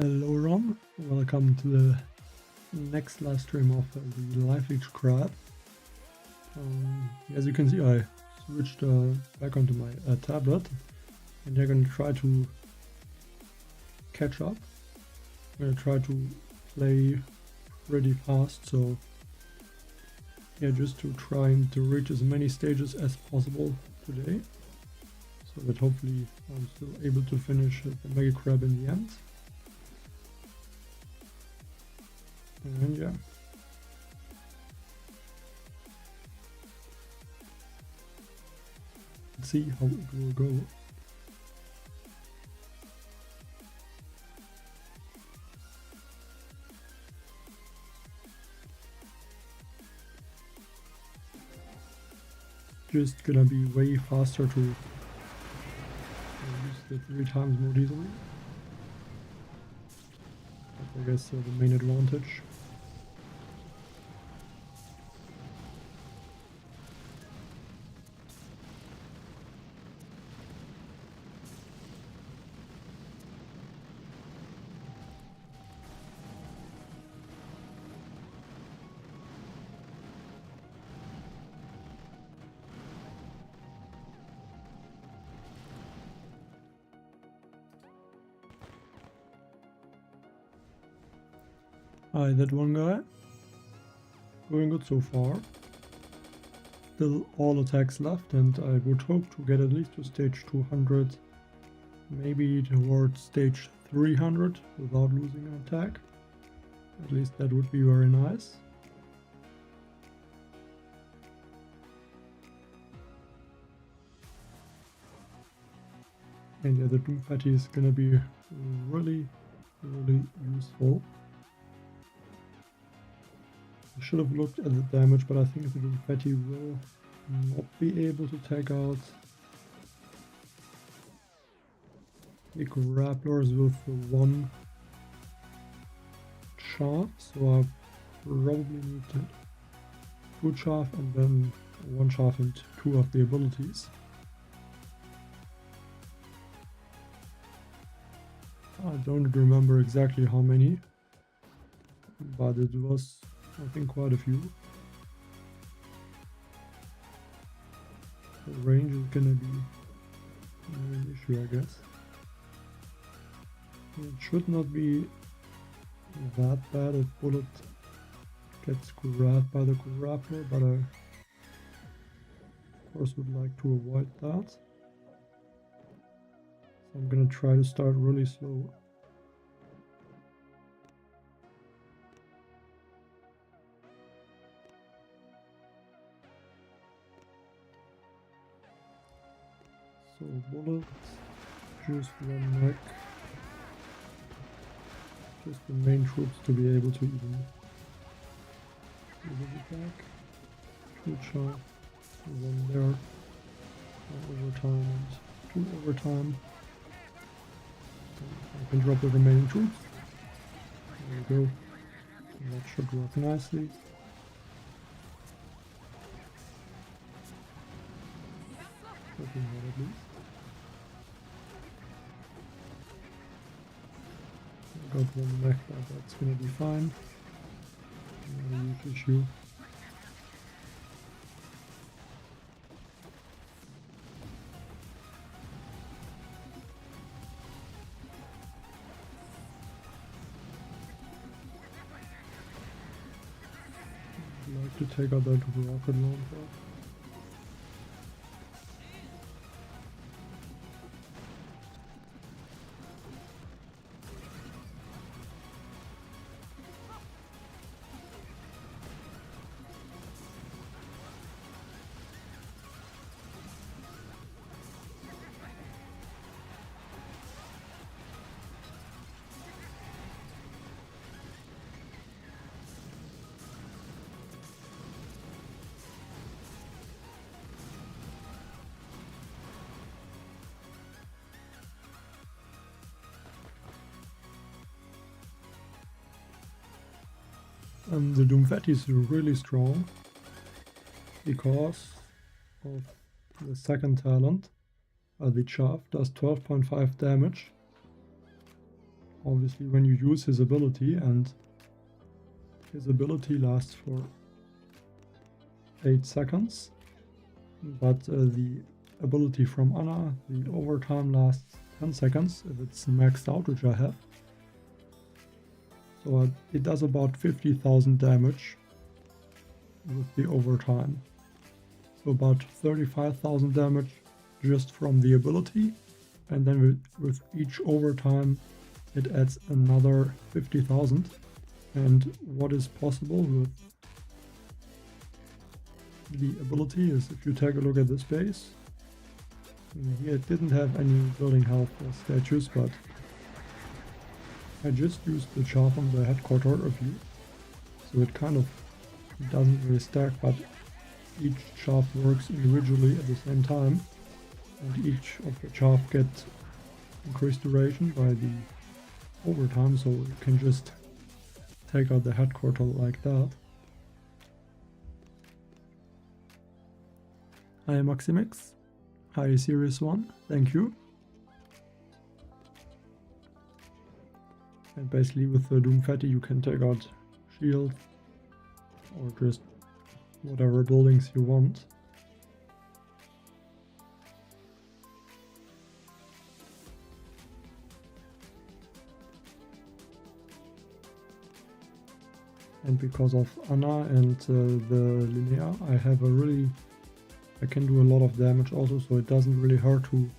Hello Ron, welcome to the next live stream of the live Leech crab. As you can see, I switched back onto my tablet, and they're gonna try to catch up. I'm gonna try to play pretty fast, so yeah, just to try and to reach as many stages as possible today, so that hopefully I'm still able to finish the Mega Crab in the end. And yeah. Let's see how it will go. Just gonna be way faster to use the 3 times more easily. That's, I guess, the main advantage. Hi, that one guy. Going good so far. Still all attacks left, and I would hope to get at least to stage 200, maybe towards stage 300 without losing an attack. At least that would be very nice. And yeah, the Doom Fatty is gonna be really useful. I should have looked at the damage, but I think the Doom Fatty will not be able to take out the grapplers with one chaff, so I probably need 2 chaff and then 1 chaff and 2 of the abilities. I don't remember exactly how many, but it was, I think, quite a few. The range is gonna be an issue, I guess. It should not be that bad if Bullet gets grabbed by the grappler, but I of course would like to avoid that. So I'm gonna try to start really slow. So Bullet, just 1 mech, just the main troops to be able to even do the attack. 2 chaff, 1 there, 1 overtime and 2 overtime. I can drop the remaining troops. There we go. And that should work nicely. Hoping that at least. I got 1 mech, but that's gonna be fine. Not a huge issue. I'd like to take out that rocket launcher. The Doom Fatty is really strong because of the second talent. The chaff does 12.5 damage obviously when you use his ability, and his ability lasts for 8 seconds, but the ability from Anna, the overtime, lasts 10 seconds if it's maxed out, which I have. So it does about 50,000 damage with the overtime. So about 35,000 damage just from the ability, and then with each overtime it adds another 50,000. And what is possible with the ability is, if you take a look at this base, here it didn't have any building health or statues, but I just used the chaff on the headquarter view, so it kind of doesn't really stack, but each chaff works individually at the same time, and each of the chaff gets increased duration by the overtime, so you can just take out the headquarter like that. Hi Maximix, hi Series 1, thank you. And basically with the Doom Fatty you can take out shield or just whatever buildings you want. And because of Anna and the Linnea, I can do a lot of damage also, so it doesn't really hurt to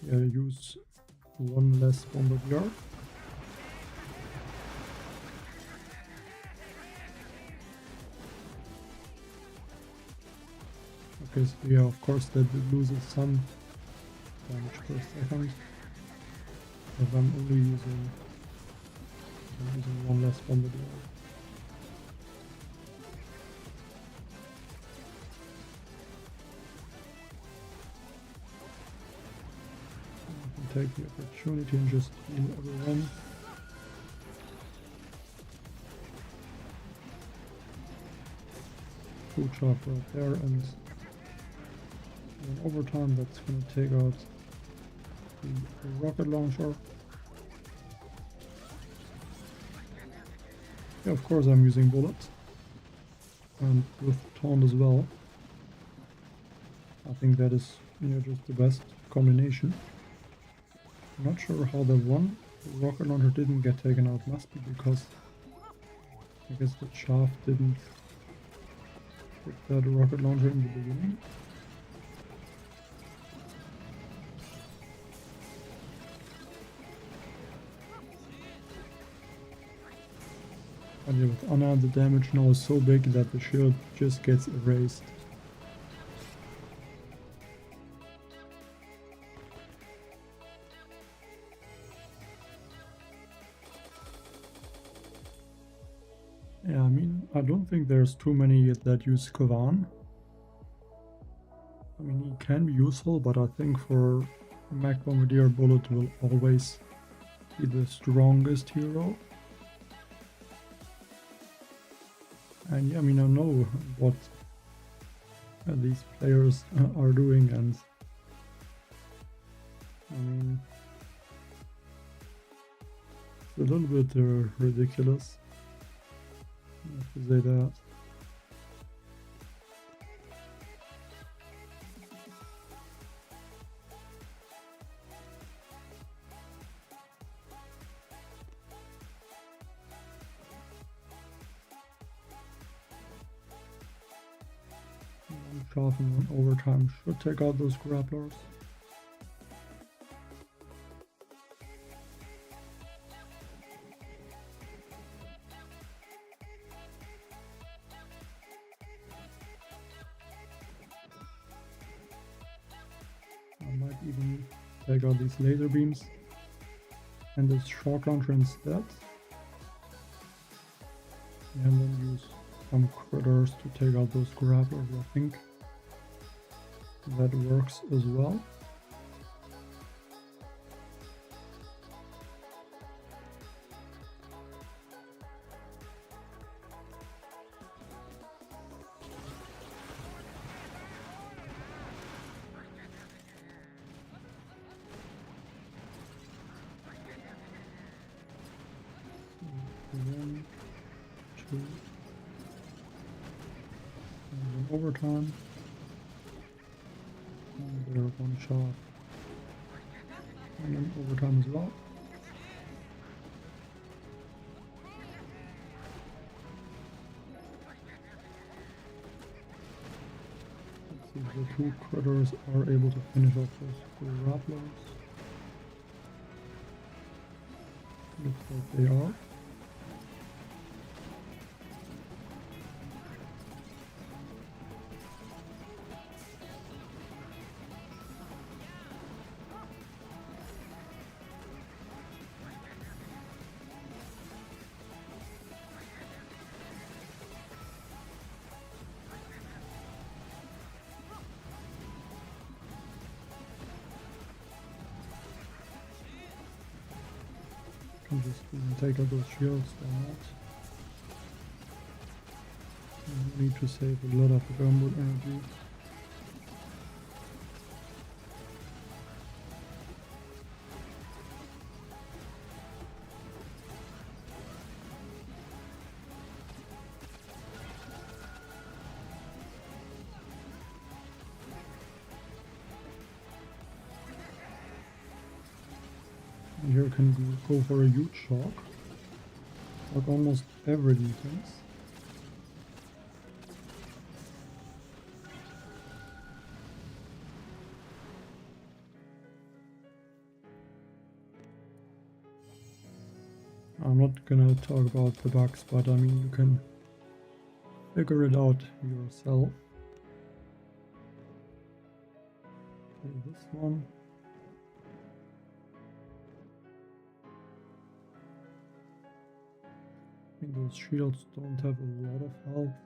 use one less bombardier. Okay, so yeah, of course that loses some damage per second, if I'm only using one less bombardier. Take the opportunity and just heal everyone. Full chop right there, and in overtime that's gonna take out the rocket launcher. Yeah, of course I'm using bullets, and with taunt as well. I think that is just the best combination. I'm not sure how the rocket launcher didn't get taken out. Must be because I guess the shaft didn't put that rocket launcher in the beginning. But yeah, with Anna the damage now is so big that the shield just gets erased. Yeah, I mean, I don't think there's too many that use Kavan. I mean, he can be useful, but I think for Mech Bombardier, Bullet will always be the strongest hero. And yeah, I mean, I know what these players are doing, and I mean, it's a little bit ridiculous. I have to say that. One overtime should take out those grapplers. I might even take out these laser beams and this shock launcher instead, and then use some critters to take out those grapplers. I think that works as well. through. And then overtime. And they're one shot. And then overtime as well. Let's see if the two critters are able to finish off those grapplers. Looks like they are. Can just take out those shields or not. You need to save a lot of gumboot energy. Here you can go for a huge shock, like almost every defense. I'm not gonna talk about the bugs, but I mean you can figure it out yourself. Okay, this one. I think those shields don't have a lot of health.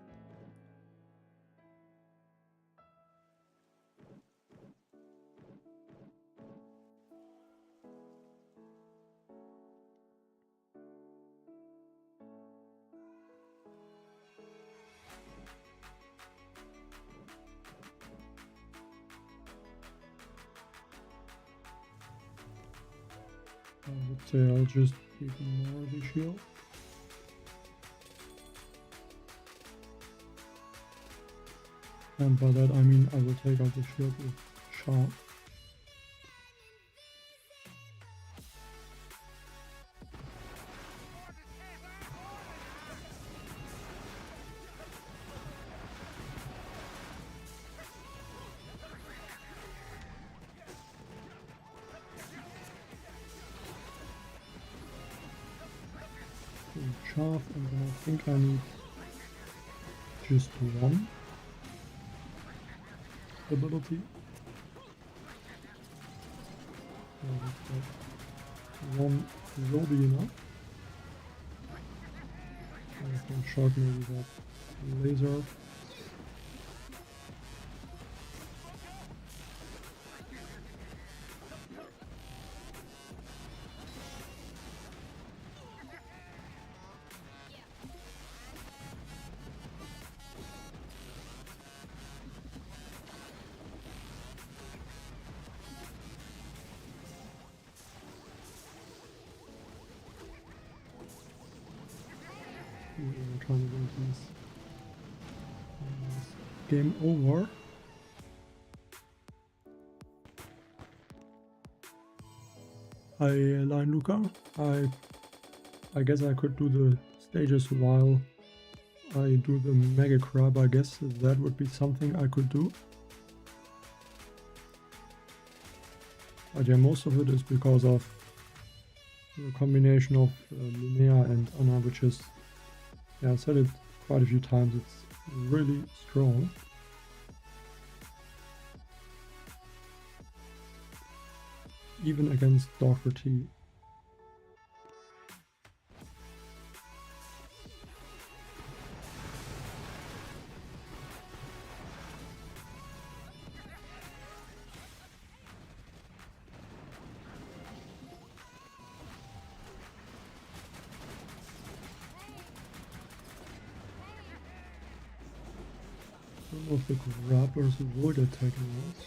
I would say I'll just ignore the shield. And by that I mean I will take out the shield with Sharp. Chaff, and then I think I need just one ability. One will be enough. I can shock maybe that laser. We're trying to win this. Game over. Hi, Line Luca. I guess I could do the stages while I do the Mega Crab. I guess that would be something I could do. But yeah, most of it is because of the combination of Linnea and Anna, which is, yeah, I said it quite a few times, it's really strong. Even against Dr. T. I don't know if the grapplers would attack us.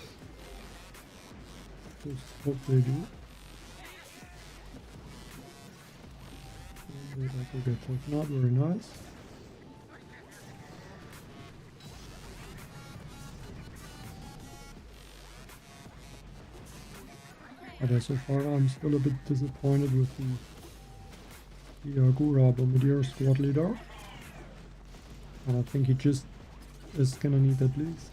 Just hope they do. And they also get taken out, very nice. But so far I'm still a bit disappointed with the Agura Bombardier squad leader. And I think he just is gonna need at least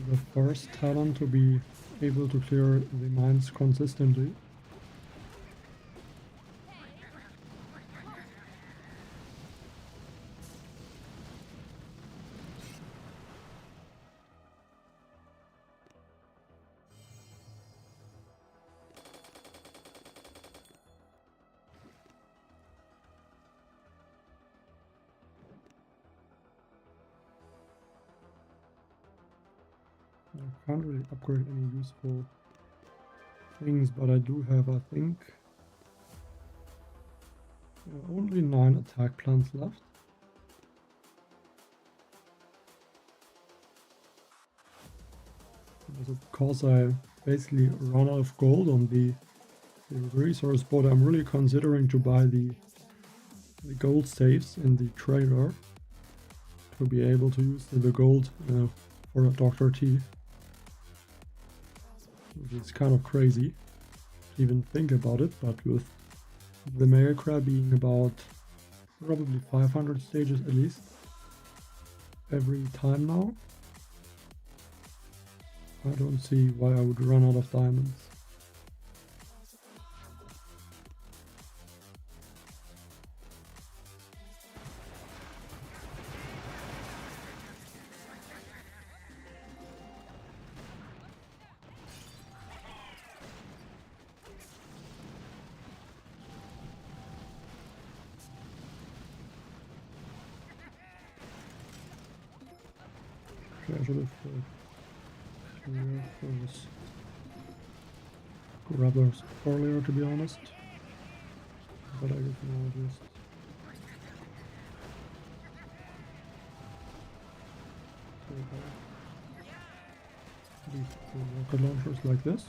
the first talent to be able to clear the mines consistently. I can't really upgrade any useful things, but I do have, I think, only 9 attack plans left. Also because I basically run out of gold on the resource board, I'm really considering to buy the gold safes in the trailer to be able to use the gold for a Dr. T. Which is kind of crazy to even think about it, but with the Mega being about probably 500 stages at least every time now, I don't see why I would run out of diamonds. I should have those grabbers earlier, to be honest. But I guess now just these rocket launchers like this.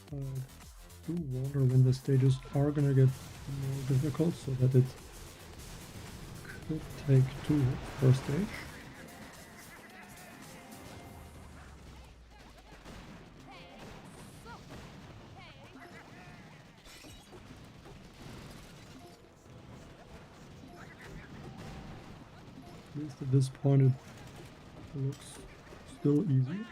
I do wonder when the stages are gonna get more difficult, so that it could take 2 per stage. At least at this point it looks still easy.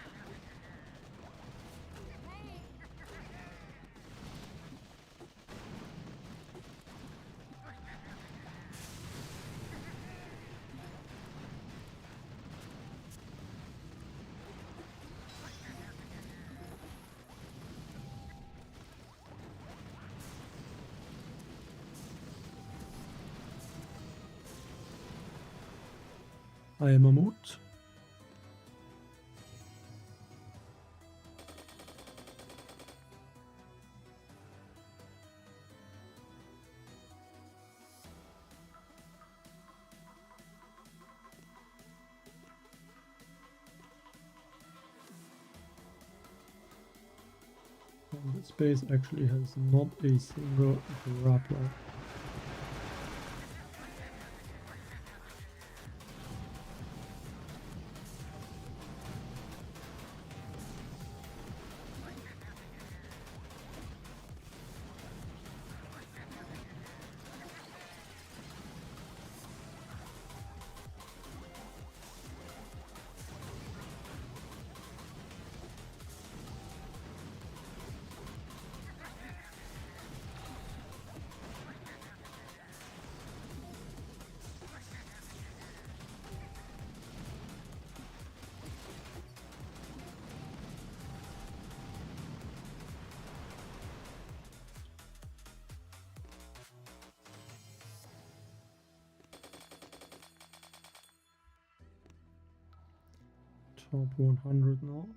I am a moot. And this base actually has not a single grappler. top 100 now.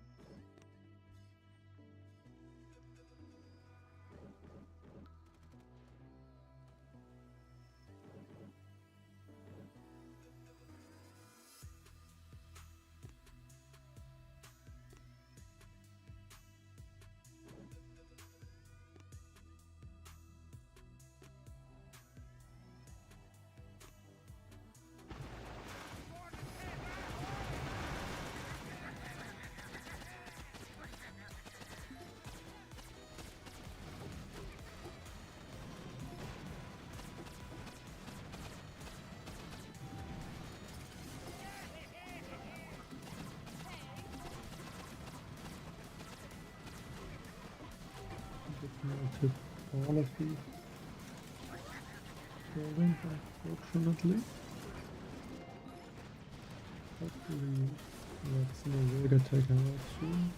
Tip all of the buildings, unfortunately. Hopefully that's will get taken out soon.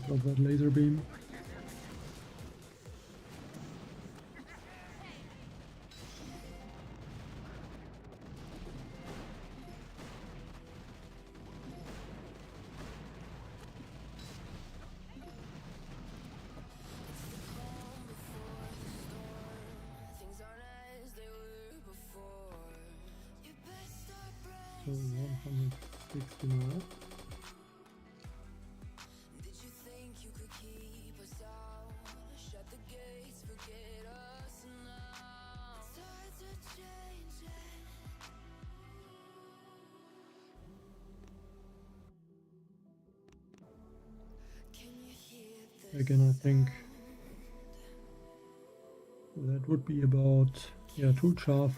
Got that laser beam. So 160 now. Again, I think that would be about 2 chaff,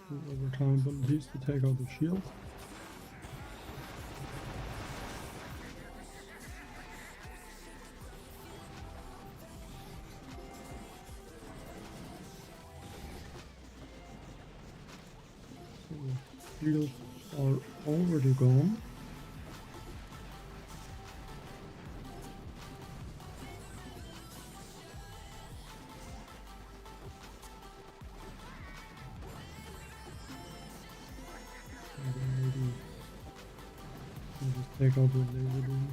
2 overtime abilities to take out the shield. So the shields are already gone. Take out the laser beam.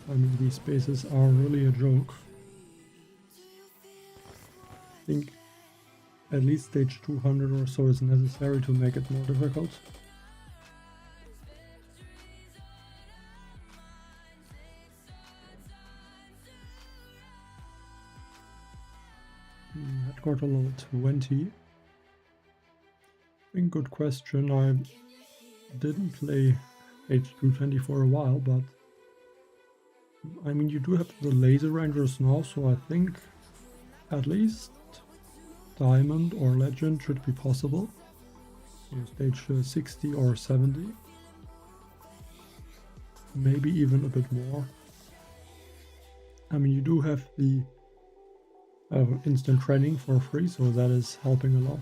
I mean, these spaces are really a joke. I think at least stage 200 or so is necessary to make it more difficult. Headquarter level 20. I think good question. I didn't play H220 for a while, but I mean, you do have the laser rangers now, so I think at least diamond or legend should be possible. So stage 60 or 70. Maybe even a bit more. I mean, you do have the instant training for free, so that is helping a lot.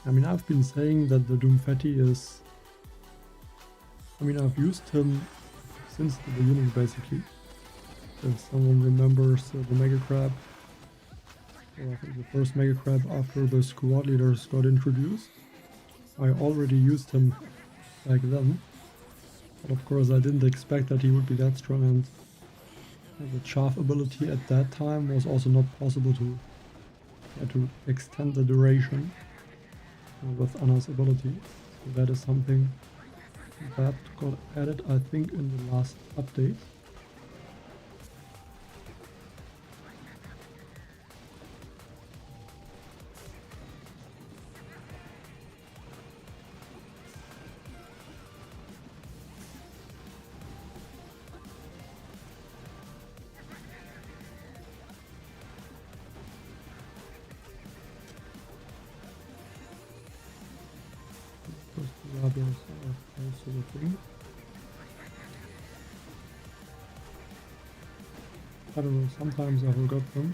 I mean, I've been saying that the Doomfetti is... I mean, I've used him since the beginning, basically. If someone remembers the Mega Crab, or I think the first Mega Crab after the squad leaders got introduced, I already used him back then. But of course I didn't expect that he would be that strong, and The chaff ability at that time was also not possible to extend the duration with Anna's ability. So that is something that got added, I think, in the last update. Rubbers are also a thing. I don't know, sometimes I forgot them.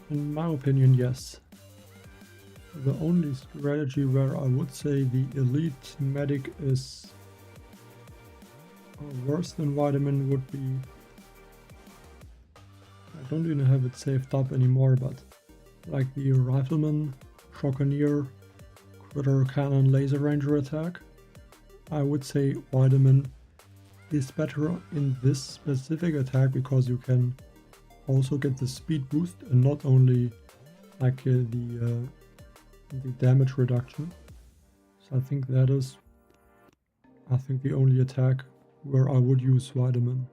In my opinion, yes. The only strategy where I would say the elite medic is worse than vitamin would be, I don't even have it saved up anymore, but like the rifleman, shotgunner, critter cannon, laser ranger attack, I would say vitamin is better in this specific attack because you can also get the speed boost and not only like the damage reduction. So I think that is, the only attack where I would use vitamin.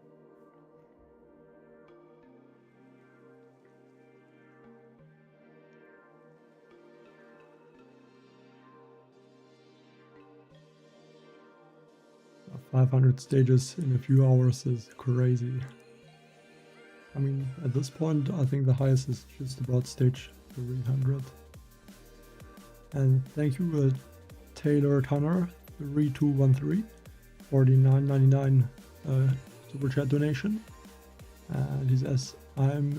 Uh, 500 stages in a few hours is crazy. I mean, at this point, I think the highest is just about stage 300. And thank you, Taylor Tunner, 3213, for the $9.99 super chat donation. And he says, I'm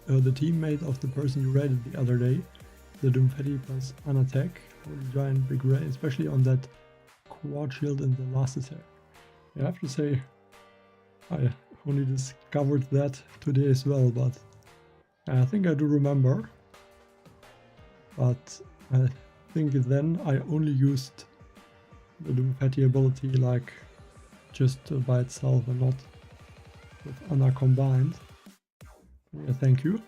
the teammate of the person you rated the other day, the Doomfetty plus an attack, Holy Giant Big Ray, especially on that quad shield in the last attack. I have to say, I only discovered that today as well, but I think I do remember. But I think then I only used the Doomfetty ability like just by itself and not with Anna combined. Yeah, thank you,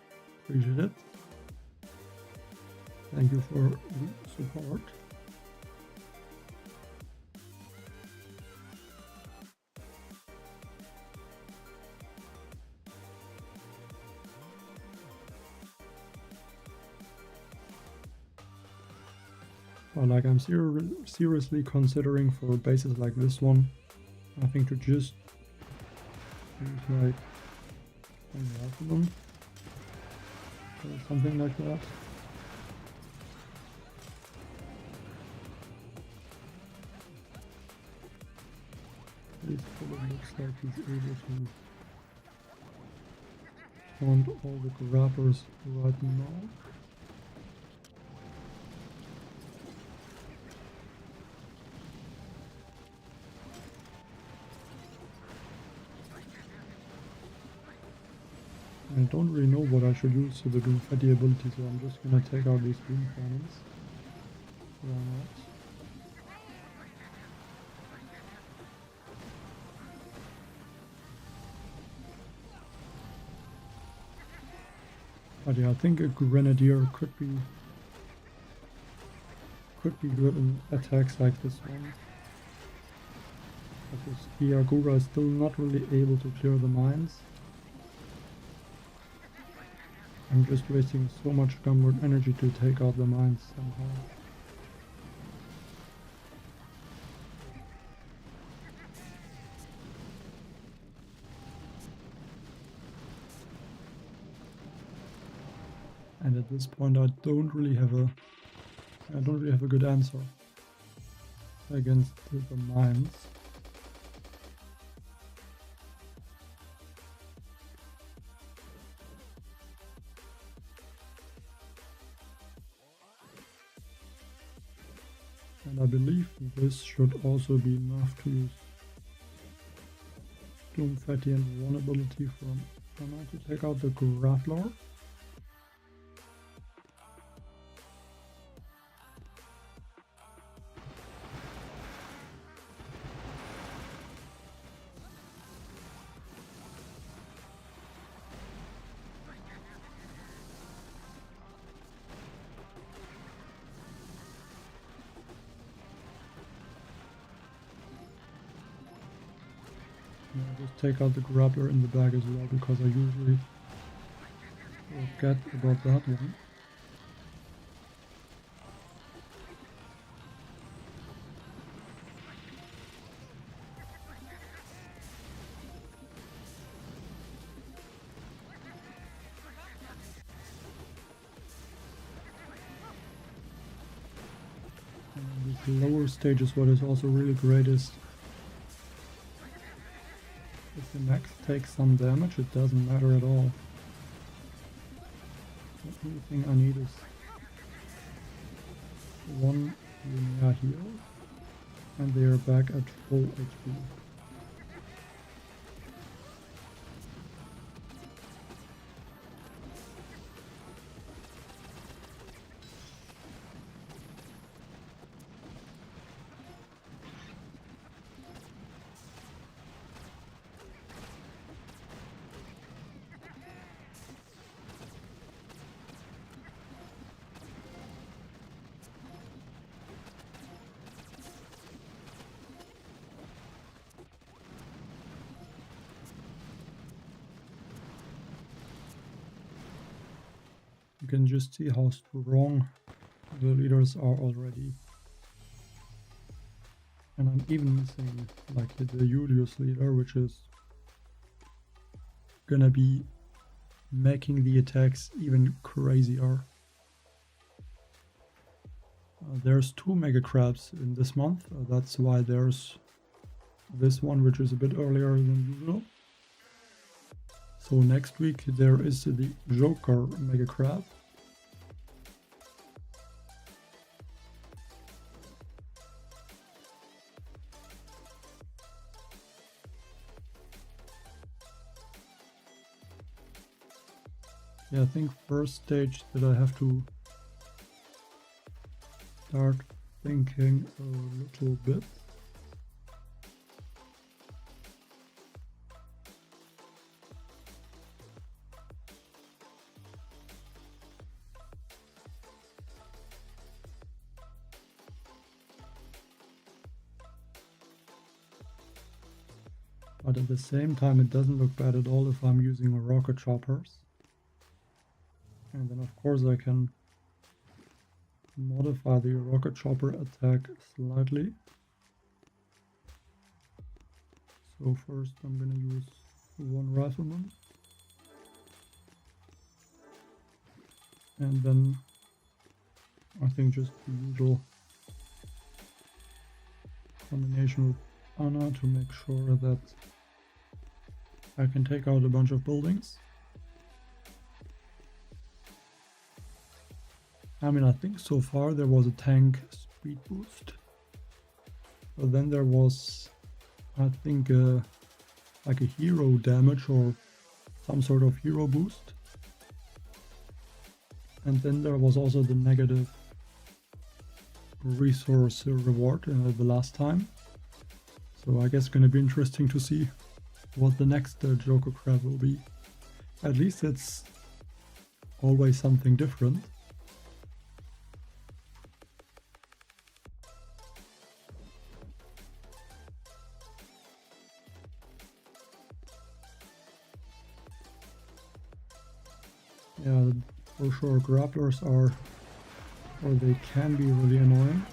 appreciate it. Thank you for the support. Well, like I'm seriously considering for bases like this one, I think to just use like half of them or something like that. At least it looks like he's able to find all the grabbers right now. I don't really know what I should use to the Doomfetty ability, so I'm just gonna take out these Doom Cannons. Why not? But yeah, I think a Grenadier could be good in attacks like this one. Because Iagura is still not really able to clear the mines. I'm just wasting so much downward energy to take out the mines somehow. And at this point I don't really have a good answer against the mines. And I believe this should also be enough to use Gloom Fatty and one ability from Anna to take out the Grappler. Just take out the Grappler in the bag as well, because I usually forget about that one. And the lower stages, what is also really great is if the max takes some damage, it doesn't matter at all. The only thing I need is one linear heal, and they are back at full HP. You can just see how strong the leaders are already. And I'm even missing like the Julius leader, which is gonna be making the attacks even crazier. There's 2 Mega Crabs in this month, that's why there's this one, which is a bit earlier than usual. So next week there is the Joker Mega Crab. Yeah, I think first stage that I have to start thinking a little bit. But at the same time, it doesn't look bad at all if I'm using rocket choppers. And then of course I can modify the rocket chopper attack slightly. So first I'm gonna use one rifleman. And then I think just the usual combination with Anna to make sure that I can take out a bunch of buildings. I mean, I think so far there was a tank speed boost. But then there was, I think, like a hero damage or some sort of hero boost. And then there was also the negative resource reward the last time. So I guess it's going to be interesting to see what the next Joker Crab will be. At least it's always something different. Yeah, for sure, grapplers are, or they can be really annoying.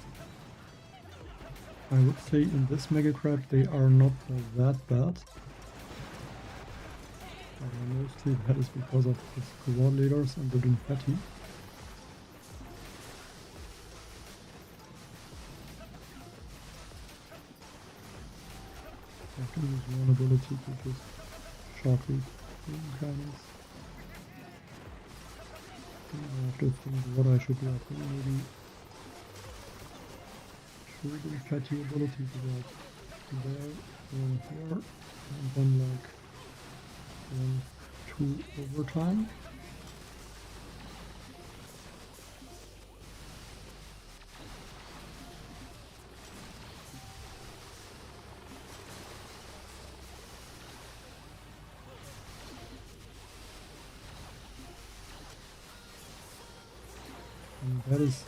I would say in this Mega Crab they are not that bad. Mostly that is because of the squad leaders and the confetti. I can use one ability to just shockwave cannons. I have to think what I should do. I think maybe really fatty ability to go there, then here, and then like 2 overtime. And that is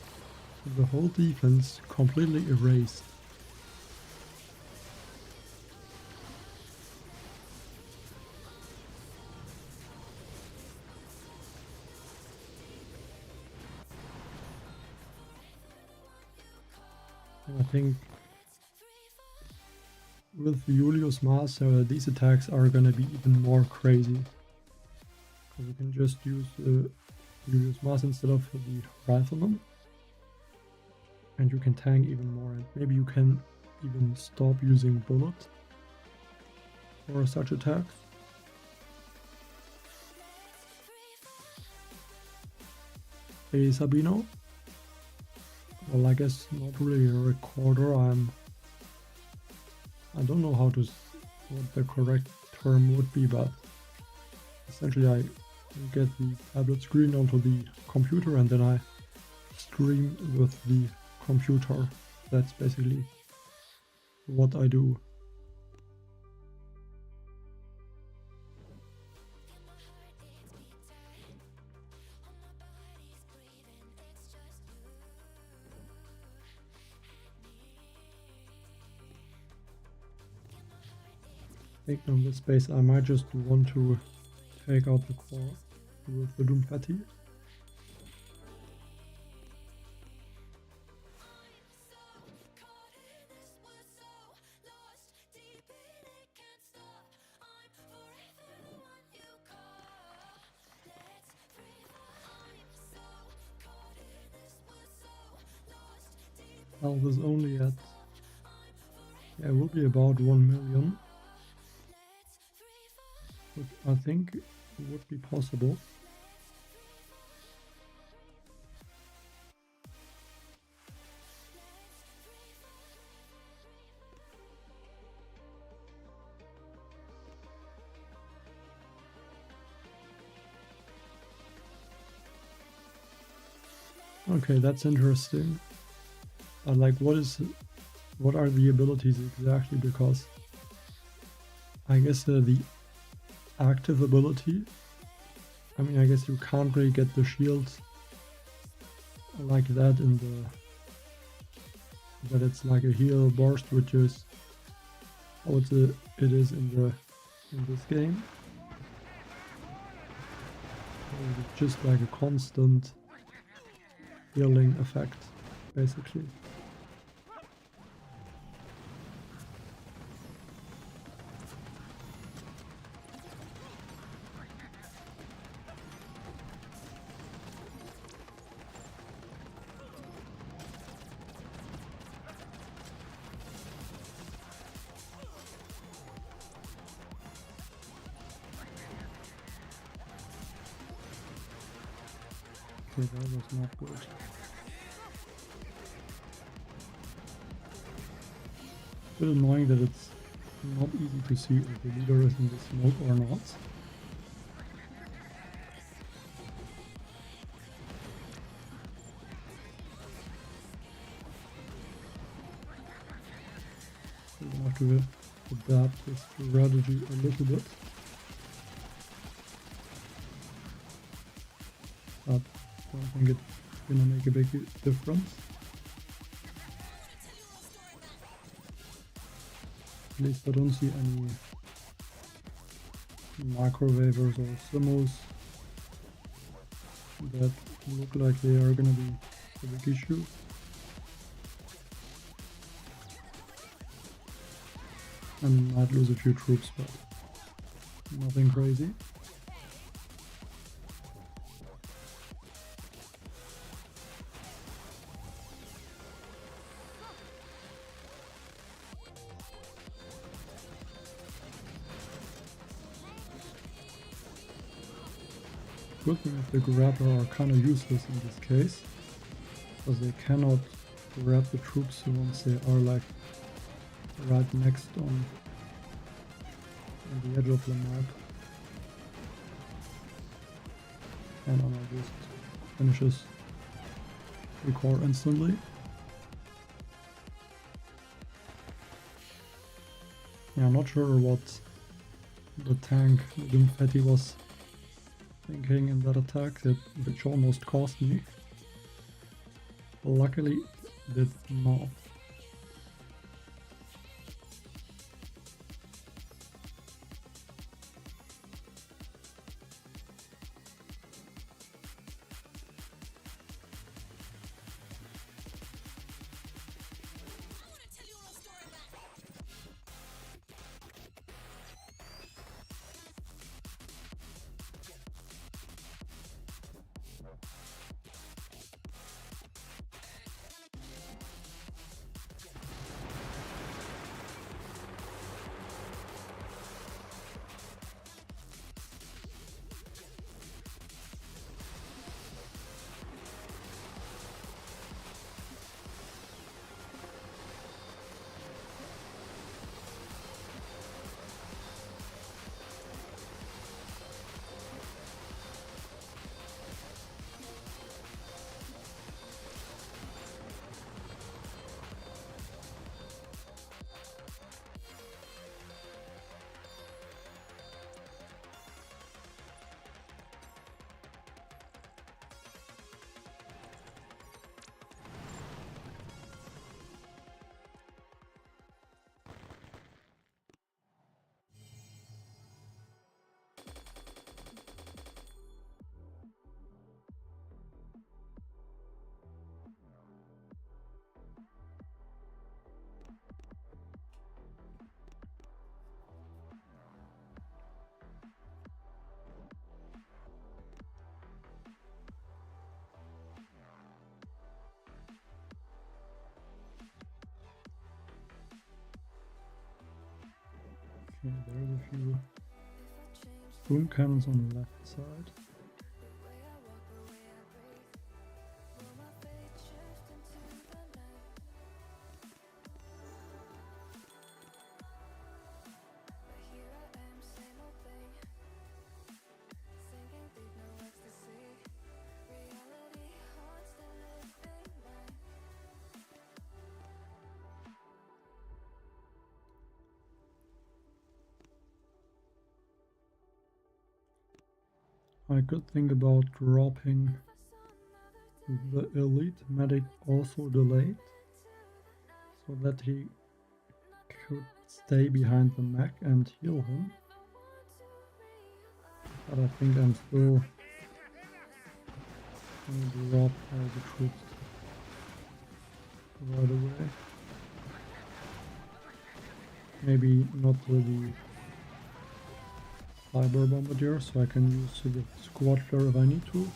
the whole defense completely erased. And I think with Julius Mars, these attacks are gonna be even more crazy. Because you can just use Julius Mars instead of the Rhythmon. And you can tank even more, and maybe you can even stop using Bullet for such attacks. Hey Sabino. Well, I guess not really a recorder. I don't know what the correct term would be, but essentially I get the tablet screen onto the computer and then I stream with the computer. That's basically what I do. I think on this base I might just want to take out the core with the Doom Fatty. Health is only at, yeah, it will be about 1 million. Which I think would be possible. Okay, that's interesting. Like, what are the abilities exactly? Because I guess the active ability, I mean, I guess you can't really get the shields like that in that it's like a heal burst, which is how it is in this game. It's just like a constant healing effect, basically. Okay, that was not good. A bit annoying that it's not easy to see if the leader is in the smoke or not. So we have to adapt this strategy a little bit. But I don't think it's gonna make a big difference. At least I don't see any microwavers or simmos that look like they are gonna be a big issue. I might lose a few troops, but nothing crazy. Good thing is the grabber are kind of useless in this case, because they cannot grab the troops once they are like right next on the edge of the map. And Honor just finishes the core instantly. Yeah, not sure what the tank Fatty was thinking in that attack, which almost cost me. But luckily, it did not. Okay, there's a few boom cannons on the left side. I could think about dropping the elite medic also delayed, so that he could stay behind the mech and heal him. But I think I'm still going to drop all the troops right away. Maybe not with the fiber bombardier, so I can use the squadler if I need to.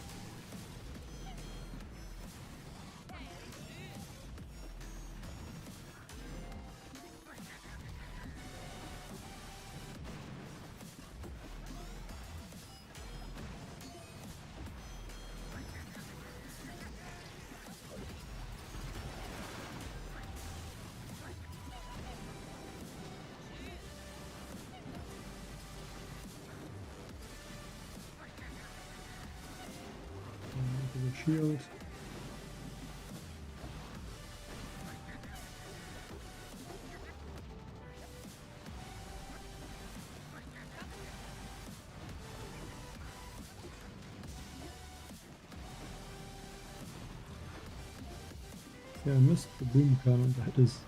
The shield. Yeah, I missed the boom cannon, that is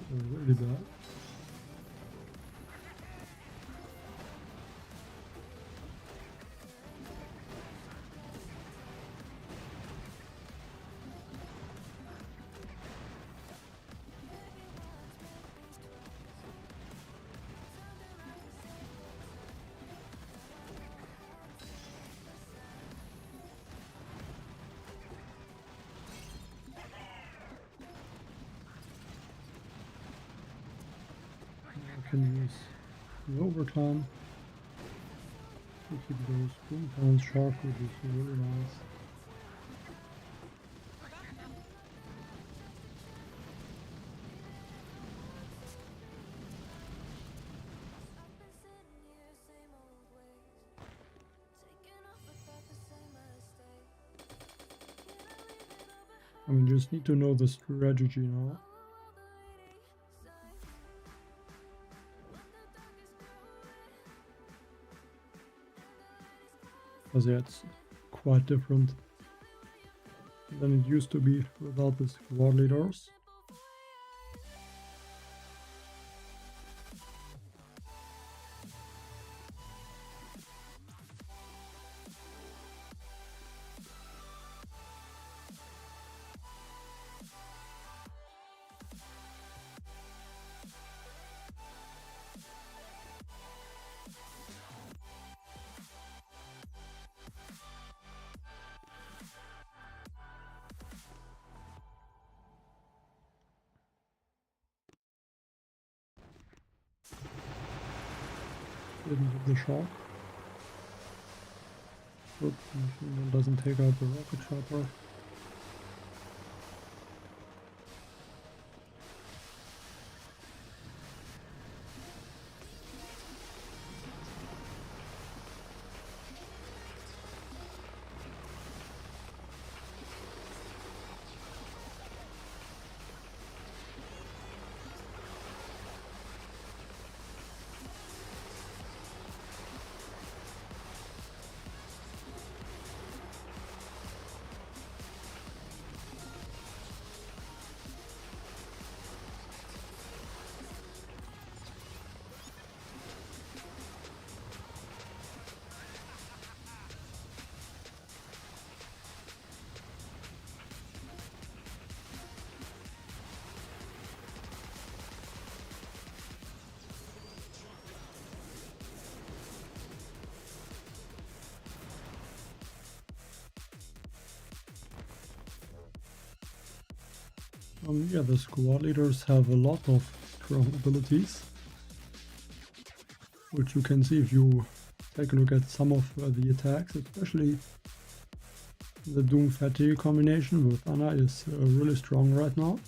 really bad. I can use the overtime to keep those boom cannons sharp, which is really nice. I mean, you just need to know the strategy now. Because yeah, it's quite different than it used to be without the squad leaders. Didn't hit the shock. Good, machine gun doesn't take out the rocket chopper. Yeah, the squad leaders have a lot of strong abilities, which you can see if you take a look at some of the attacks, especially the Doom Fatigue combination with Anna is really strong right now.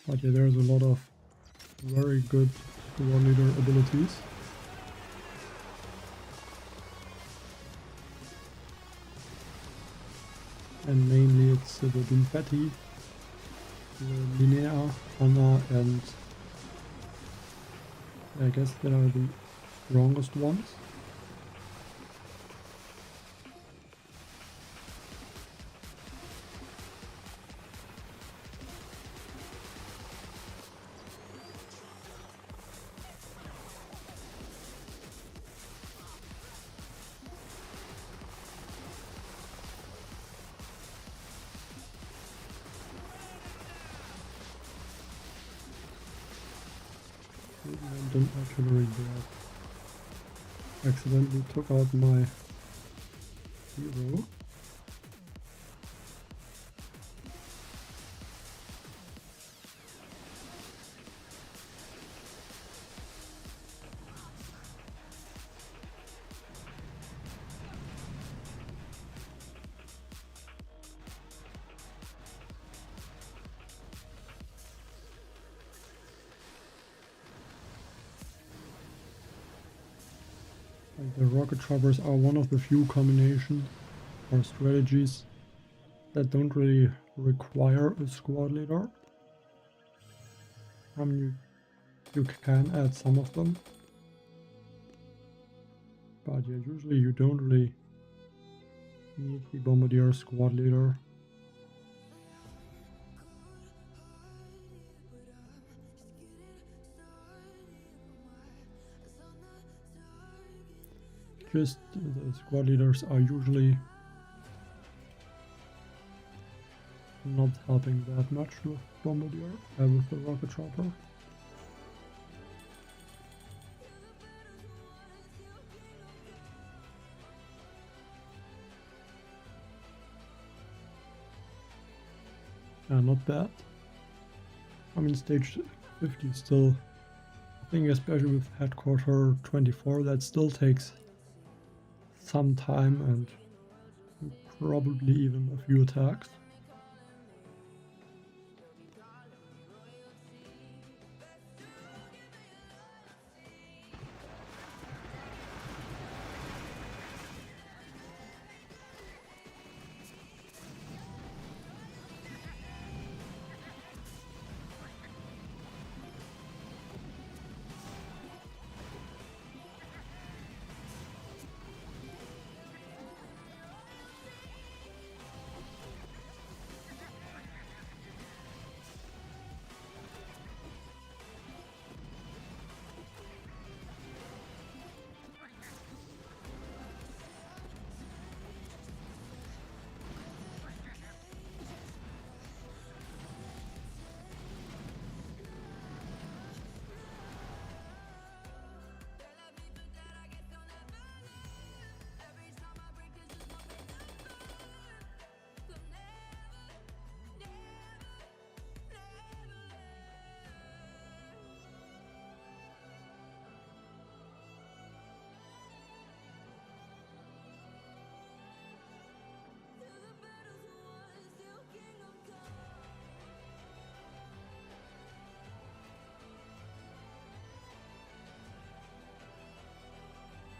But yeah, there's a lot of very good squad leader abilities. And mainly it's the Doom Fatigue, the Linnea, Anna, and I guess they are the strongest ones. Random artillery there. Accidentally took out my hero. The rocket choppers are one of the few combinations or strategies that don't really require a squad leader. I mean, you can add some of them, but yeah, usually you don't really need the Bombardier squad leader. Just the squad leaders are usually not helping that much with Bombardier, with the rocket chopper. Not bad. I mean, stage 50 still, I think especially with headquarter 24, that still takes some time and probably even a few attacks.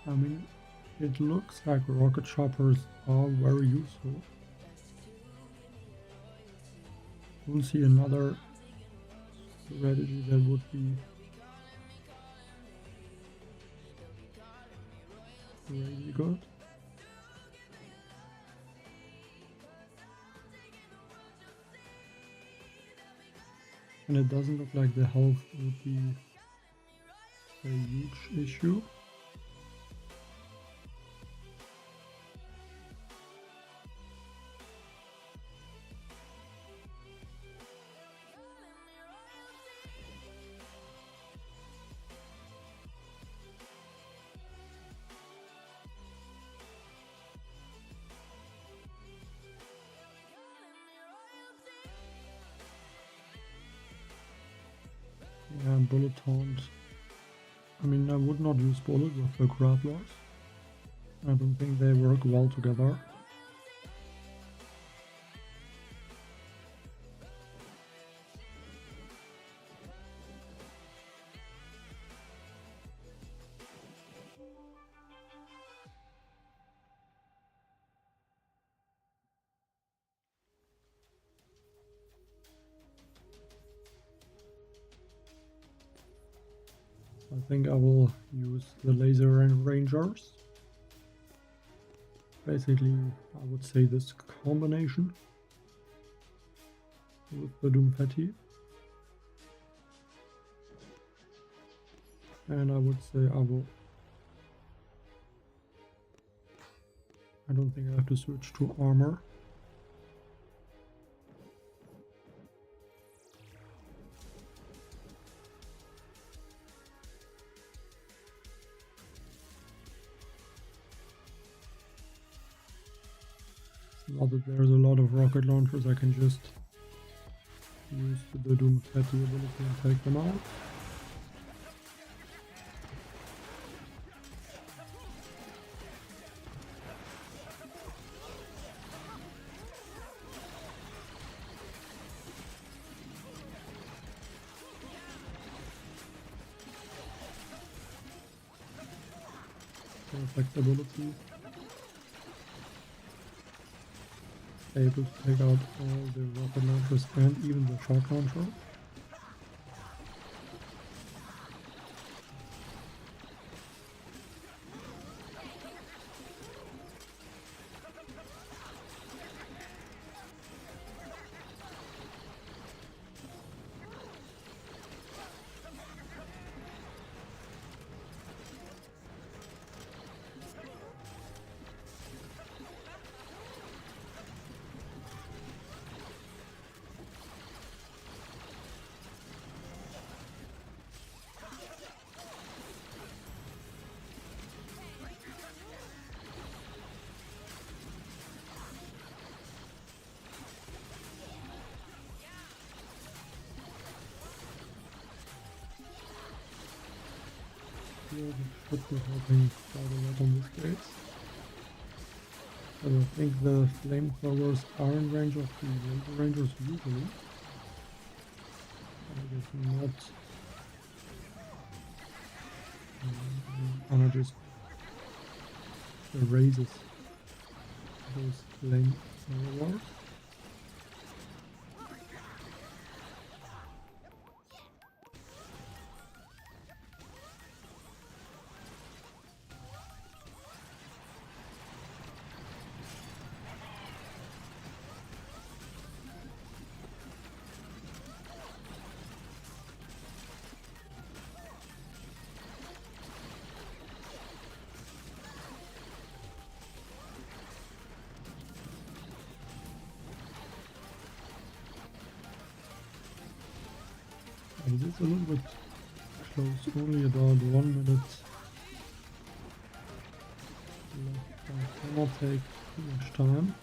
I mean, it looks like rocket choppers are very useful. We'll see another strategy that would be really good. And it doesn't look like the health would be a huge issue. Yeah, bullet taunt. I mean, I would not use bullet with the grapplers. I don't think they work well together. I think I will use the laser and rangers. Basically, I would say this combination with the Doom Patty. And I would say I don't think I have to switch to armor. Now that there's a lot of rocket launchers, I can just use the Doom Patty ability and take them out. Perfect ability. Able to take out all the rocket launchers and even the shock launcher. Should be helping quite a lot on this case. I think the flamethrowers are in range of the laser rangers usually. I guess not. Anna just erases those flamethrowers. And it's a little bit close, only about 1 minute left. I cannot take too much time.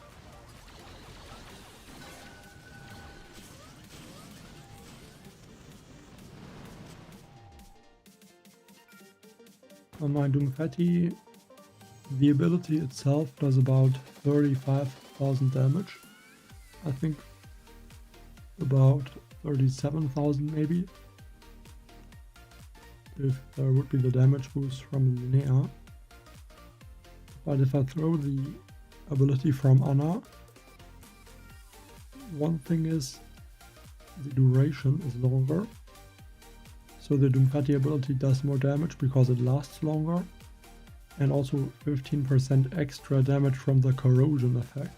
On my Doomfatti, the ability itself does about 35,000 damage. I think about 37,000 maybe, if there would be the damage boost from Linnea. But if I throw the ability from Anna, one thing is the duration is longer. So the Doomfatti ability does more damage because it lasts longer, and also 15% extra damage from the corrosion effect.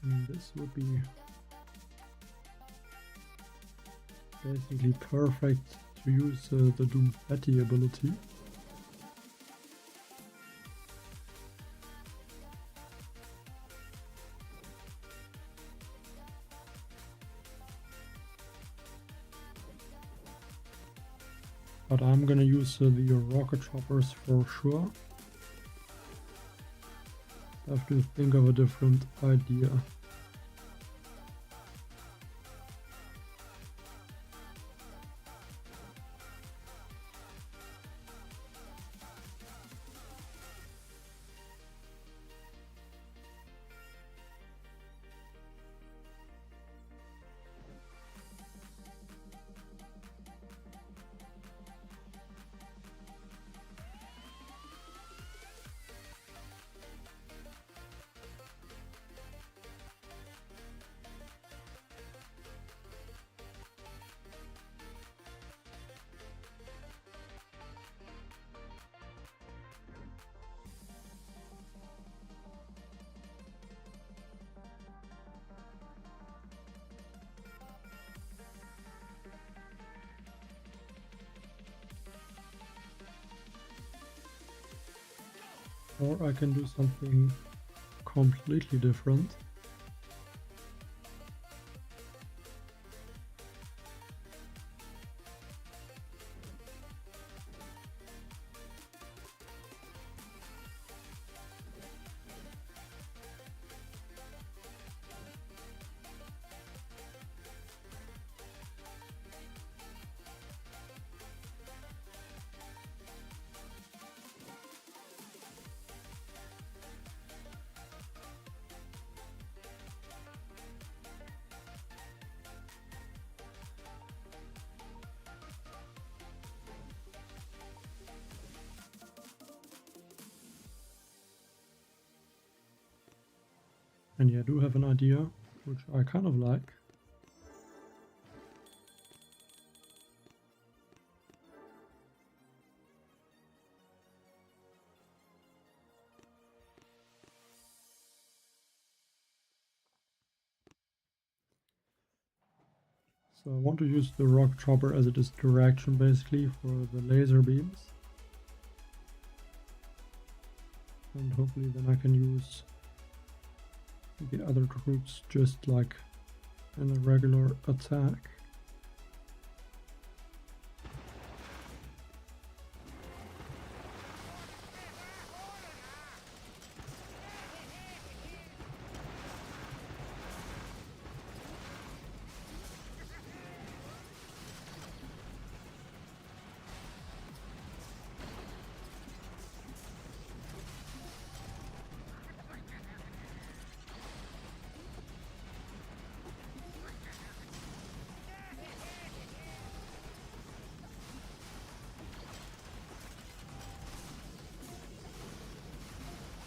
And this would be basically perfect to use the Doomfatti ability. But I'm gonna use the rocket choppers for sure. I have to think of a different idea. Or I can do something completely different. And yeah, I do have an idea, which I kind of like. So I want to use the rock chopper as a distraction basically for the laser beams. And hopefully then I can use the other troops just like in a regular attack.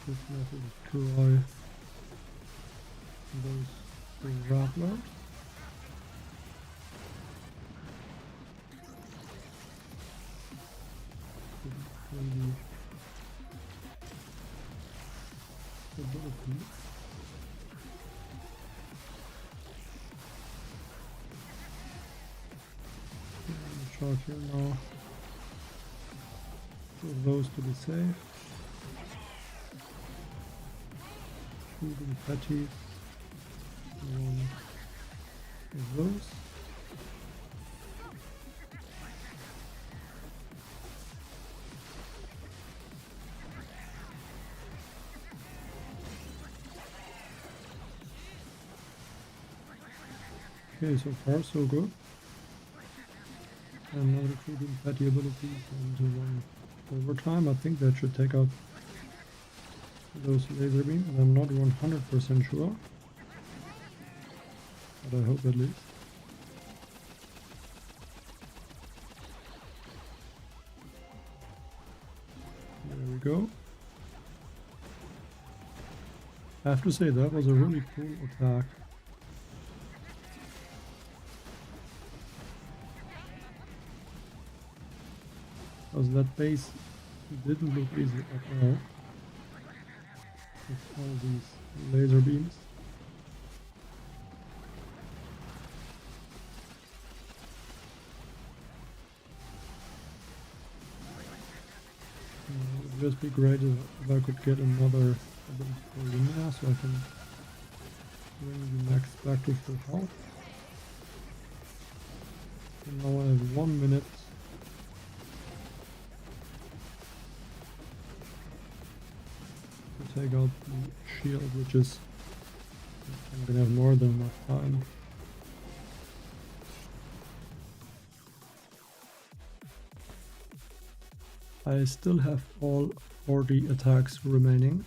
fastest method is try those rattlers. Maybe ability. Short here now. Put those to be safe. Shooting patties. One of those. Okay, so far so good. Another shooting patty abilities and one overtime. I think that should take out those laser beams. I'm not 100% sure, but I hope at least. There we go. I have to say that was a really cool attack. Because that base didn't look easy at all. With all these laser beams. It would just be great if I could get another ability for Lumina so I can bring the max back to full health. And now I have 1 minute. Take out the shield, which is I'm gonna have more than enough time. I still have all 40 attacks remaining.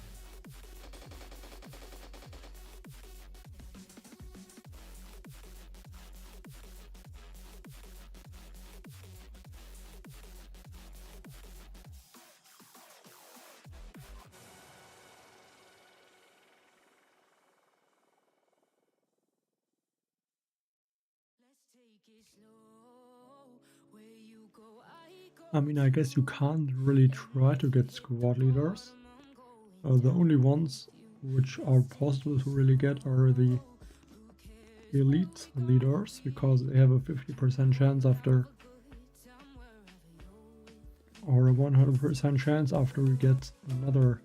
I mean, I guess you can't really try to get squad leaders. The only ones which are possible to really get are the elite leaders, because they have a 50% chance after, or a 100% chance after we get another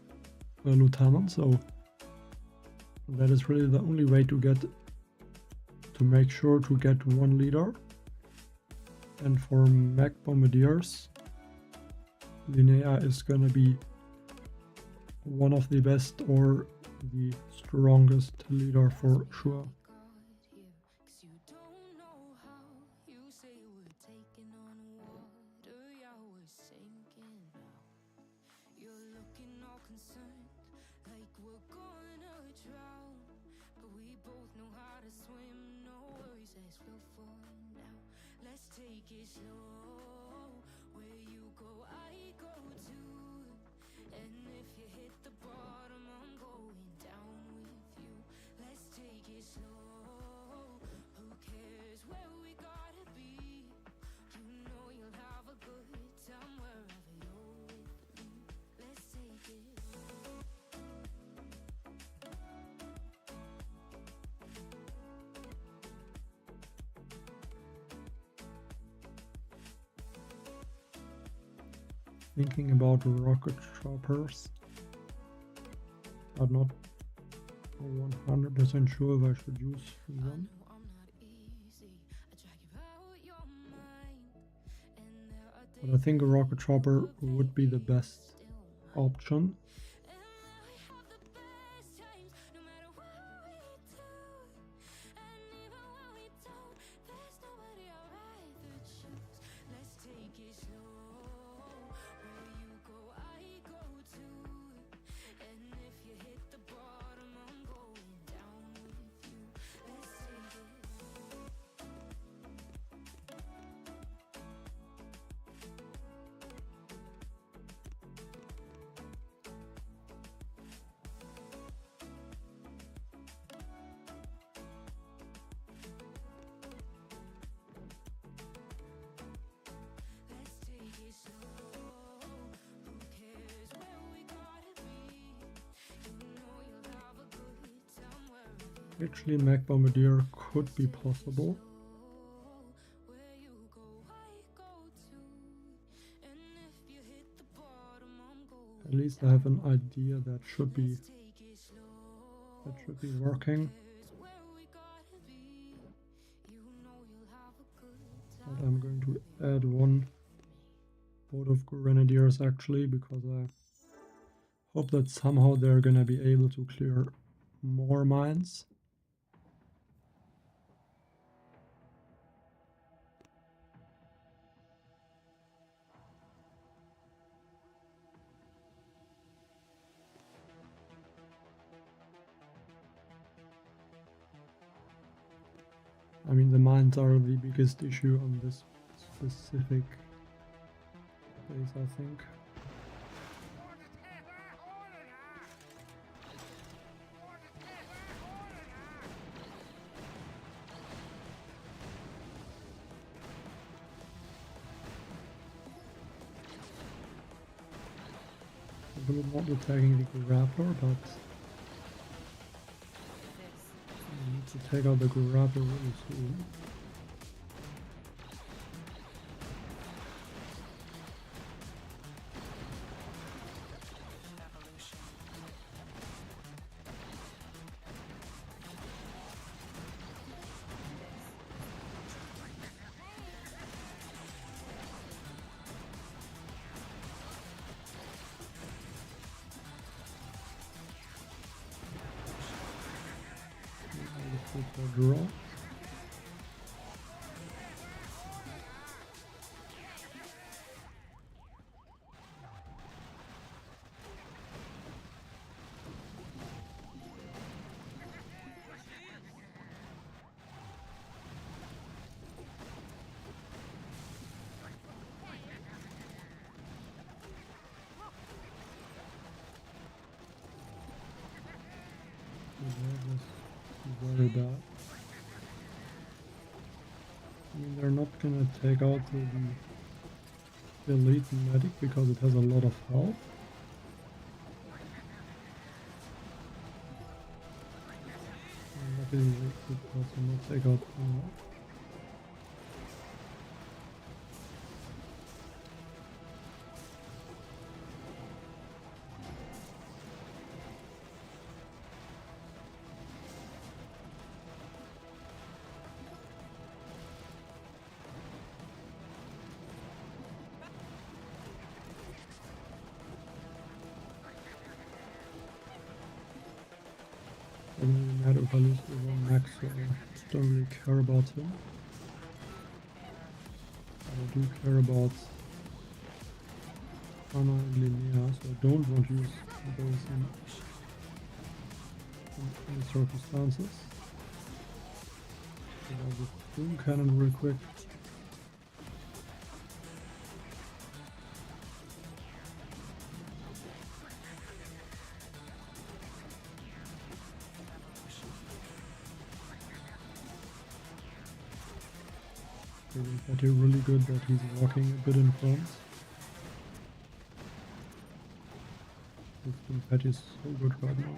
lieutenant. So that is really the only way to make sure to get one leader. And for mech bombardiers, Linnea is gonna be one of the best or the strongest leader for sure. Thinking about rocket choppers, but not 100% sure if I should use one. But I think a rocket chopper would be the best option. Actually, Mag Bombardier could be possible. At least I have an idea that should be working. But I'm going to add one boat of Grenadiers actually, because I hope that somehow they're gonna be able to clear more mines. I mean, the mines are the biggest issue on this specific base, I think. I'm not attacking the grappler, but I need to take out the grappler really soon. Draw. Very bad. I mean, they're not gonna take out the elite medic because it has a lot of health. And luckily they could also not take out more. I don't really matter if I lose the one max, so I don't really care about him. I do care about Anna and Linnea, so I don't want to use those in any circumstances. So I'll just boom cannon real quick. But it's really good that he's walking a bit in front. This Patty is so good right now.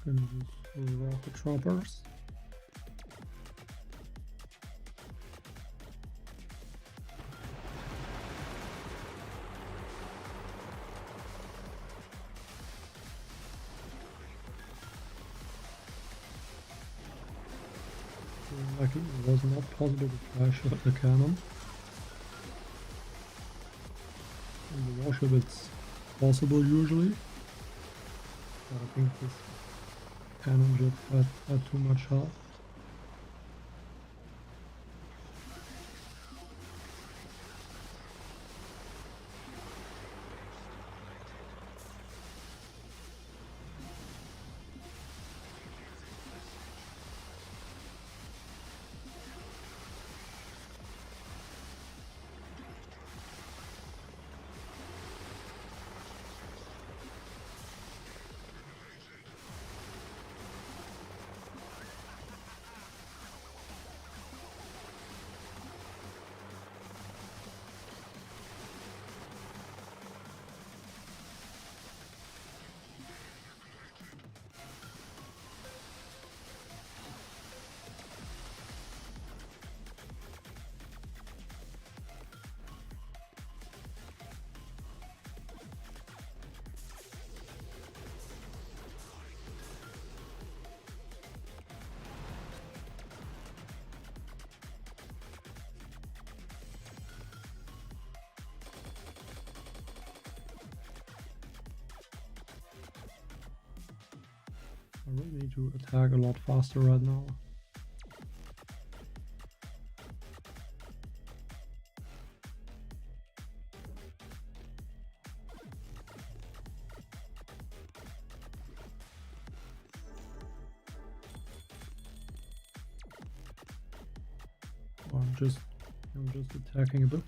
Gonna use rocket choppers. Like it was not possible to flash the cannon. In the warship it's possible usually. But I think this cannon ship had too much health. I really need to attack a lot faster right now. I'm just attacking a bit.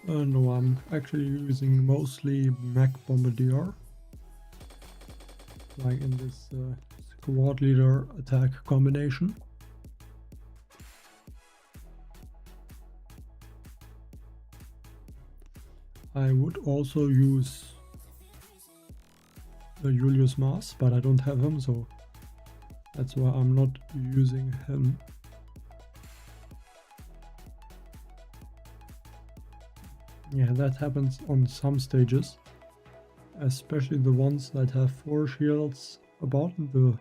No, I'm actually using mostly mech bombardier, like in this squad leader attack combination. I would also use Julius Mars, but I don't have him, so that's why I'm not using him. Yeah, that happens on some stages, especially the ones that have 4 shields about in the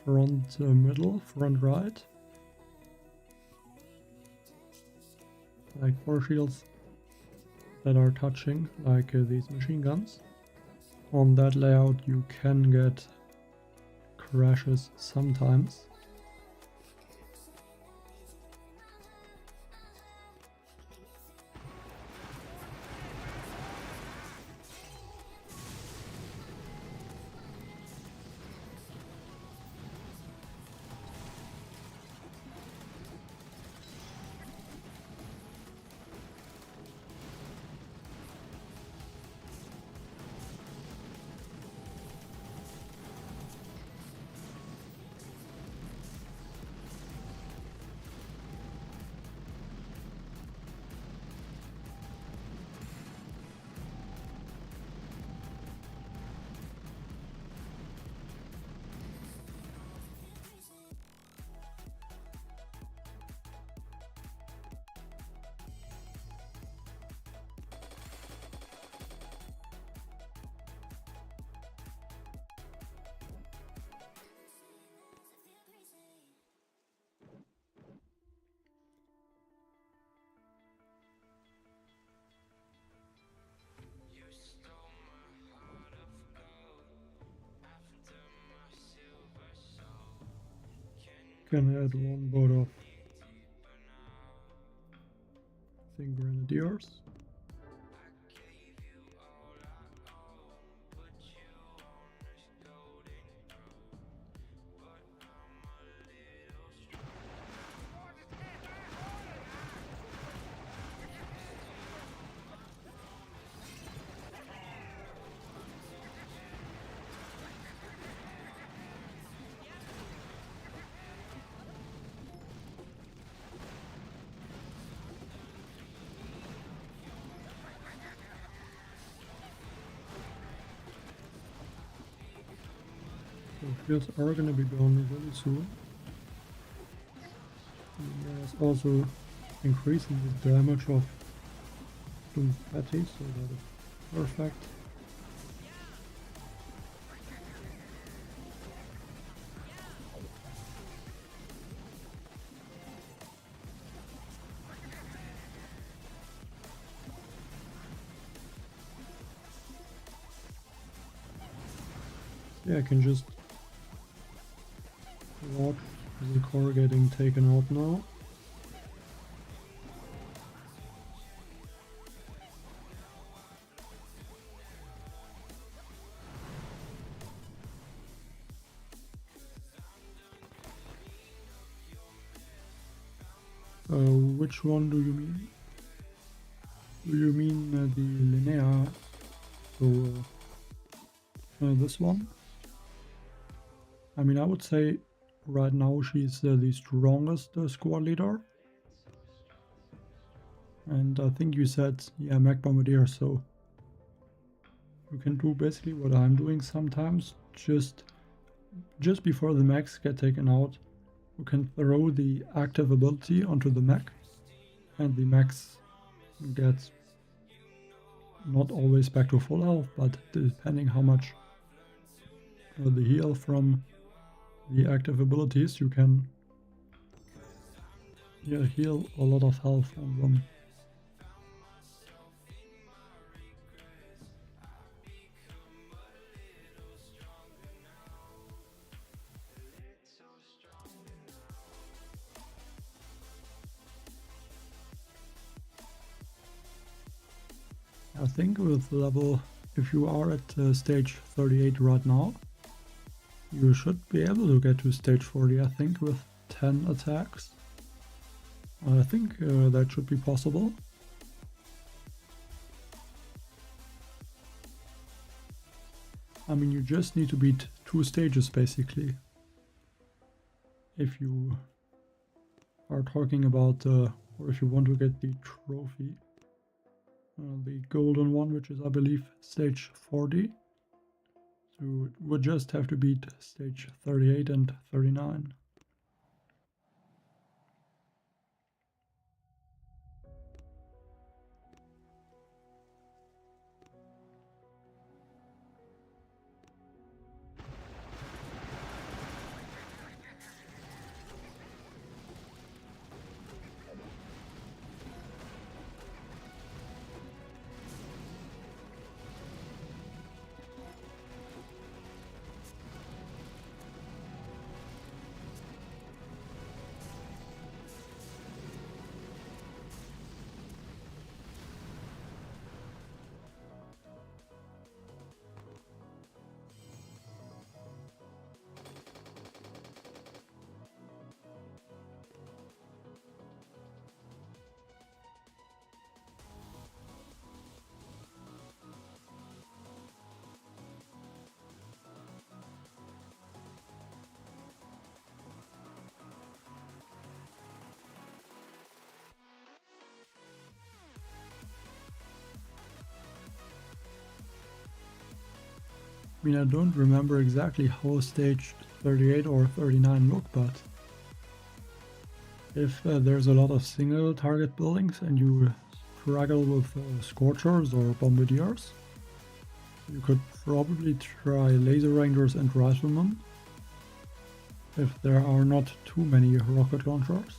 front middle, front right. Like 4 shields that are touching, like these machine guns. On that layout you can get crashes sometimes. Can add one boat of, I doing grenadiers. So fields are gonna be gone really soon. And there's also increasing the damage of Doom Patty, so that is perfect. Yeah, I can just watch the core getting taken out now. Which one do you mean? Do you mean the Linnea? So this one? I mean, I would say right now she's the strongest squad leader. And I think you said, yeah, Mech Bombardier, so you can do basically what I'm doing sometimes. Just before the mechs get taken out, you can throw the active ability onto the mech, and the mechs get not always back to full health, but depending how much the heal from the active abilities, you can heal a lot of health on them. I think with level, if you are at stage 38 right now, you should be able to get to stage 40, I think, with 10 attacks. I think that should be possible. I mean, you just need to beat 2 stages basically. If you are talking about, or if you want to get the trophy. The golden one, which is, I believe, stage 40. So it would just have to beat stage 38 and 39. I mean, I don't remember exactly how stage 38 or 39 look, but if there's a lot of single target buildings and you struggle with Scorchers or Bombardiers, you could probably try Laser Rangers and Riflemen if there are not too many rocket launchers.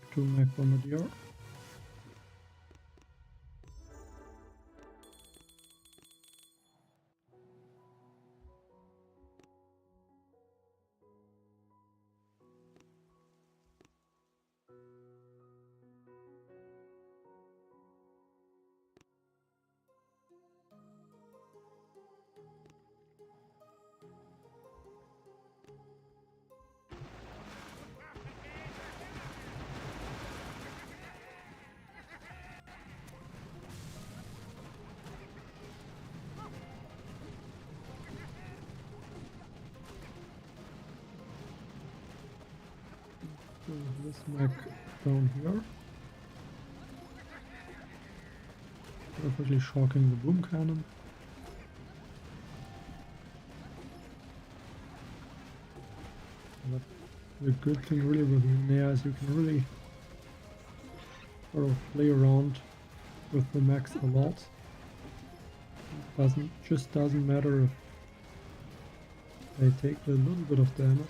Back to Mac Bombardier. This mech down here. Perfectly shocking the boom cannon. But the good thing really with Linnea is you can really sort of play around with the mechs a lot. It just doesn't matter if they take a little bit of damage.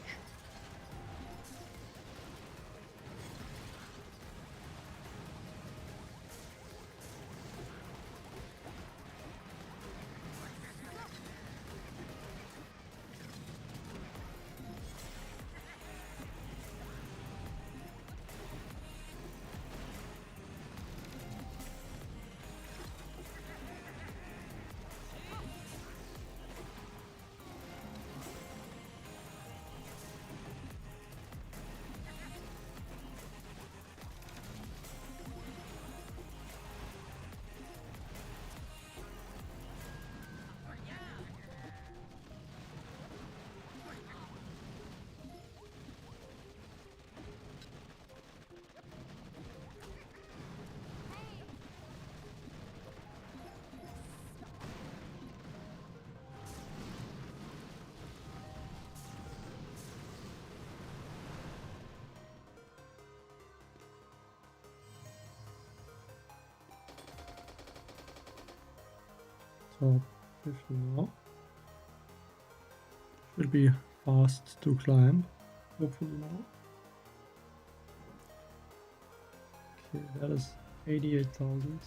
So 50 now. Should be fast to climb, hopefully now. Okay, that is 88,000.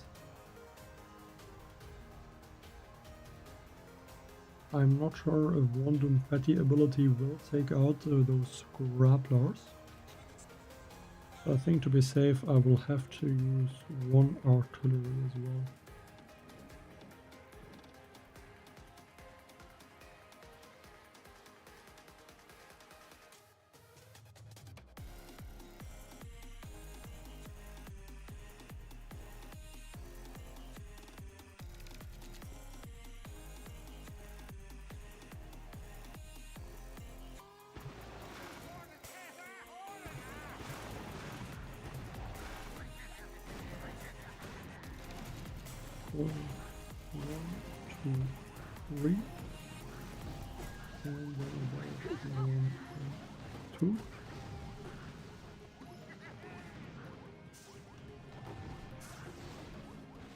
I'm not sure if Wandum Fatty ability will take out those grapplers. I think to be safe I will have to use one artillery as well. One, two, three, and then about 1, 2.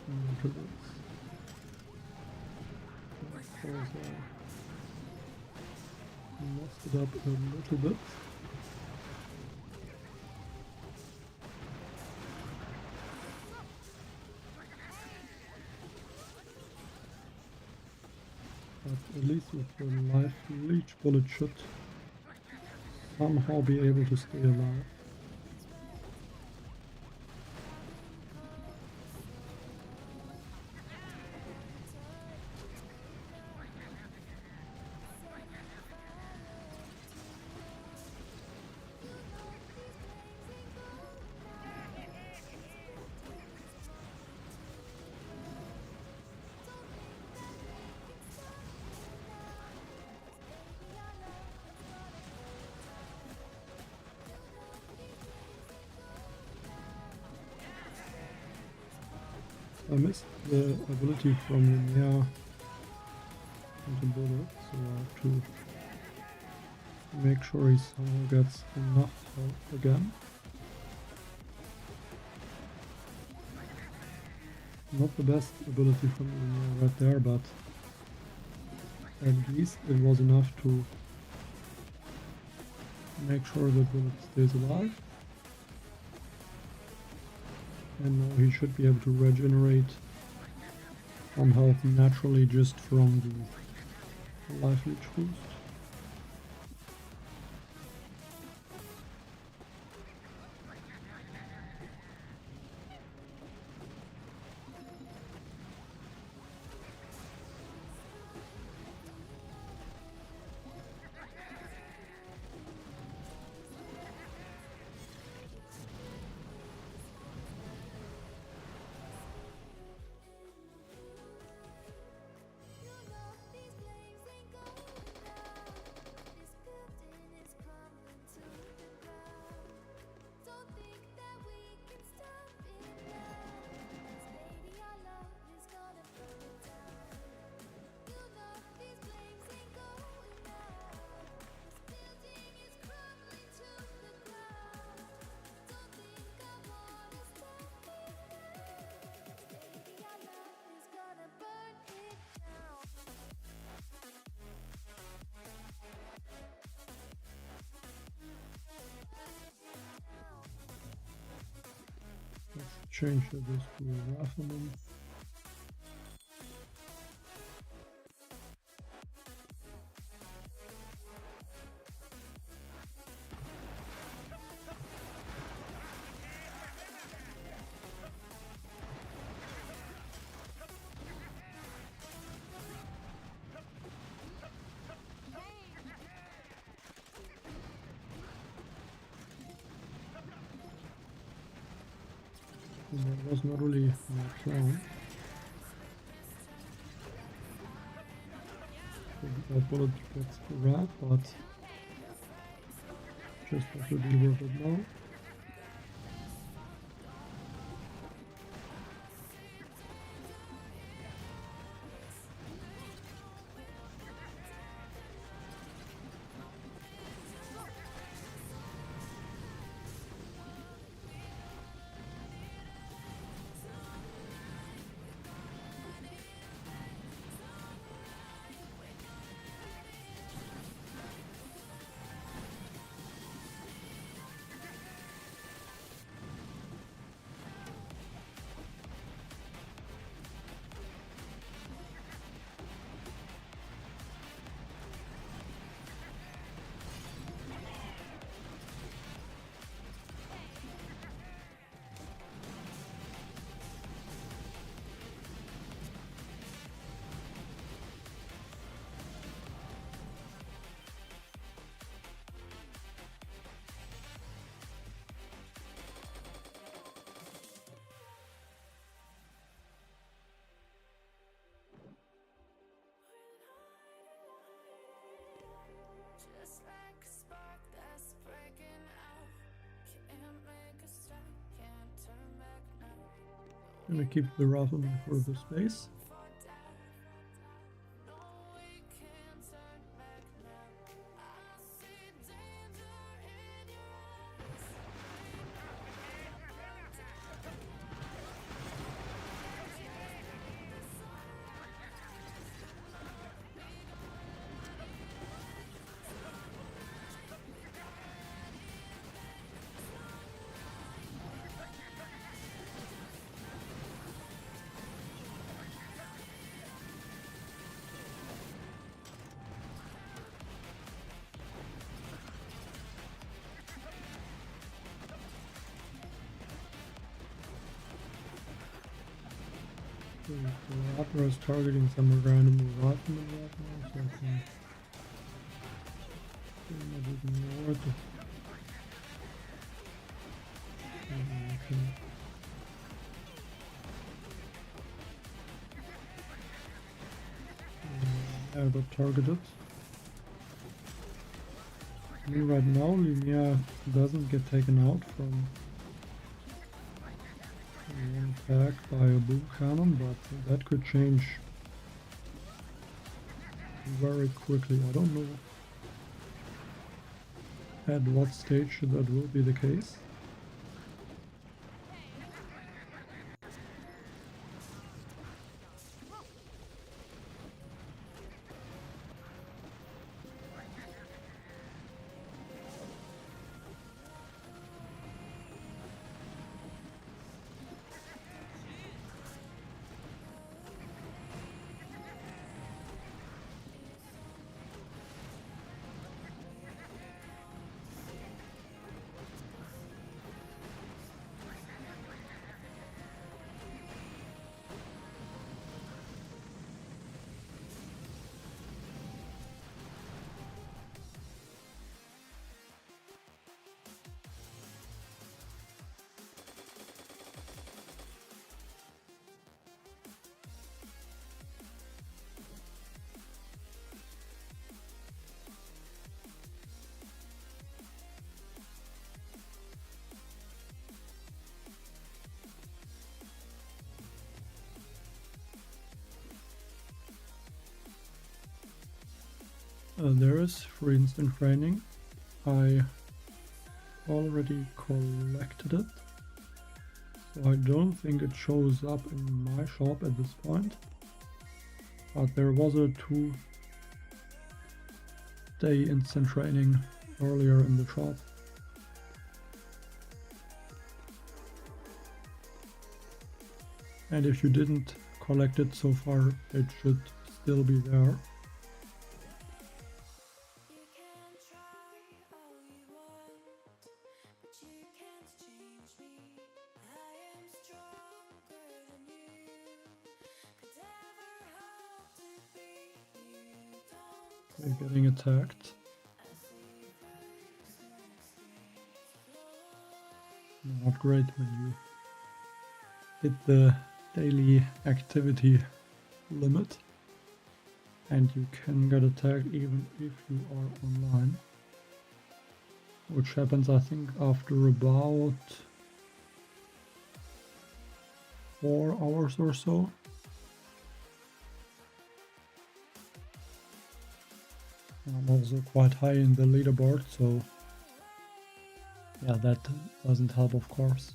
And to this. Of course, I messed it up a little bit. But at least with the live Leech bullet should somehow be able to stay alive. I missed the ability from Linnea into bullet, so I have to make sure he somehow gets enough health again. Not the best ability from Linnea right there, but at least it was enough to make sure the bullet stays alive. And now he should be able to regenerate on health naturally just from the life leech boost. Change this to a Raffinum. That was not really my plan. That bullet gets red, but just have to deal with it now. I'm gonna keep the Raffinum for the space. The Opera is targeting some random Raffinum right now, so I can not ignore it. I got targeted. I mean, right now, Linnea doesn't get taken out from one attack by a boom cannon, but that could change very quickly. I don't know at what stage that will be the case. There is free instant training. I already collected it, so I don't think it shows up in my shop at this point. But there was a 2-day instant training earlier in the shop. And if you didn't collect it so far, it should still be there. They're getting attacked. Not great when you hit the daily activity limit and you can get attacked even if you are online, which happens I think after about 4 hours or so. I'm also quite high in the leaderboard, so yeah, that doesn't help, of course.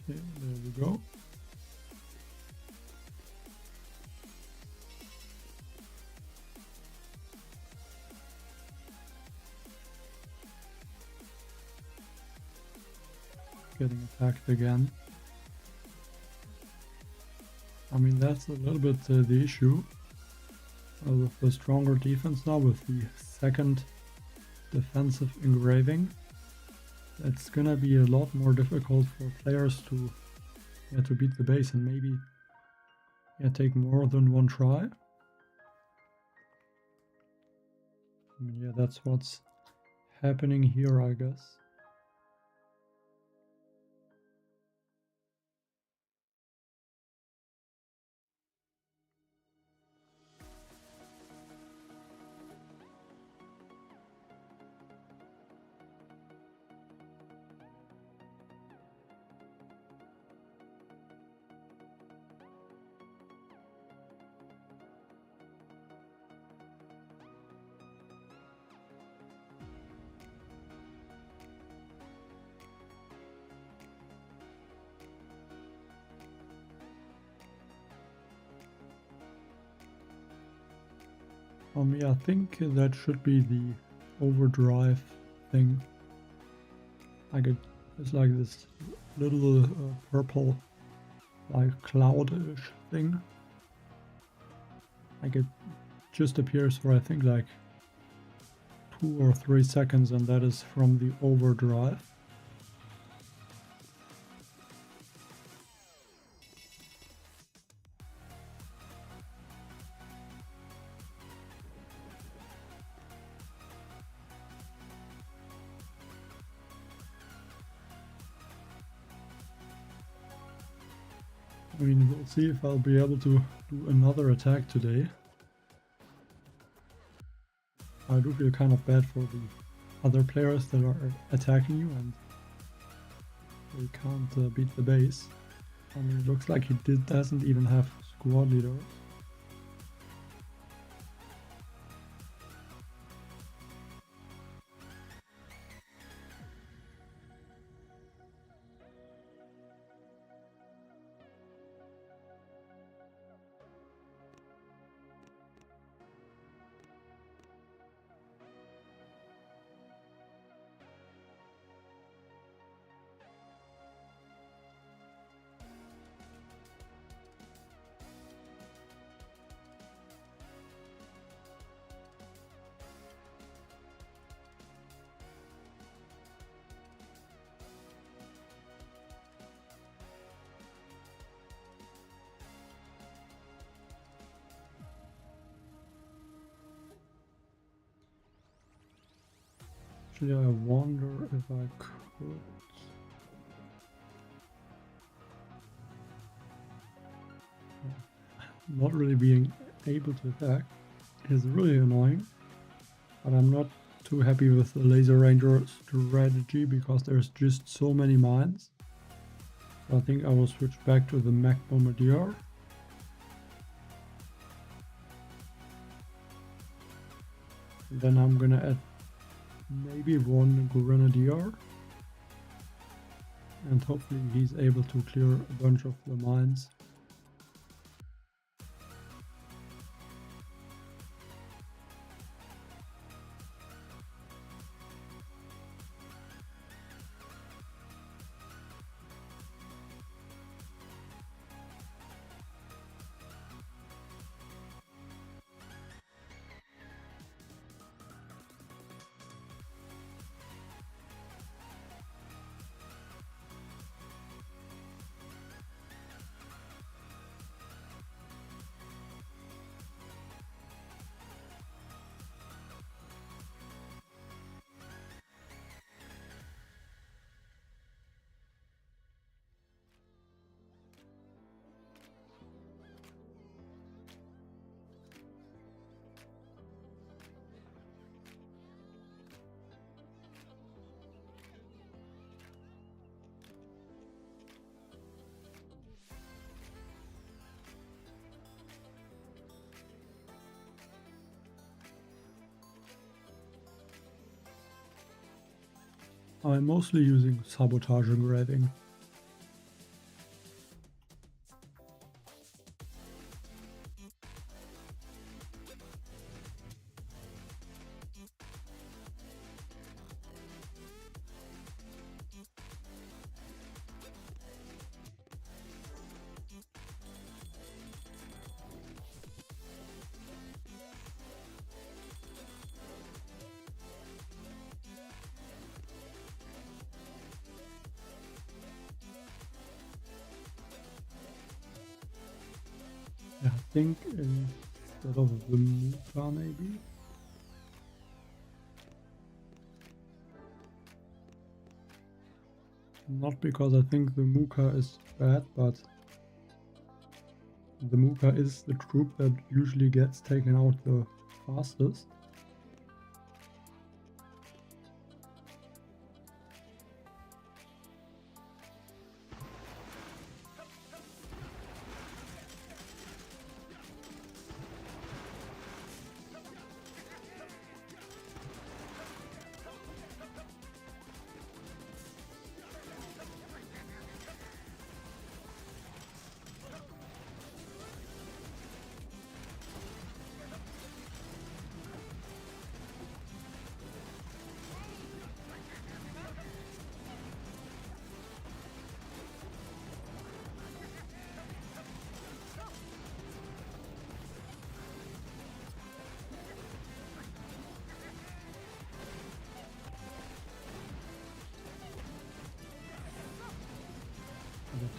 Okay, there we go. Getting attacked again. I mean, that's a little bit the issue with the stronger defense now, with the second defensive engraving. It's gonna be a lot more difficult for players to beat the base, and maybe take more than one try. I mean, yeah, that's what's happening here, I guess. Yeah, I think that should be the overdrive thing. It's like this little purple, like cloudish thing. Like it just appears for I think like 2 or 3 seconds, and that is from the overdrive. I mean, we'll see if I'll be able to do another attack today. I do feel kind of bad for the other players that are attacking you and they can't beat the base. I mean, it looks like he doesn't even have squad leaders. Actually, I wonder if I could. Not really being able to attack is really annoying. But I'm not too happy with the Laser Ranger strategy because there's just so many mines. So I think I will switch back to the Mech Bombardier. And then I'm gonna add maybe one Grenadier. And hopefully he's able to clear a bunch of the mines. I'm mostly using sabotage engraving. I think instead of the Muta maybe. Not because I think the Muka is bad, but the Muka is the troop that usually gets taken out the fastest.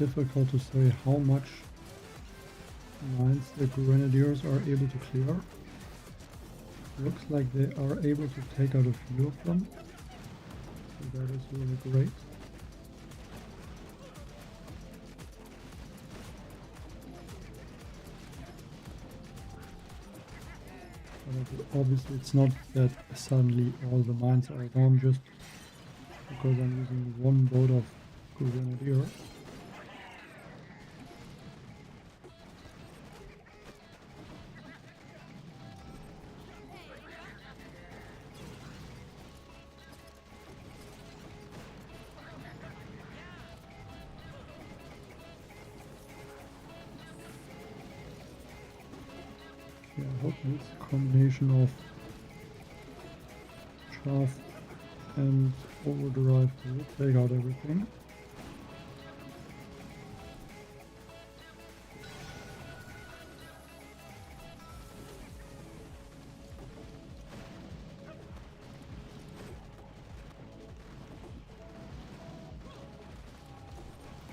It's difficult to say how much mines the Grenadiers are able to clear. Looks like they are able to take out a few of them, so that is really great. But obviously it's not that suddenly all the mines are down just because I'm using one boat of Grenadier. I hope this combination of shaft and overdrive will take out everything.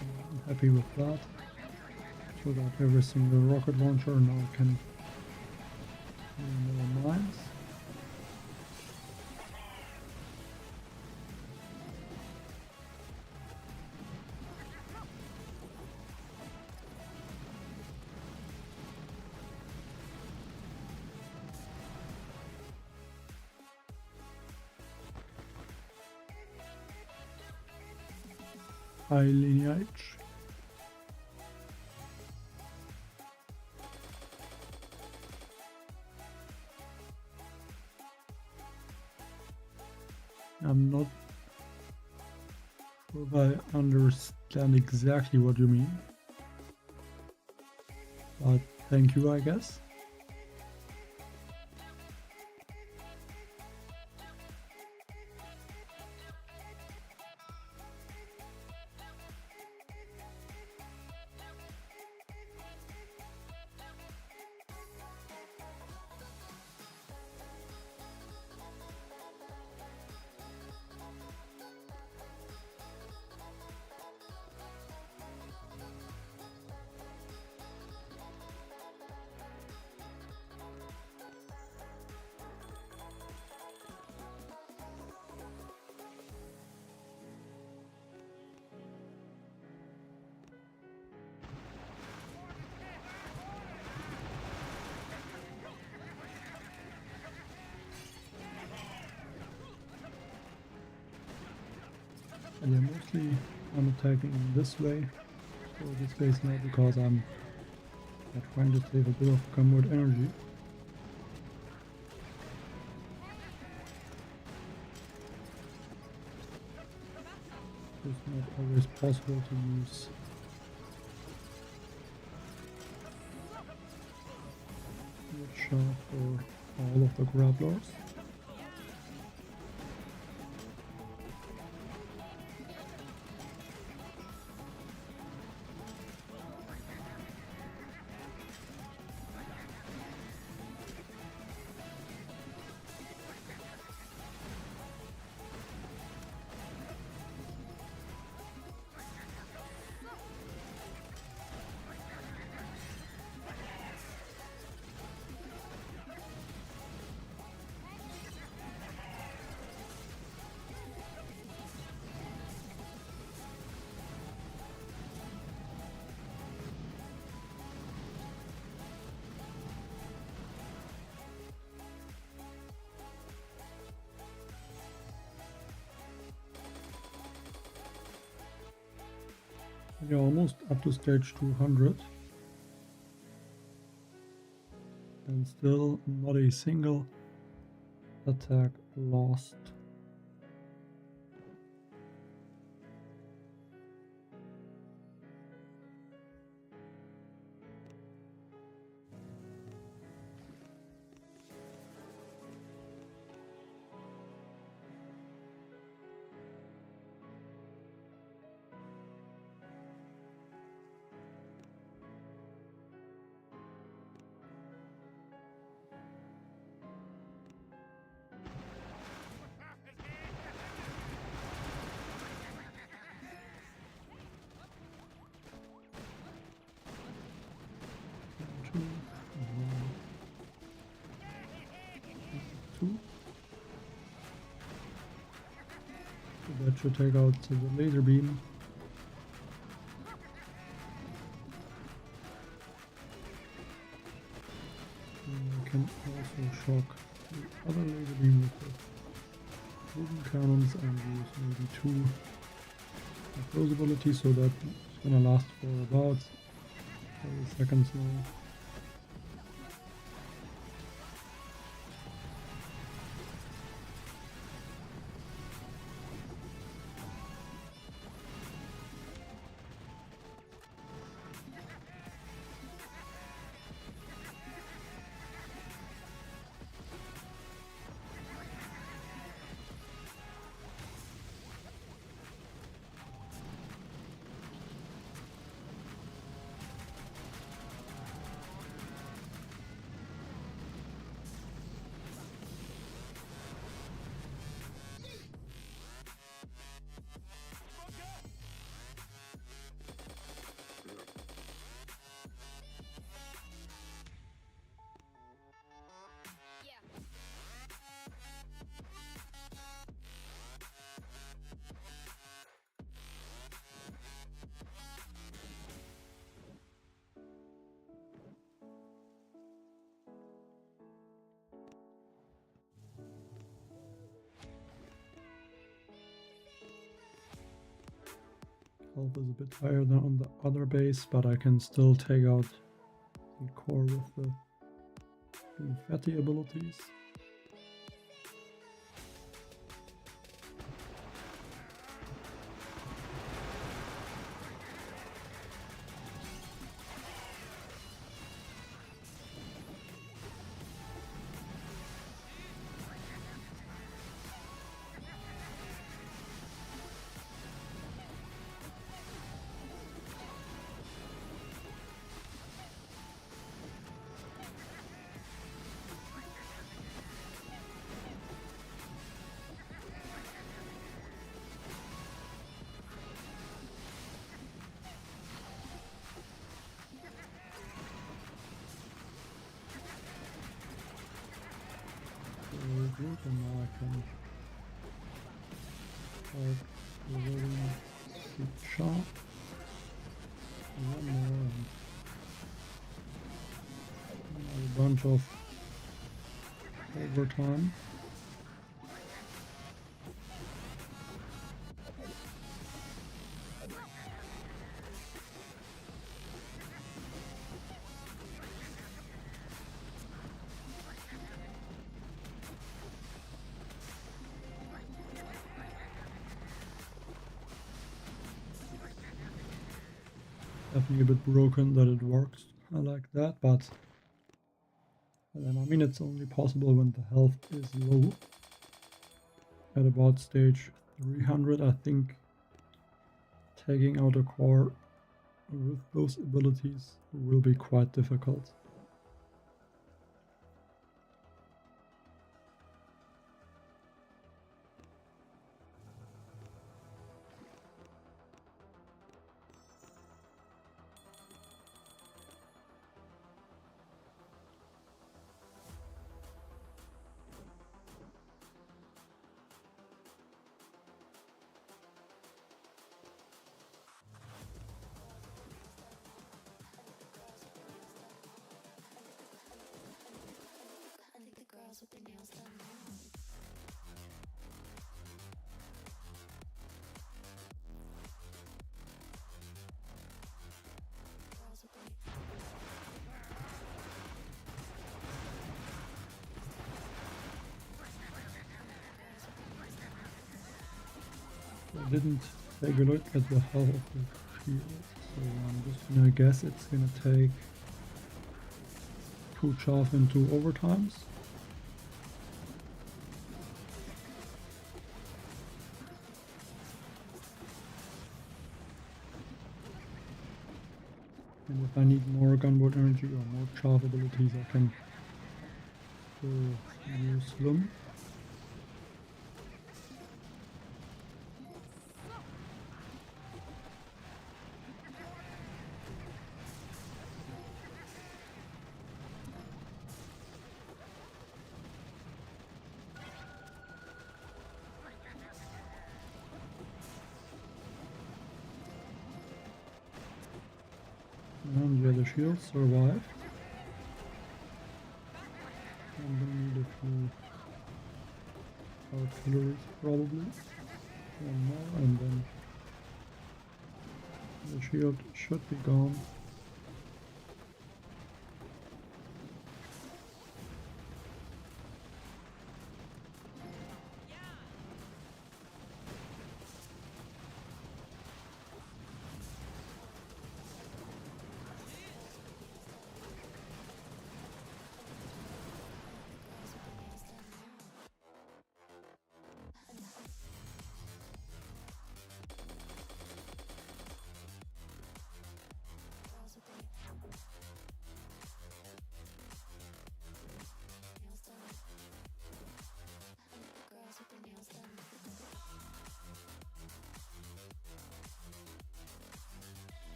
I'm happy with that. So that every single rocket launcher now can more mines. high lineage. I'm not sure if I understand exactly what you mean, but thank you, I guess. And yeah, mostly I'm attacking in this way, so this base now, because I'm trying to save a bit of combat energy. It's not always possible to use Leech for all of the grapplers. We're almost up to stage 200 and still not a single attack lost. Two. So that should take out the laser beam. And we can also shock the other laser beam with the proven cannons and use maybe two of those abilities, so that it's gonna last for about 30 seconds now. health is a bit higher than on the other base, but I can still take out the core with the blue fatty abilities. Good, and now I can start reloading the shot. One more and a bunch of overtime. Definitely a bit broken that it works like that, but then I mean it's only possible when the health is low. At about stage 300, I think taking out a core with those abilities will be quite difficult. With their nails done now. I didn't take a look at the health of the shield, so I'm just gonna guess it's gonna take 2 chaff into overtimes. And if I need more gunboat energy or more chaff abilities, I can use them. And yeah, the shield survived. And then need a few artilleries probably. One more and then the shield should be gone.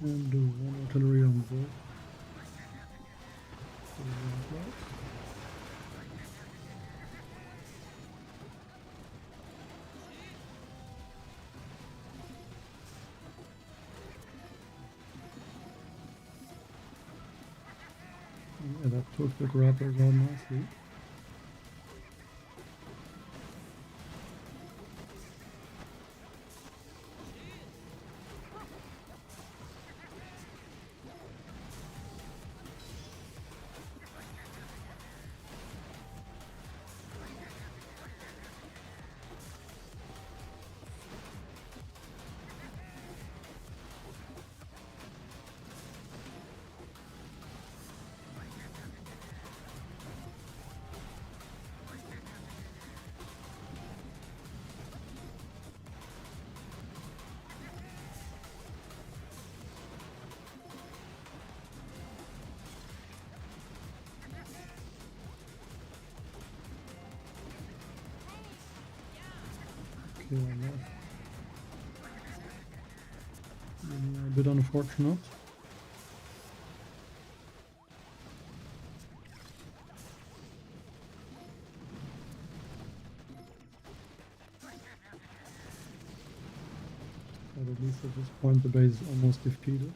And do one artillery on board. So right. Yeah, that took the grapples out nicely. Okay, I lost. A bit unfortunate. But at least at this point the base is almost defeated.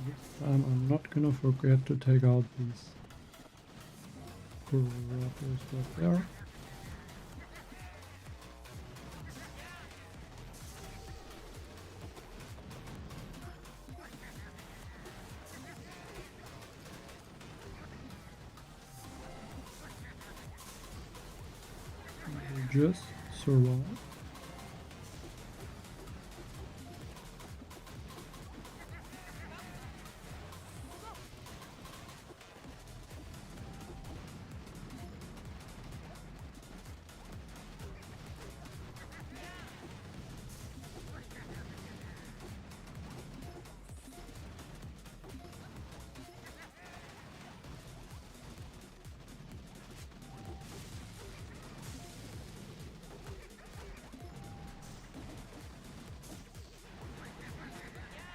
This time I'm not gonna forget to take out these grapples right there. We'll just survive.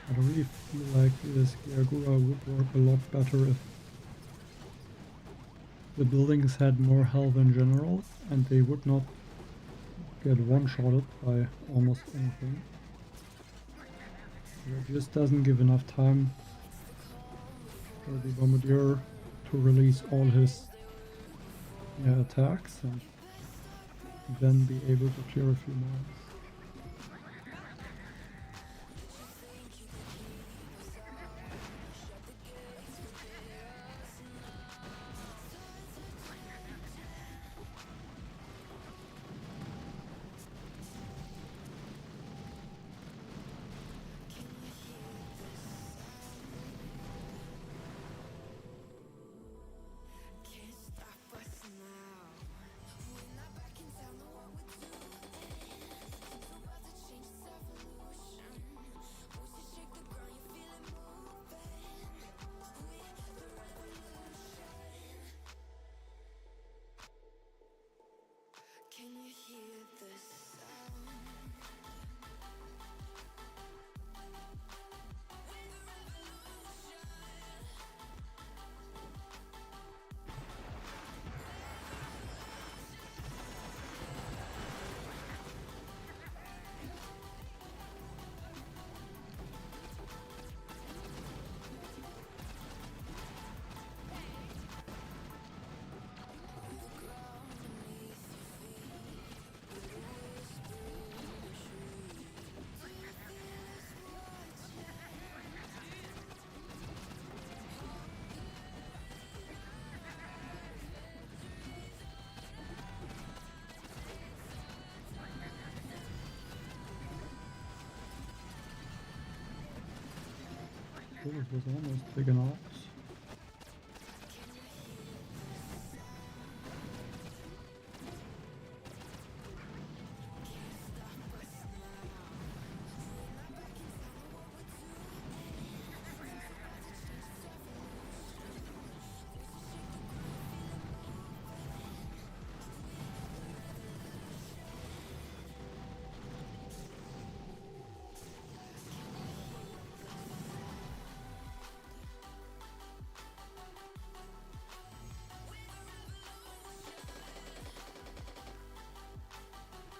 I really feel like this Gyagura would work a lot better if the buildings had more health in general and they would not get one-shotted by almost anything. It just doesn't give enough time for the Bombardier to release all his attacks and then be able to clear a few mines. bullet was almost taken out.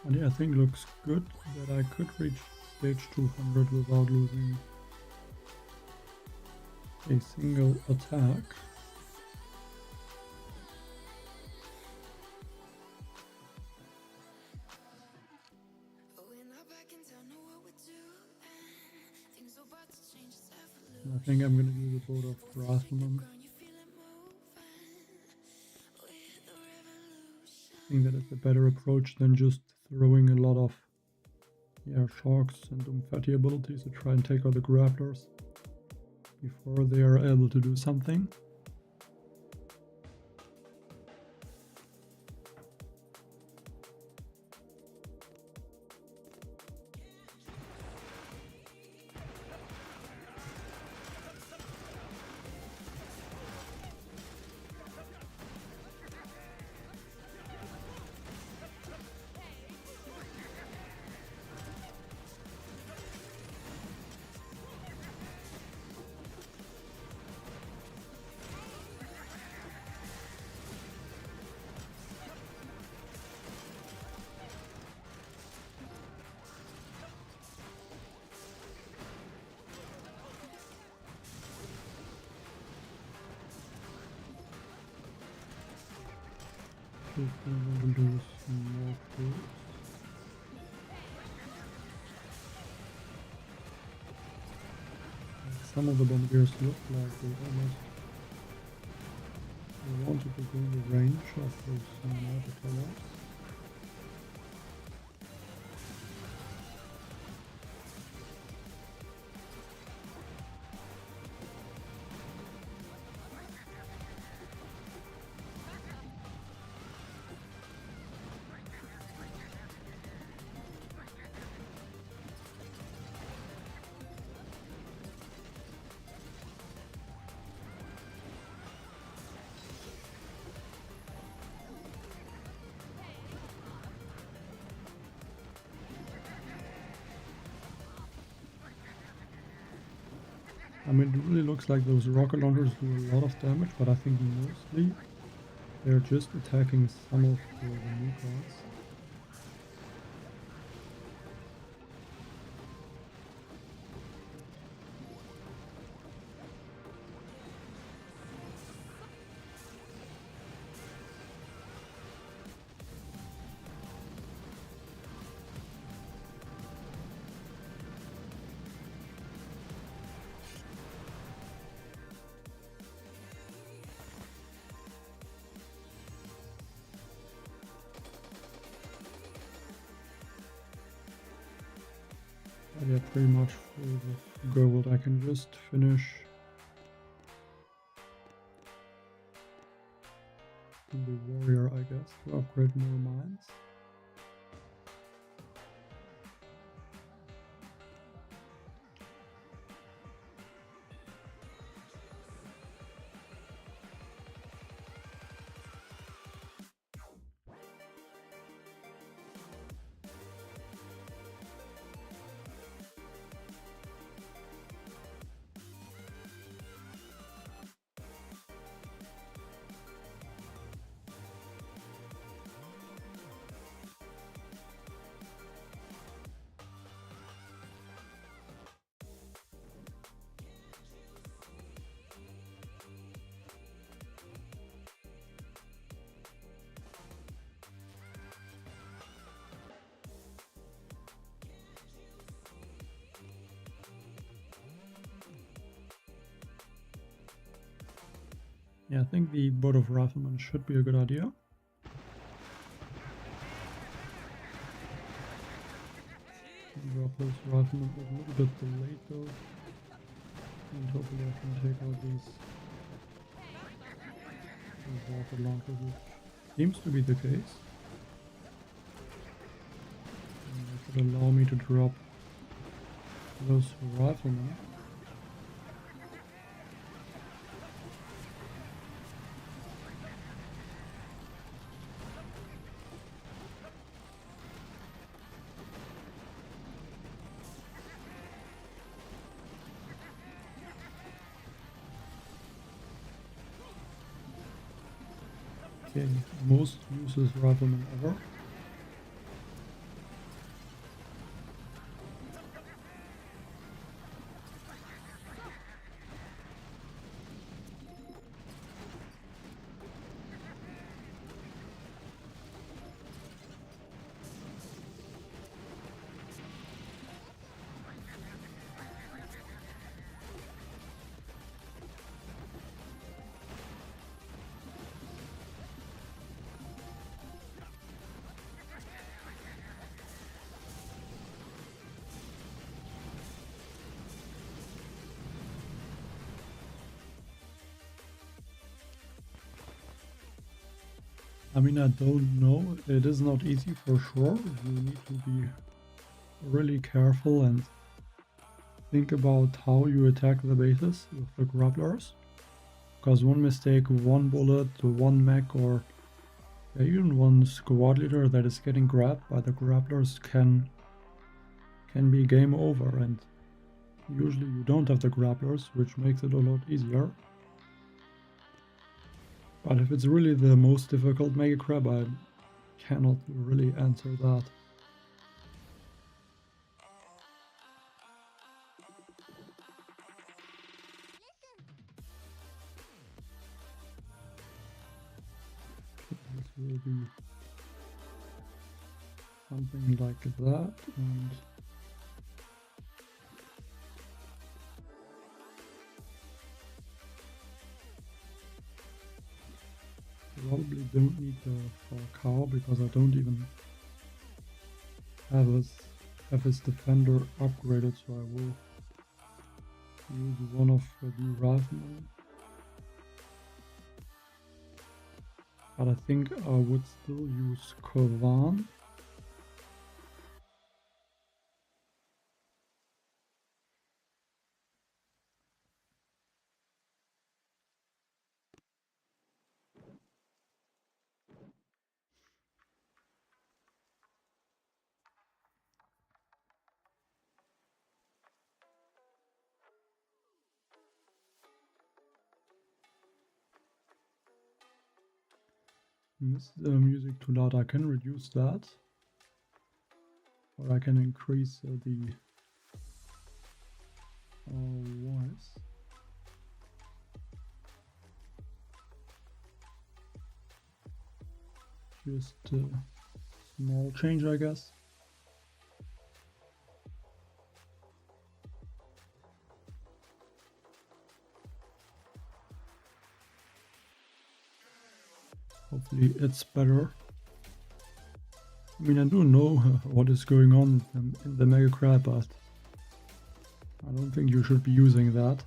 And yeah, I think looks good that I could reach stage 200 without losing a single attack. And I think I'm gonna do the boat of Wrathman. I think that is a better approach than just throwing a lot of shocks and Doomfatty abilities to try and take out the grapplers before they are able to do something. I will do some more fruits. Some of the bombardiers look like they almost wanted to go in the range of those water towers. I mean, it really looks like those rocket launchers do a lot of damage, but I think mostly they're just attacking some of the new cards. But yeah, pretty much for the gold I can just finish the warrior, I guess, to upgrade more mines. Yeah, I think the boat of Rifleman should be a good idea. Drop those Riflemen a little bit delayed though. And hopefully I can take out these water launchers, which seems to be the case. And that should allow me to drop those riflemen. Okay, most useless rifleman ever. I mean, I don't know. It is not easy for sure. You need to be really careful and think about how you attack the bases with the grapplers. Because one mistake, one bullet, one mech, or even one squad leader that is getting grabbed by the grapplers can be game over. And usually you don't have the grapplers, which makes it a lot easier. But if it's really the most difficult Mega Crab, I cannot really answer that. This will be something like that, and probably don't need the Falcao because I don't even have his defender upgraded, so I will use one of the riflemen. But I think I would still use Kovan. Is the music too loud? I can reduce that, or I can increase the voice. Just a small change, I guess. Hopefully it's better. I mean, I do know what is going on in the Mega Crab, but I don't think you should be using that.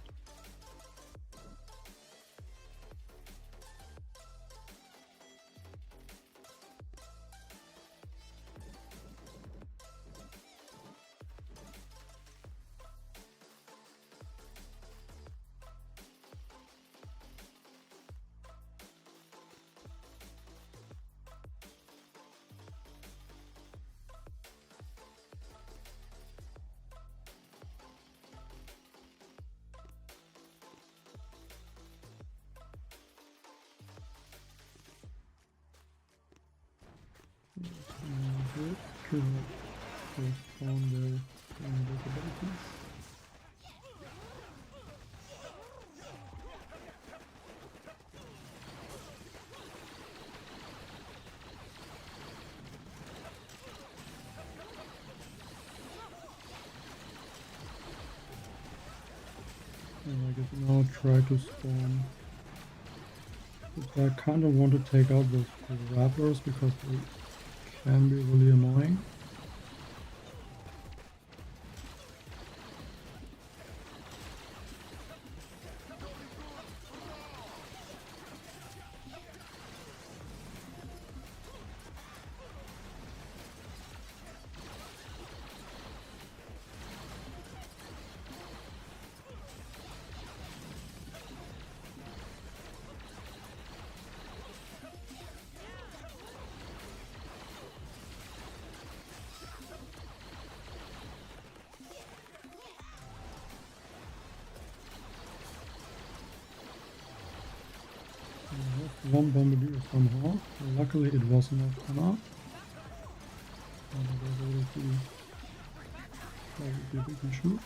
Good. Postpone their abilities. And I guess now try to spawn. But I kind of want to take out those grapplers because they can be really annoying. one bombardier somehow. Luckily it was enough mana. That would be a big issue.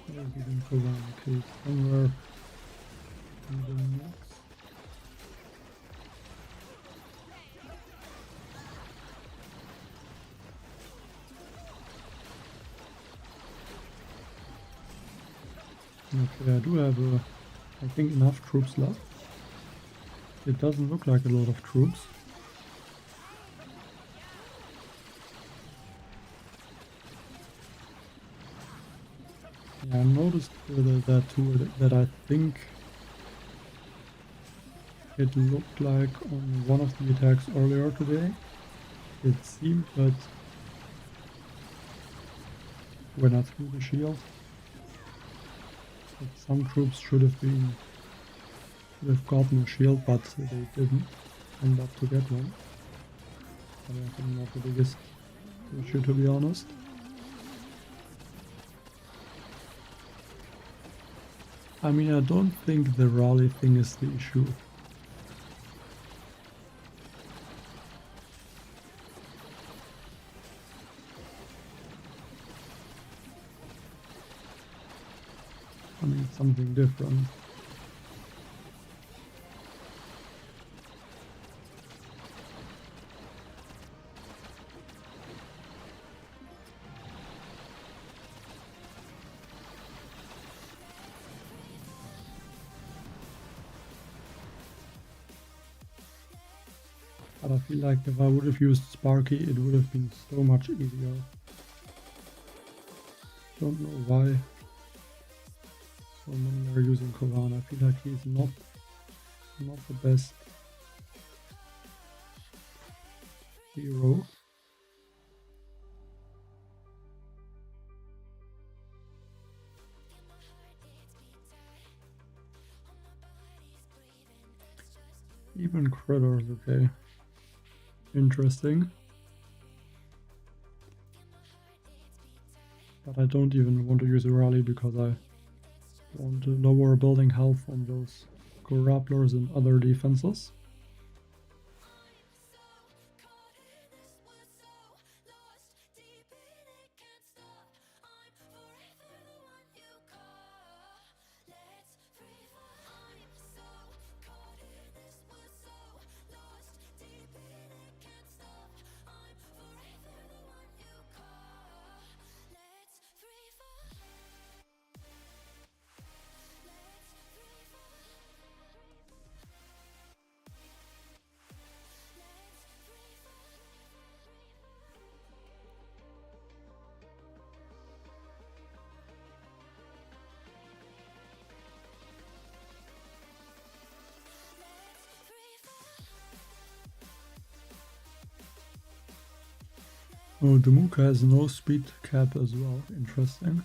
We didn't go down. Okay, somewhere in the next. Okay, I do have I think enough troops left. It doesn't look like a lot of troops. Yeah, I noticed that too, that I think it looked like on one of the attacks earlier today. It seemed that when I threw the shield, that some troops should have gotten a shield, but they didn't end up to get one. But I think not the biggest issue, to be honest. I mean, I don't think the rally thing is the issue. I mean, it's something different. But I feel like if I would have used Sparky, it would have been so much easier. Don't know why so many are using Kovan. I feel like he's not the best hero. Even Critters, okay. Interesting. But I don't even want to use a rally because I want to lower building health on those Grapplers and other defenses. Oh, the Mooka has no speed cap as well. Interesting.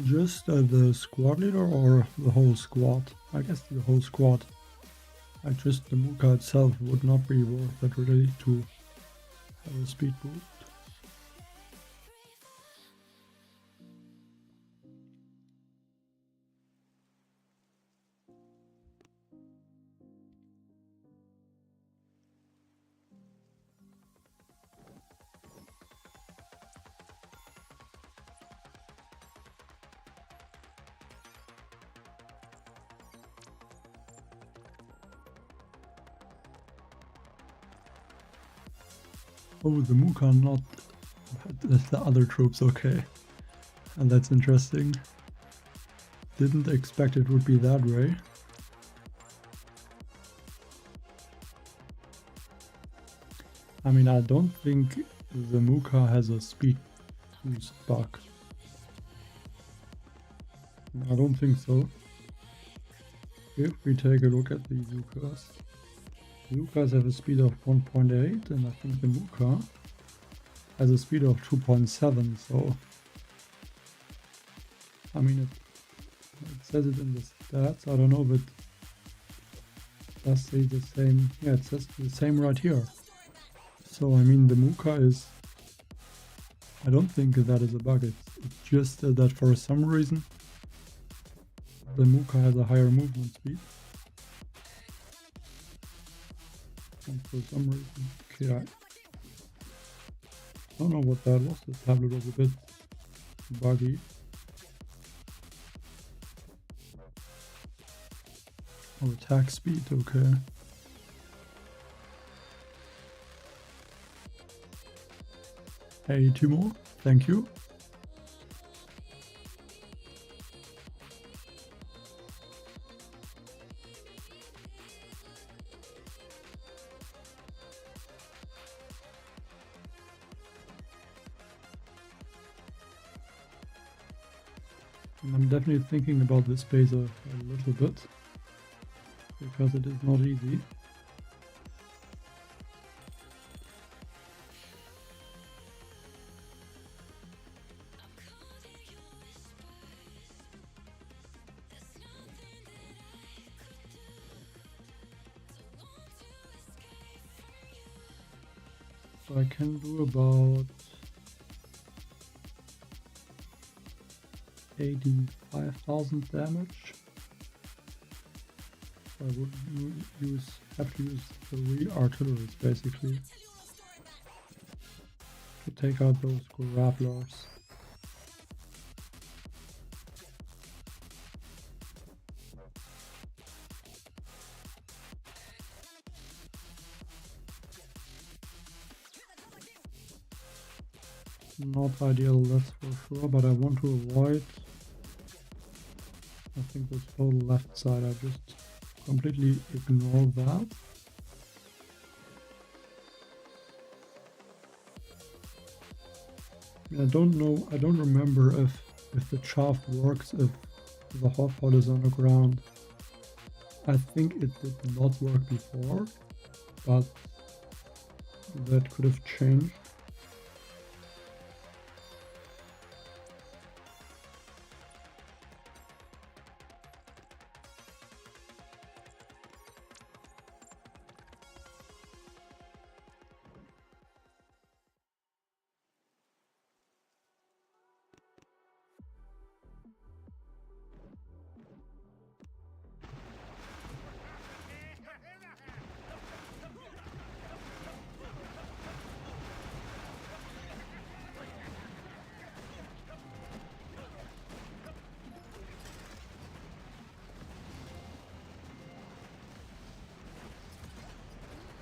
Just the squad leader or the whole squad? I guess the whole squad. Just the Mooka itself would not be worth it really to have a speed boost. Oh, the Mooka not the other troops, okay. And that's interesting. Didn't expect it would be that way. I mean, I don't think the Mooka has a speed boost bug. I don't think so. If we take a look at these Mookas. The Mookas have a speed of 1.8 and I think the Mooka has a speed of 2.7, so I mean it says it in the stats, I don't know, but it does say the same. Yeah, it says the same right here. So I mean the Mooka is, I don't think that is a bug, it's It's just that for some reason the Muka has a higher movement speed. And for some reason, okay, I don't know what that was. The tablet was a bit buggy. Oh, attack speed, okay. Hey, 2 more, thank you. And I'm definitely thinking about this base a little bit, because it is not easy. So I can do about 85,000 damage. I would have to use 3 artilleries basically to take out those grapplers. Not ideal, that's for sure, but I want to avoid, I think this whole left side, I just completely ignore that. I don't know, I don't remember if the shaft works if the hotpot is on the ground. I think it did not work before, but that could have changed.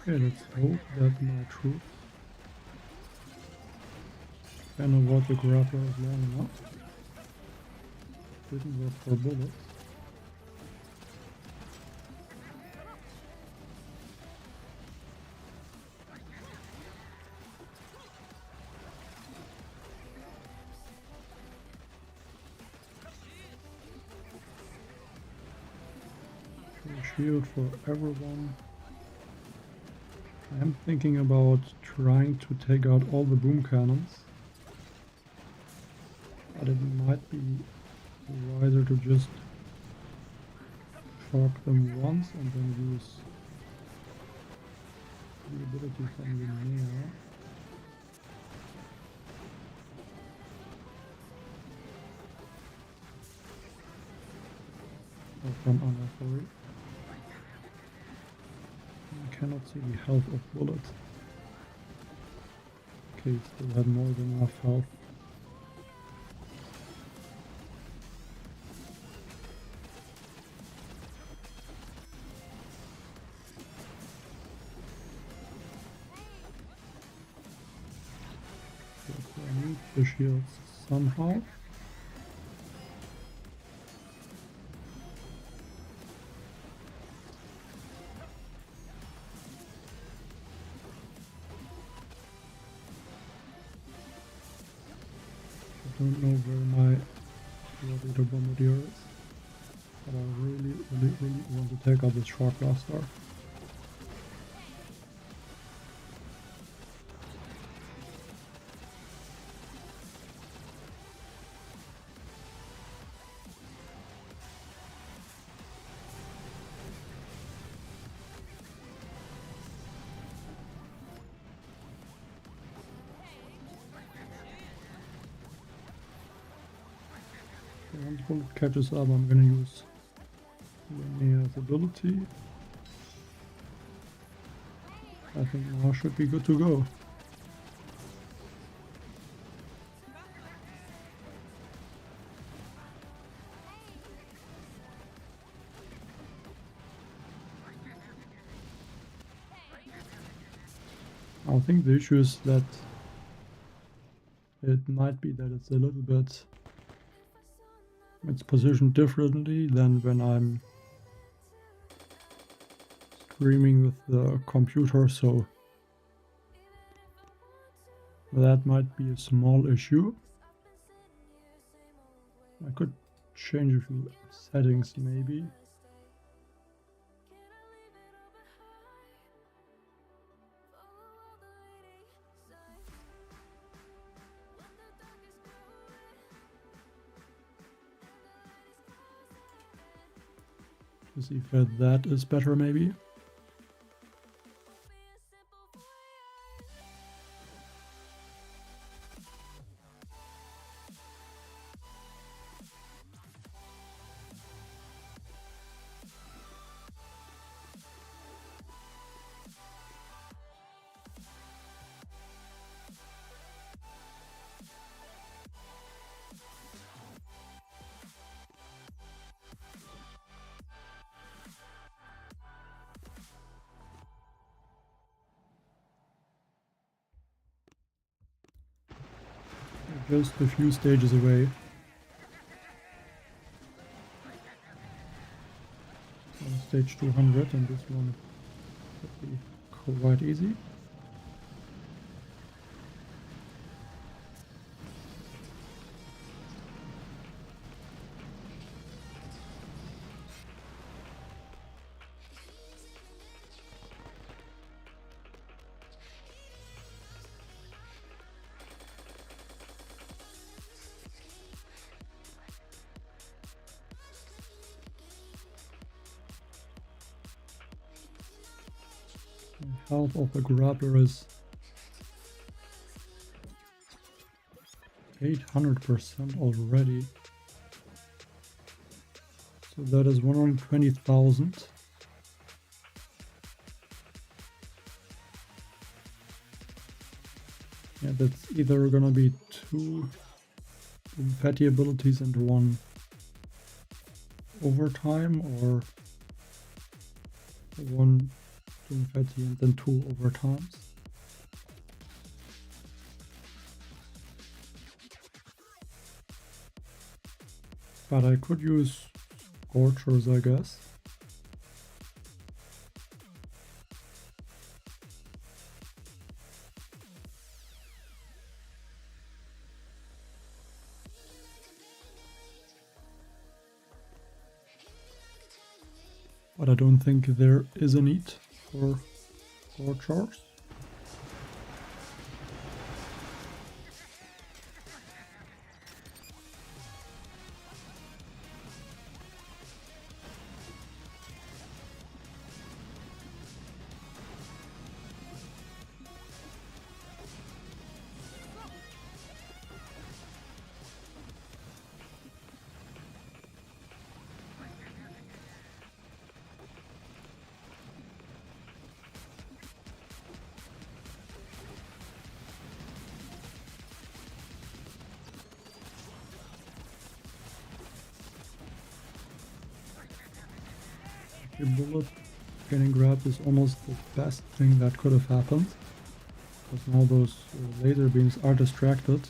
Okay, let's hope that my troops can avoid the grapplers long enough. Didn't work for bullets. Shield for everyone. I am thinking about trying to take out all the boom cannons, but it might be wiser to just shock them once and then use the ability from the near. Or from under, sorry. I cannot see the health of bullets. Okay, still have more than enough health. So I need the shields somehow. I don't know where my Rotator Bombardier is, but I really want to take out this Shark Blaster. bullet catches up, I'm gonna use Linear's ability. I think now should be good to go. I think the issue is that it might be that it's a little bit, it's positioned differently than when I'm streaming with the computer, so that might be a small issue. I could change a few settings maybe. To see if that is better maybe. Just a few stages away. On stage 200, and this one should be quite easy. Health of the grappler is 800% already. So that is 120,000. Yeah, that's either gonna be two fatty abilities and one overtime, or one fatty and then two overtimes. But I could use Scorchers, I guess. But I don't think there is a need for Scorchers. A bullet getting grabbed is almost the best thing that could have happened, because now those laser beams are distracted.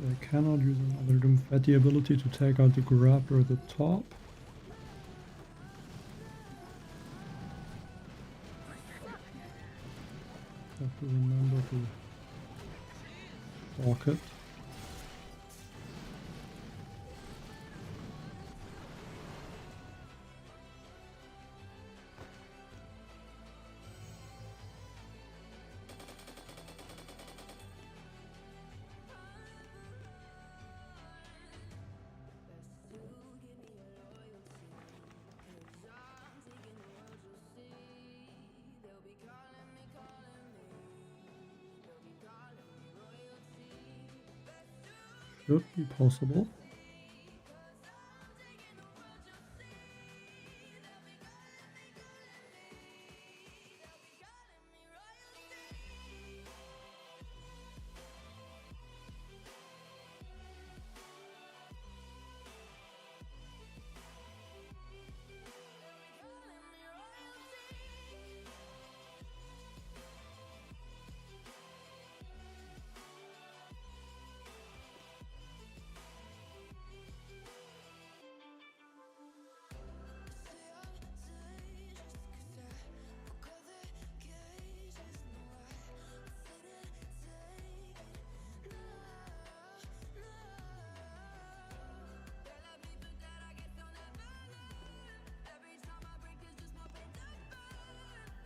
I cannot use another Doomfetti ability to take out the Grappler at the top. Have to remember to block it. Should be possible.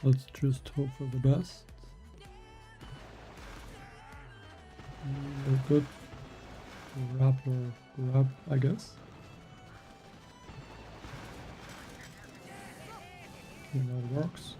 Let's just hope for the best. A good Grappler grab, I guess. Okay, that works.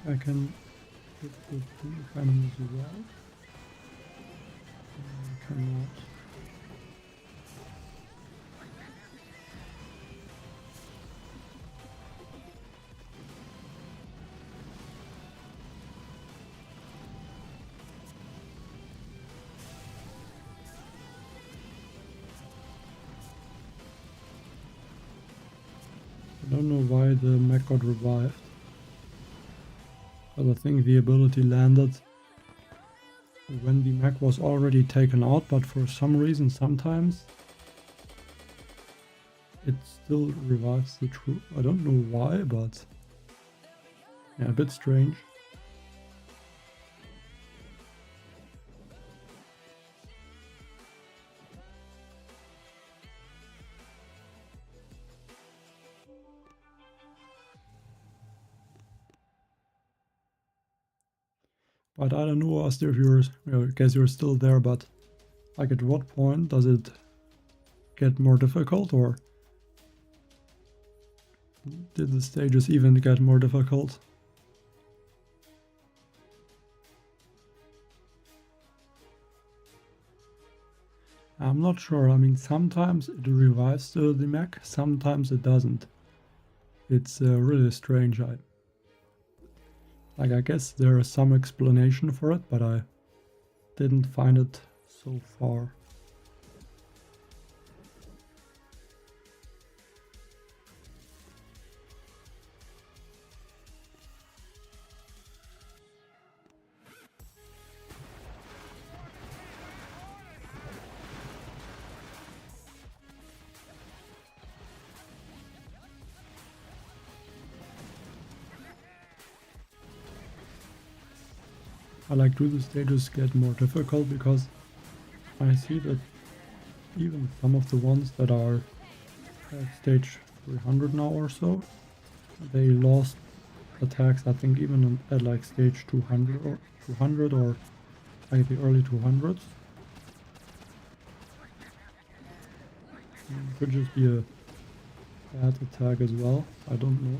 I can hit the two enemies as well. I cannot. I don't know why the mech got revived. But I think the ability landed when the mech was already taken out, but for some reason sometimes it still revives the troop. I don't know why, but yeah, a bit strange. But I don't know, Aster, if I guess you're still there, but like at what point does it get more difficult, or did the stages even get more difficult? I'm not sure. I mean, sometimes it revives the mech, sometimes it doesn't. It's really strange. I guess there is some explanation for it, but I didn't find it so far. Do the stages get more difficult, because I see that even some of the ones that are at stage 300 now or so, they lost attacks, I think even at like stage 200 or like the early 200s. Could just be a bad attack as well, I don't know.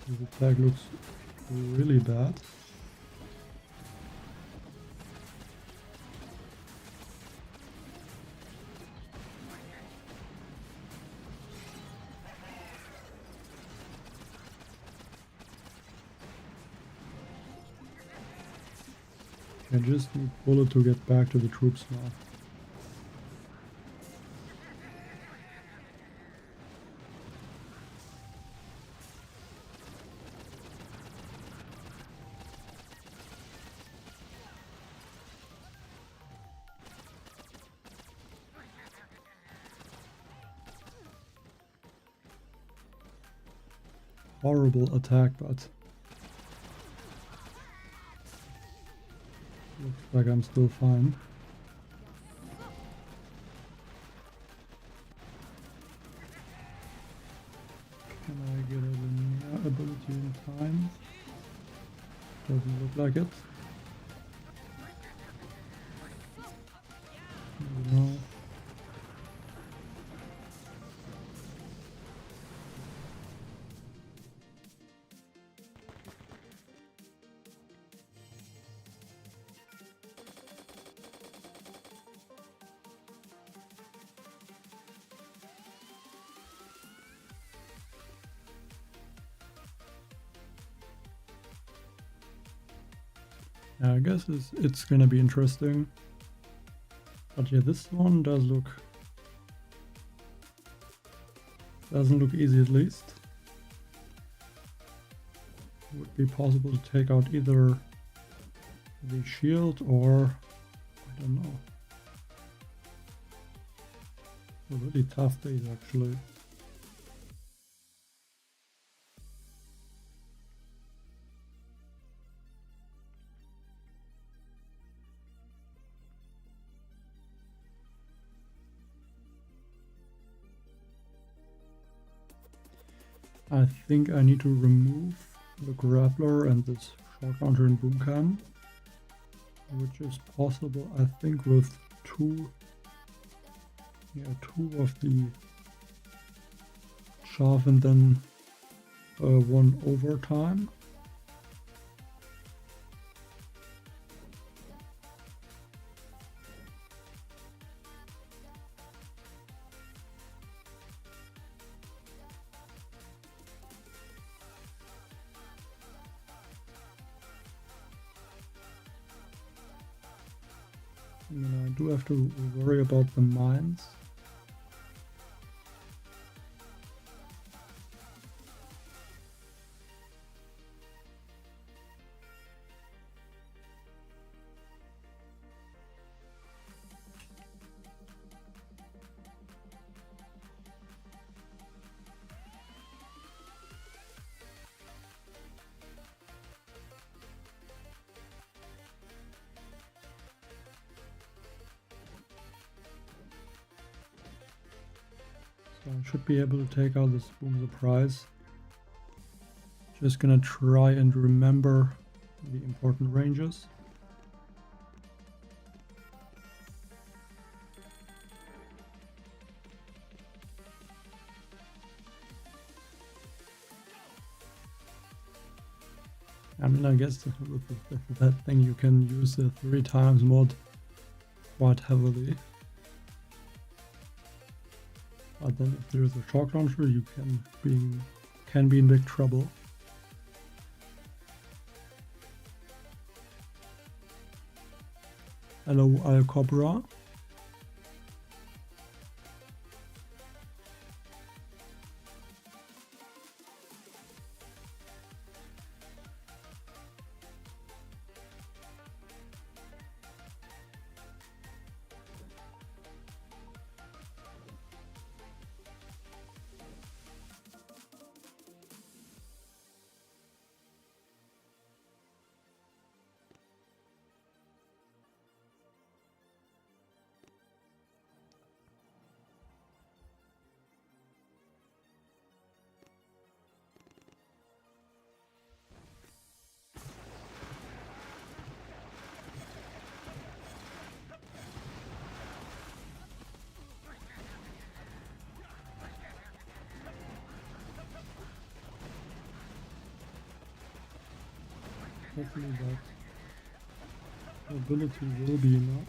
This attack looks really bad. I just need Bullet to get back to the troops now. Horrible attack, but looks like I'm still fine. Can I get a linear ability in time? Doesn't look like it. No. I guess it's gonna be interesting. But yeah, this one doesn't look easy, at least. Would be possible to take out either the shield or I don't know. A really tough days actually. I think I need to remove the grappler and this short launcher and boom cannon, which is possible I think with two of the chaff and then one overtime. I do have to worry about the mines. So I should be able to take out this boom surprise. Just gonna try and remember the important ranges. I mean, I guess with that thing you can use the 3 times mod quite heavily. But then if there's a shock launcher, you can be in big trouble. Hello, Al Cobra. Hopefully that ability will be enough.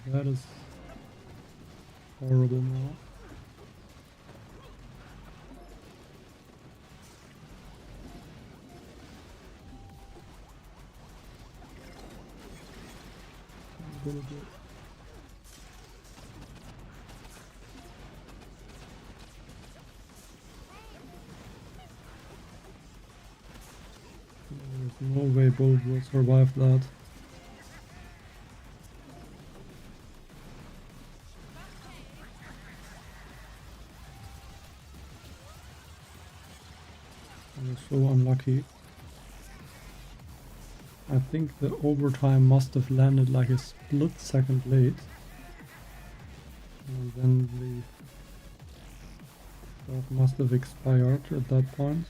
That is horrible now. There's no way Bullet will survive that. I was so unlucky. I think the overtime must have landed like a split second late. And then the dog must have expired at that point.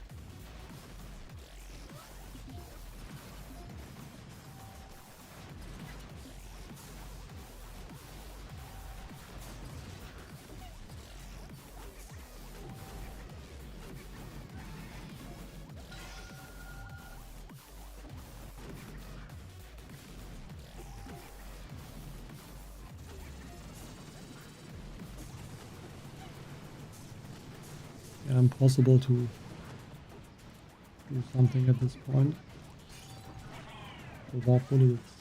Yeah, impossible to do something at this point. Without bullets,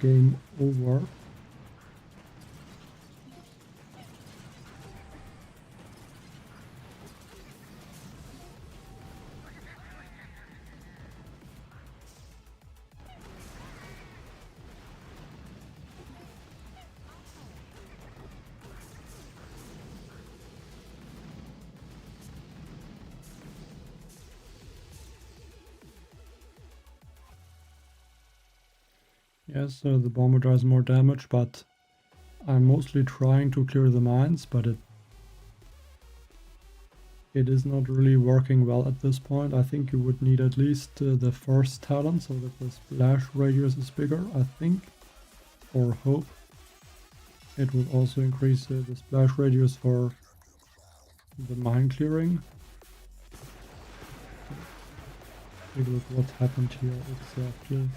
game over. Yes, the bomber does more damage, but I'm mostly trying to clear the mines, but it is not really working well at this point. I think you would need at least the first talent so that the splash radius is bigger, I think, or hope. It would also increase the splash radius for the mine clearing. Take a look what happened here exactly.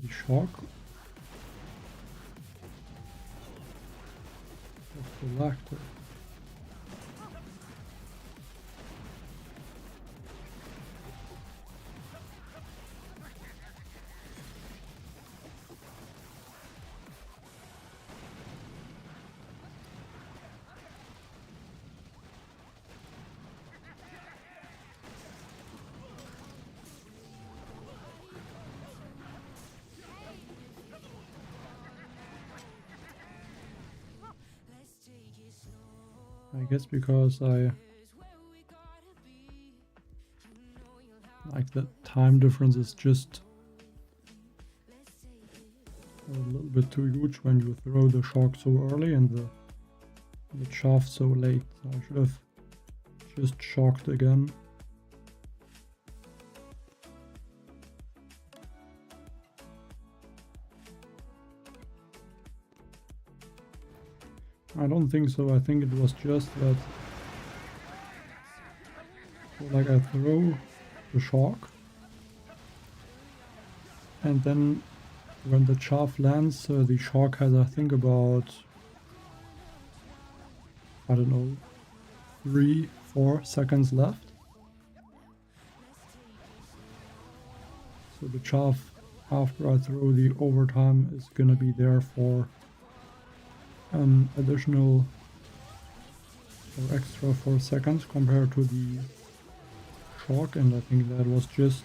The shock of the lactic. I guess because I like the time difference is just a little bit too huge when you throw the shock so early and the shaft so late. I should have just shocked again. I don't think so. I think it was just that, like, I throw the shock and then when the chaff lands, the shock has, I think, about, I don't know, 3-4 seconds left. So the chaff after I throw the overtime is gonna be there for an additional or extra 4 seconds compared to the shock, and I think that was just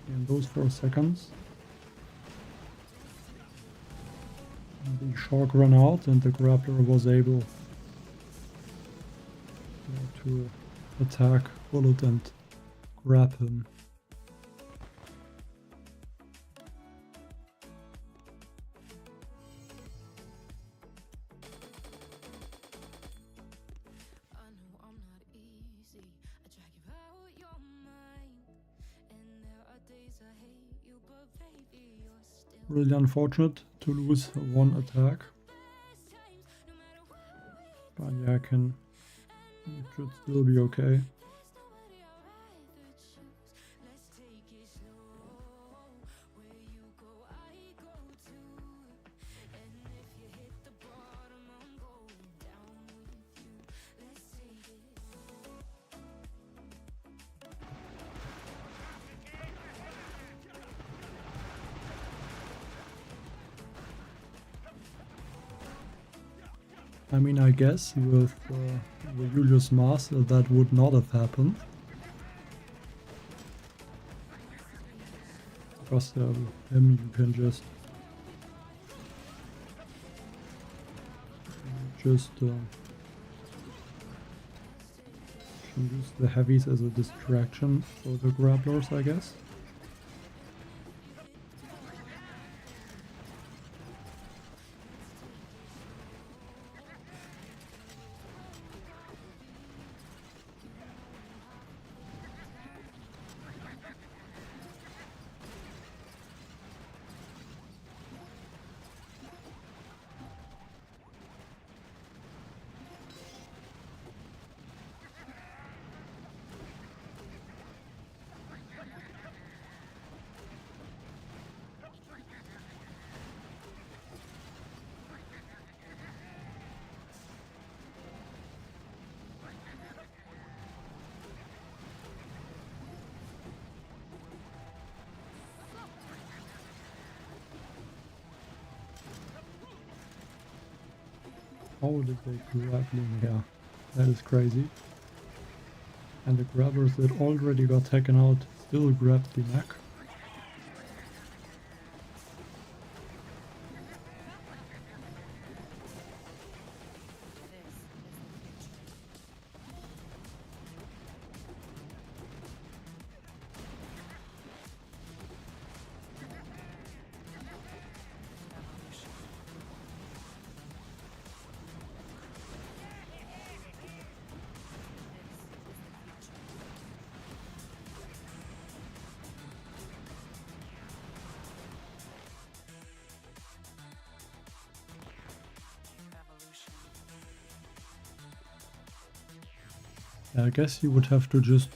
in those 4 seconds. The shock ran out and the grappler was able to attack Bullet and grab him. Really unfortunate to lose one attack. But yeah, it should still be okay. I mean, I guess with the Julius Master that would not have happened. Because with him you can just can use the heavies as a distraction for the grapplers, I guess. How did they grab me here? That is crazy. And the grabbers that already got taken out still grabbed the neck. I guess you would have to just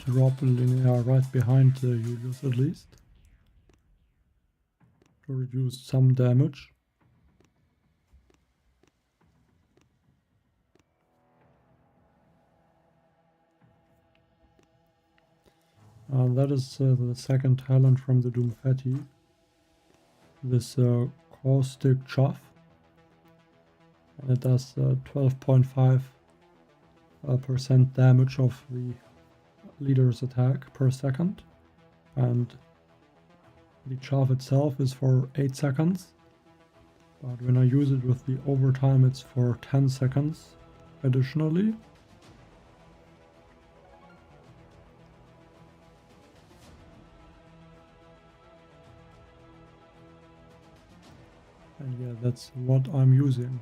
drop a linear right behind Julius at least to reduce some damage. That is the second talent from the Doomfetti. This caustic chuff. And it does 12.5% damage of the leader's attack per second. And the chuff itself is for 8 seconds. But when I use it with the overtime, it's for 10 seconds additionally. And yeah, that's what I'm using.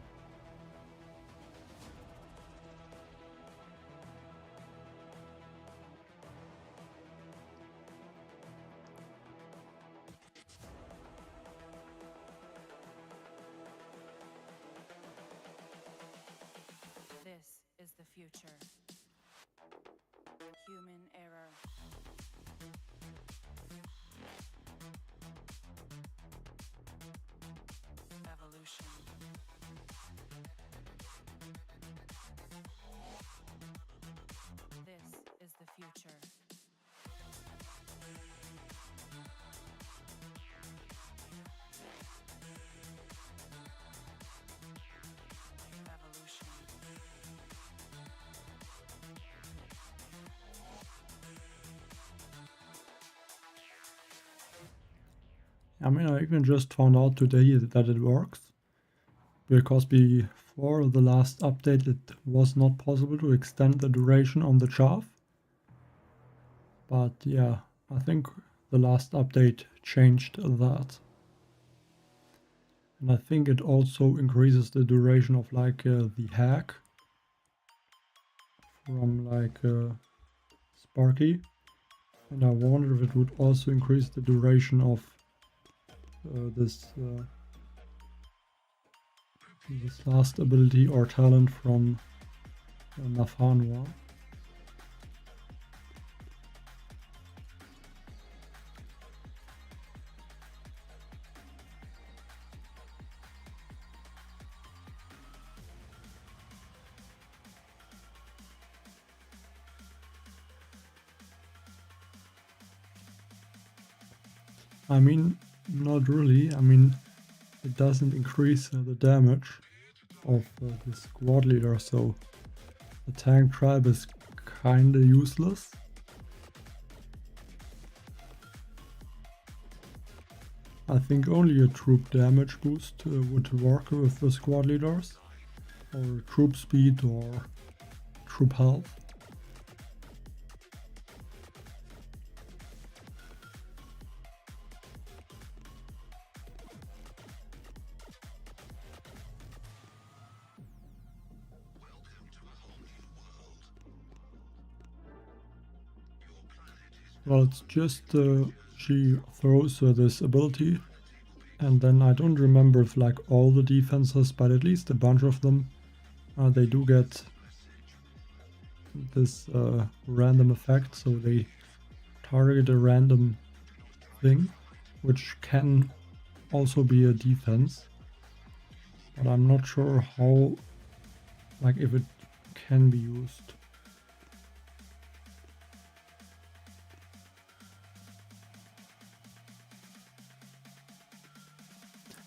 This is the future. Human error. Evolution. This is the future. Evolution. I mean, I even just found out today that it works, because before the last update it was not possible to extend the duration on the chaff. But yeah, I think the last update changed that. And I think it also increases the duration of like the hack from like Sparky. And I wonder if it would also increase the duration of this last ability or talent from Nafanwa. I mean, not really. I mean, it doesn't increase the damage of the squad leader, so the tank tribe is kinda useless. I think only a troop damage boost would work with the squad leaders, or troop speed or troop health. Well, it's just she throws this ability, and then I don't remember if like all the defenses, but at least a bunch of them, they do get this random effect, so they target a random thing, which can also be a defense, but I'm not sure how, like if it can be used.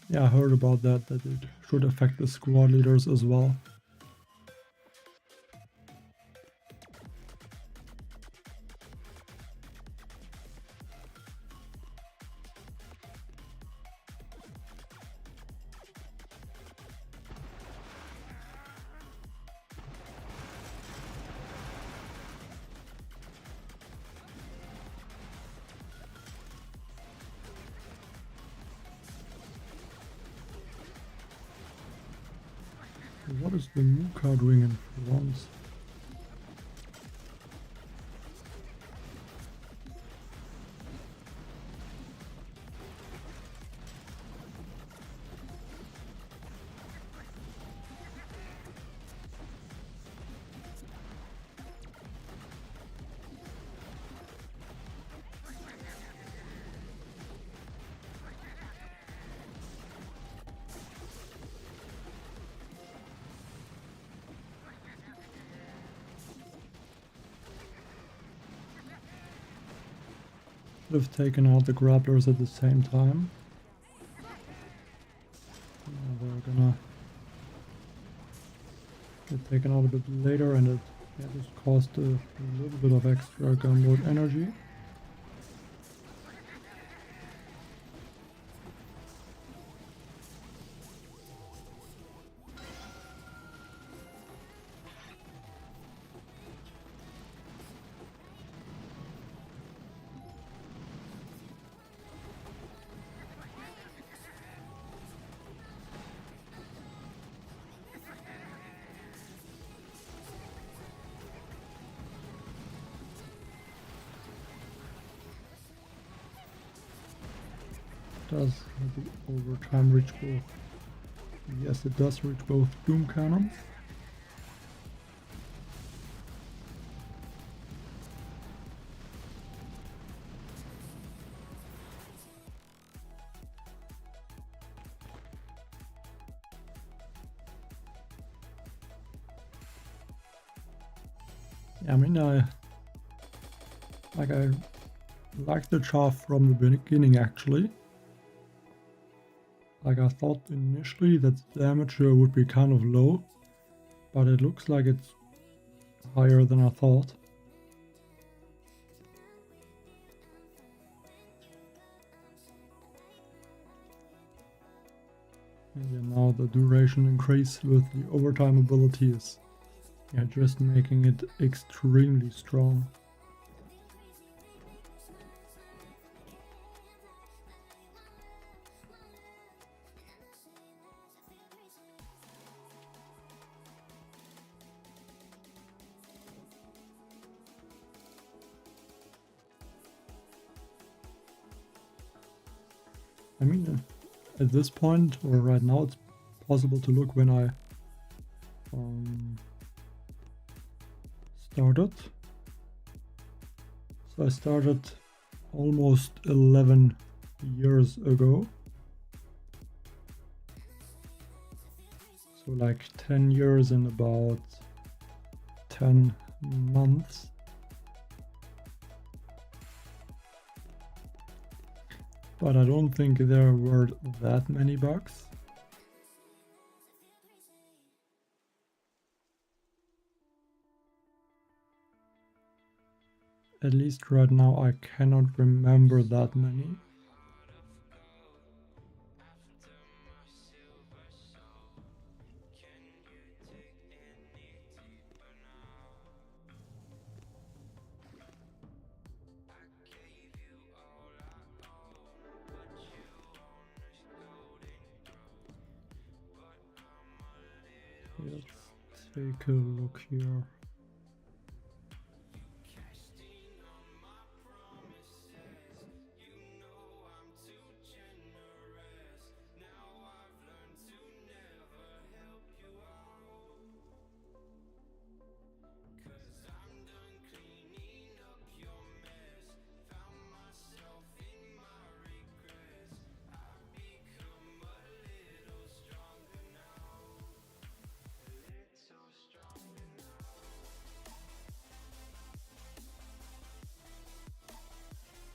Yeah, I heard about that it should affect the squad leaders as well. What is the Muka doing in France? Should have taken out the grapplers at the same time. They're gonna get taken out a bit later, and it just cost a little bit of extra gunboat energy. Does the overtime reach both? Yes, it does reach both Doom Cannons. Yeah, I mean, I like the chaff from the beginning actually. Like I thought initially that the damage would be kind of low, but it looks like it's higher than I thought. And yeah, now the duration increase with the overtime ability is just making it extremely strong. I mean, at this point, or right now, it's possible to look when I started. So I started almost 11 years ago. So like 10 years in about 10 months. But I don't think there were that many bugs. At least right now I cannot remember that many. Let's take a look here.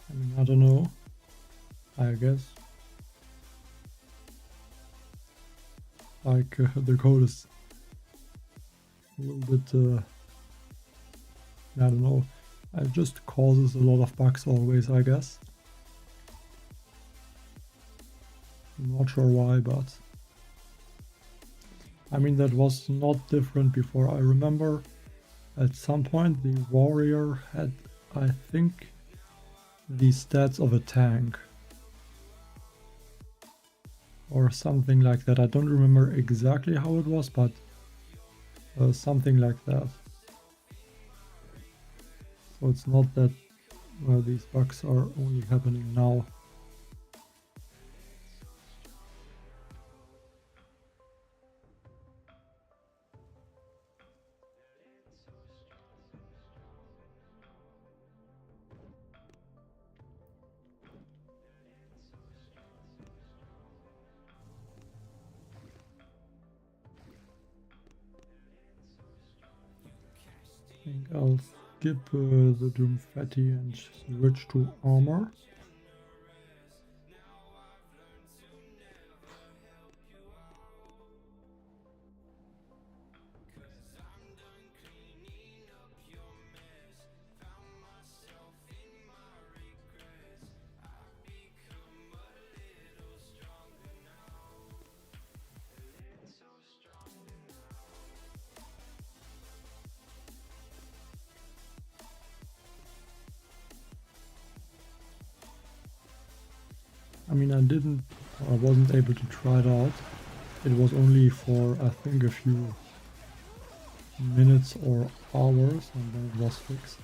I mean, I don't know. I guess like the code is a little bit I don't know, it just causes a lot of bugs always, I guess. I'm not sure why, but I mean, that was not different before. I remember at some point the warrior had, I think, the stats of a tank or something like that. I don't remember exactly how it was, but something like that. So it's not that these bugs are only happening now. I think I'll skip the Doom Fatty and switch to armor. I mean, I wasn't able to try it out. It was only for, I think, a few minutes or hours, and then it was fixed.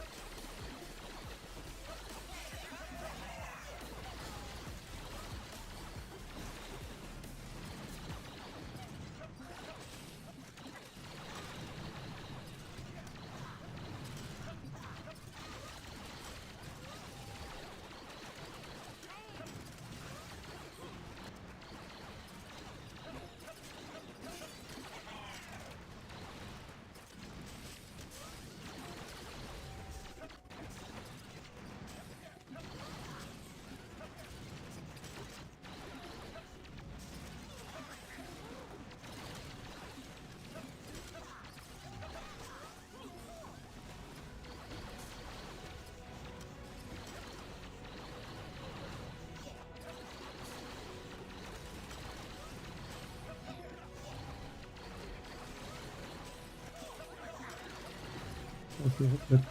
Okay, hope that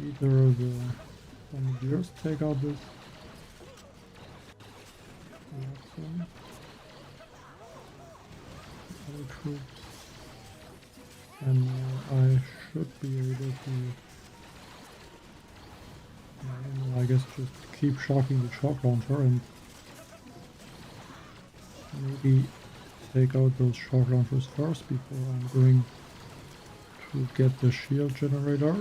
either the bombardiers take out this other troops, and I should be able to, I guess, just keep shocking the shock launcher and maybe take out those shock launchers first before I'm going to get the shield generator.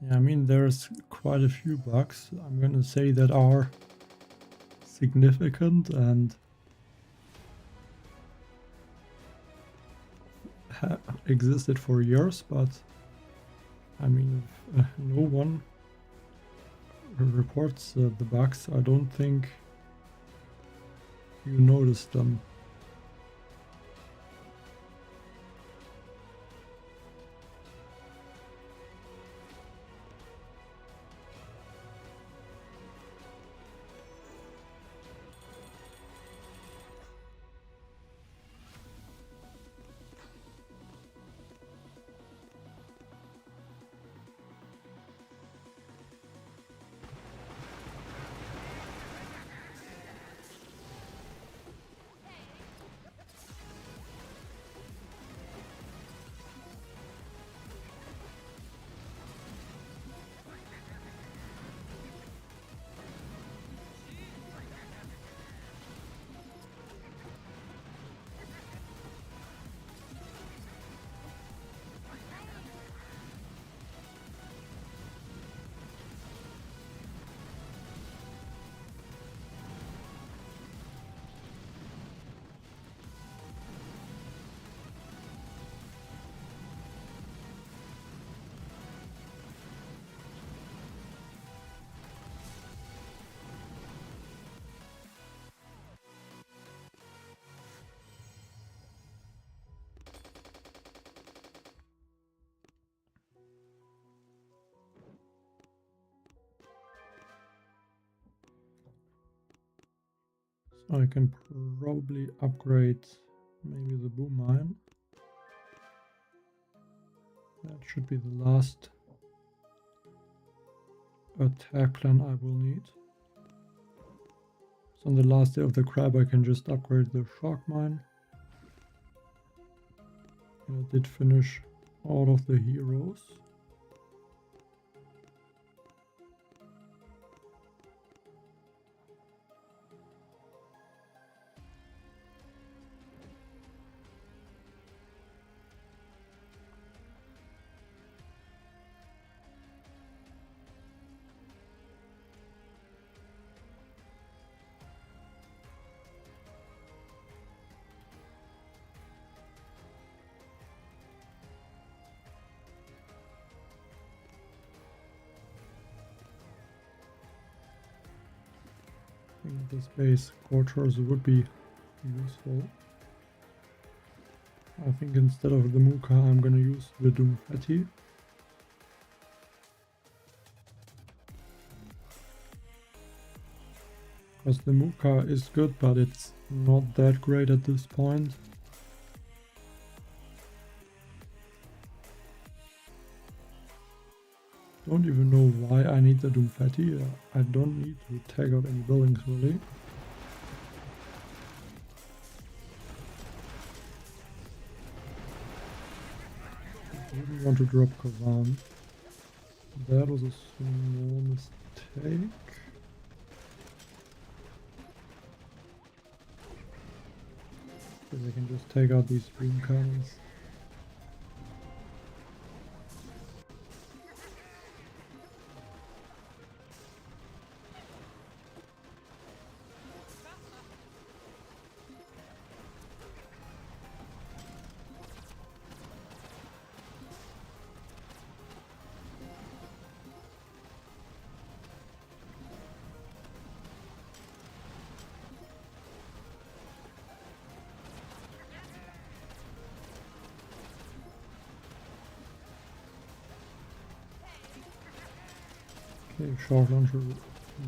Yeah, I mean, there's quite a few bugs, I'm gonna say, that are significant and existed for years, but I mean, if no one reports the bugs, I don't think you notice them. So I can probably upgrade maybe the boom mine. That should be the last attack plan I will need. So on the last day of the crab I can just upgrade the shock mine. And I did finish all of the heroes. I think this base quarters would be useful. I think instead of the Muka I'm gonna use the Doomfetti. Because the Muka is good, but it's not that great at this point. Don't even know why I need the Doomfetti. I don't need to tag out any buildings really. I didn't want to drop Kavan. That was a small mistake. Because I can just take out these green cannons. Okay, short launcher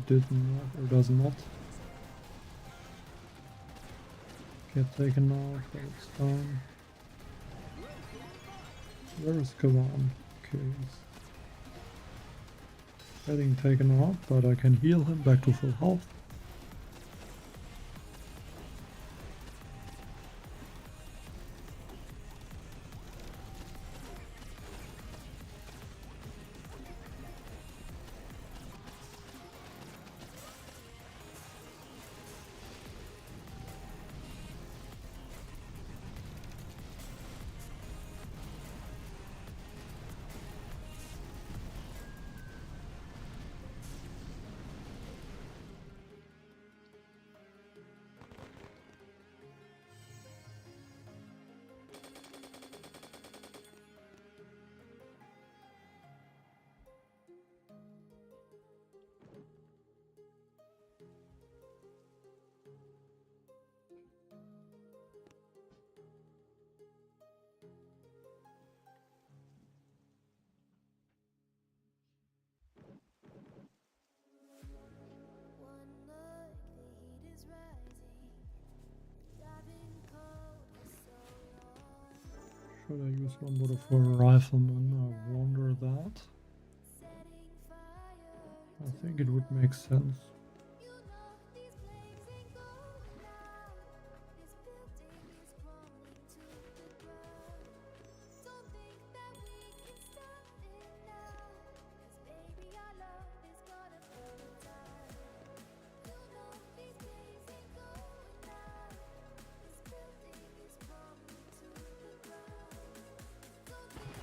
did not or does not get taken out, but it's down. Where is Kavan? Okay, he's getting taken out, but I can heal him back to full health. One look, the heat is rising. I've been cold for so long. Should I use one more for a rifleman? I wonder that. Setting fire. I think it would make sense. You know these flames ain't going out. This building is crumbling to the ground. Don't think that we can stop it now. 'Cause baby, our love is gonna burn down. You know these flames ain't going out. This building is crumbling to the ground. Don't think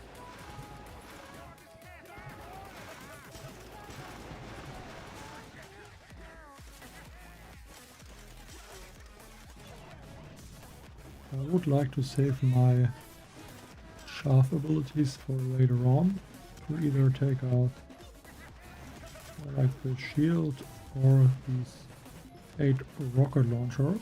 I would like to save my shaft abilities for later on to either take out like the shield or these 8 rocket launchers.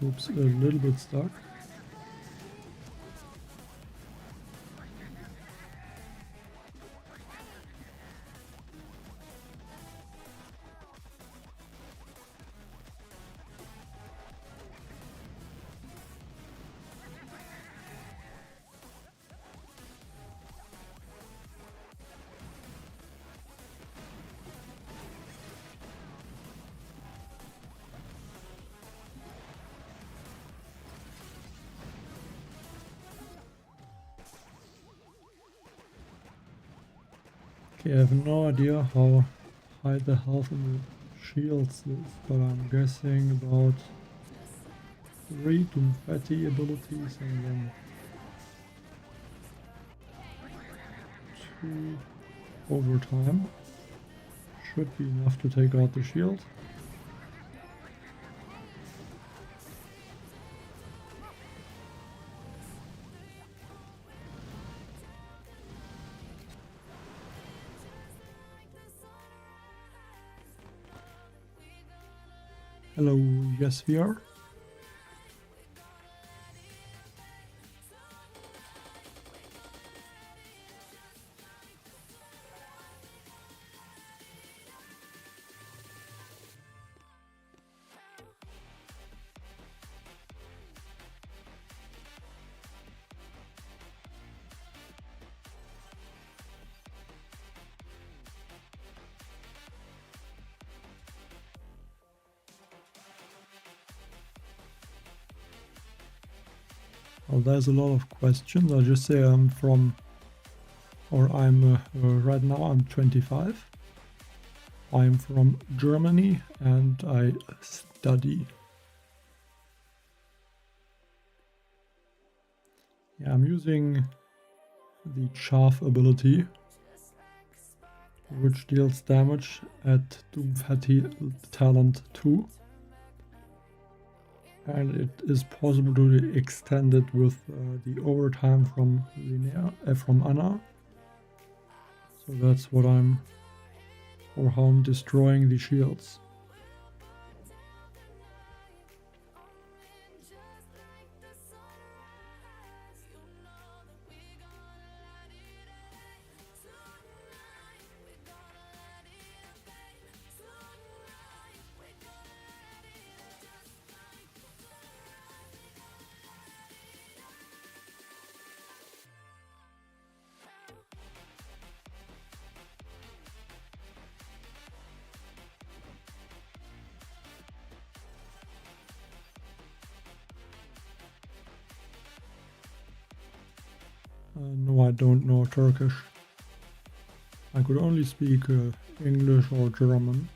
Troops a little bit stuck. Okay, I have no idea how high the health in the shields is, but I'm guessing about 3 to 30 abilities and then 2 over time. Should be enough to take out the shield. Hello, yes we are. Well, there's a lot of questions. I'll just say I'm right now I'm 25. I'm from Germany and I study. Yeah, I'm using the Chaff ability, which deals damage at Doomfatty Talent 2. And it is possible to extend it with the overtime from Anna. So that's how I'm destroying the shields. No, I don't know Turkish. I could only speak English or German.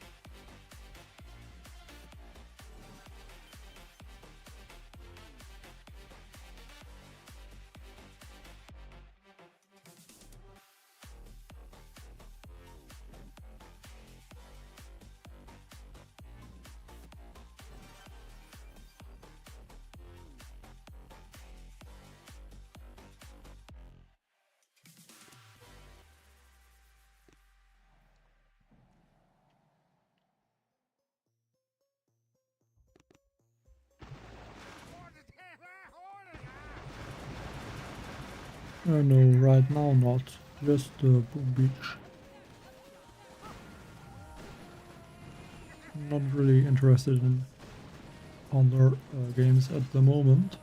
No, right now not. Just Boom Beach. Not really interested in other games at the moment.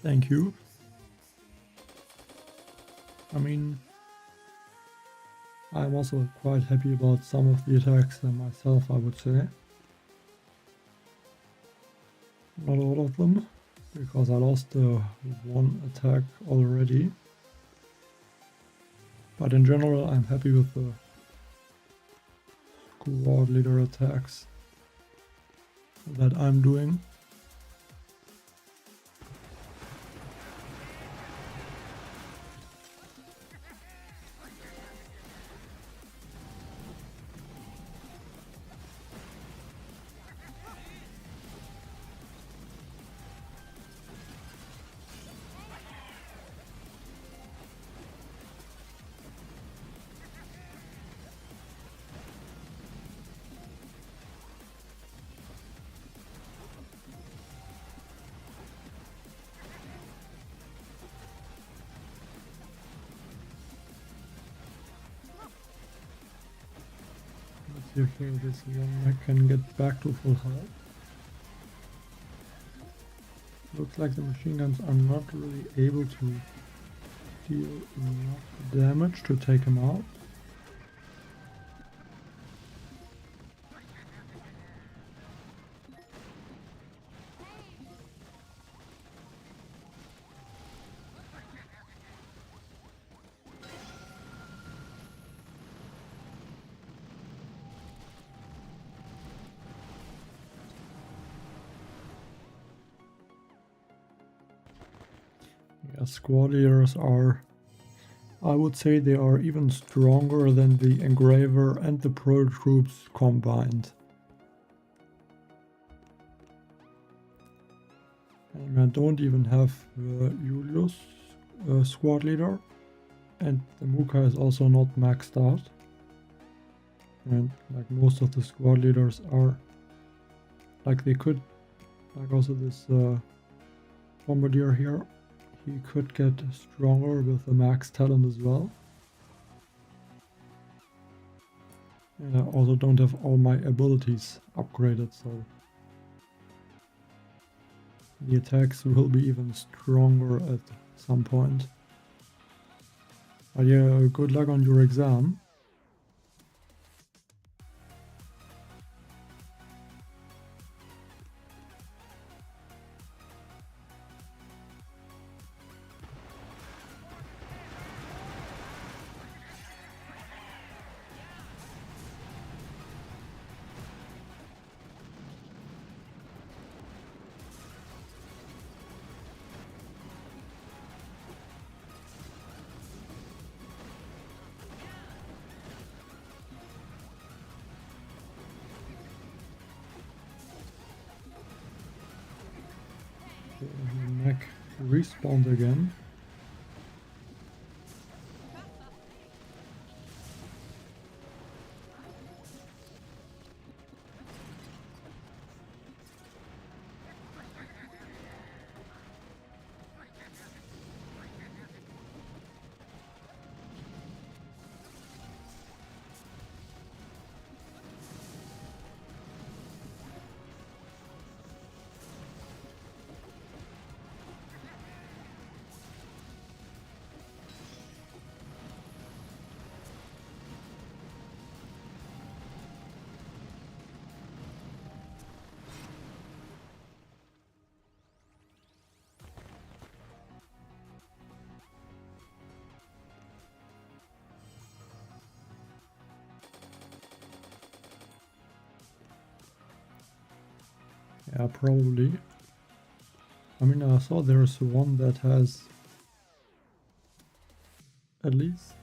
Thank you. I mean, I'm also quite happy about some of the attacks myself, I would say. Not all of them, because I lost one attack already. But in general, I'm happy with the squad leader attacks that I'm doing. See if this one mech can get back to full health. Looks like the machine guns are not really able to deal enough damage to take him out. Yeah, squad leaders are, I would say they are even stronger than the engraver and the pro troops combined. And I don't even have Julius squad leader, and the Muka is also not maxed out. And like most of the squad leaders are, like they could, like also this bombardier here, he could get stronger with the max talent as well. And I also don't have all my abilities upgraded, so the attacks will be even stronger at some point. But yeah, good luck on your exam. Mech respawned again. Yeah, probably. I mean, I saw there's one that has at least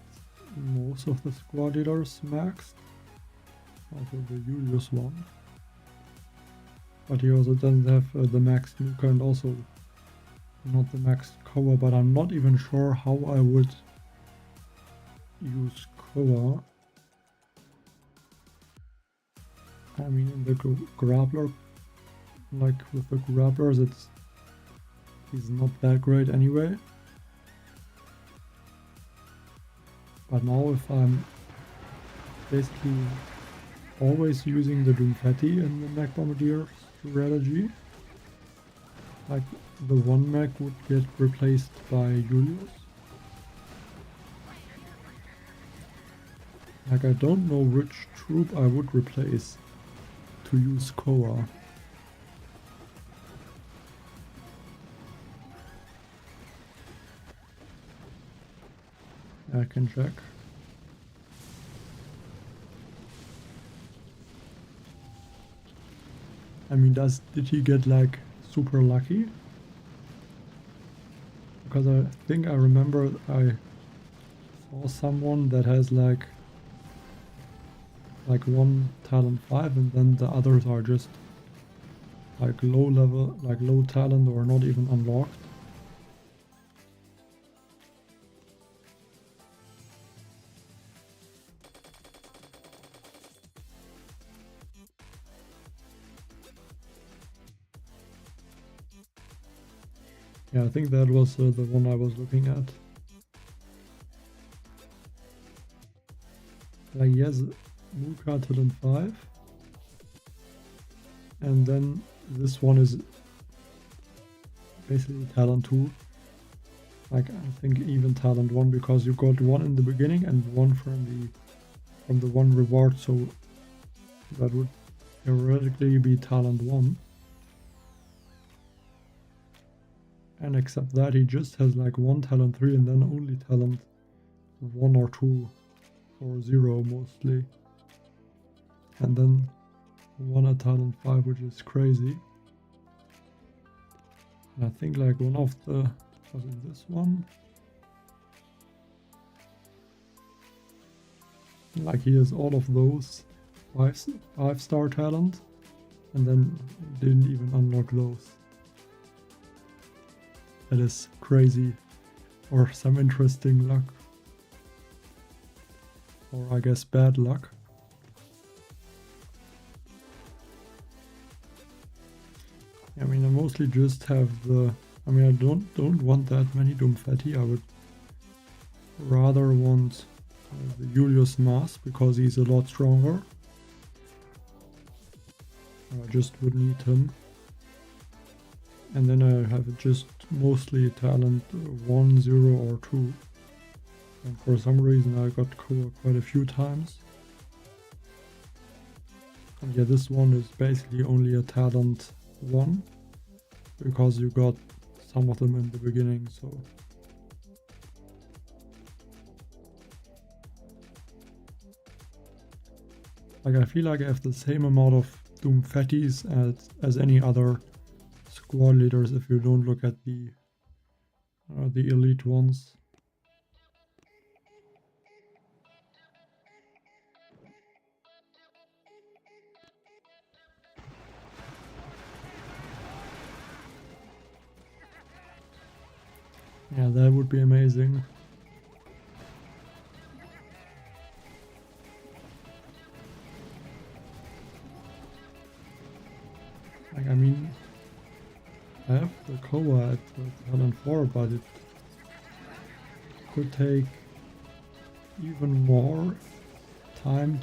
most of the squad leaders maxed. Also the Julius one. But he also doesn't have the maxed Nuka and also not the maxed Koa, but I'm not even sure how I would use Koa. I mean, in the grappler, like with the grapplers, he's not that great anyway. But now if I'm basically always using the Doomfetti in the mech bombardier strategy, like the one mech would get replaced by Julius. Like I don't know which troop I would replace to use Koa. I can check. I mean, did he get like super lucky? Because I think I remember I saw someone that has like one talent 5 and then the others are just like low level, like low talent or not even unlocked. Yeah, I think that was the one I was looking at. Like, yes, Muka talent 5. And then this one is basically talent 2. Like I think even talent 1, because you got 1 in the beginning and 1 from the 1 reward, so that would theoretically be talent 1. And except that he just has like 1 talent 3 and then only talent 1 or 2 or 0 mostly. And then 1 at talent 5, which is crazy. And I think like one of the, was it this one? Like he has all of those 5-star talent and then didn't even unlock those. That is crazy, or some interesting luck, or I guess bad luck. I mean, I mostly just have the, I mean, I don't want that many Doomfetti. I would rather want the Julius Maas because he's a lot stronger. I just would need him. And then I have just mostly talent 1, 0 or 2. And for some reason I got Koa quite a few times. And yeah, this one is basically only a talent 1. Because you got some of them in the beginning, so. Like I feel like I have the same amount of Doomfettis as any other squad leaders if you don't look at the elite ones. Yeah, that would be amazing. Like, I mean, I have the Koa at talent 4, but it could take even more time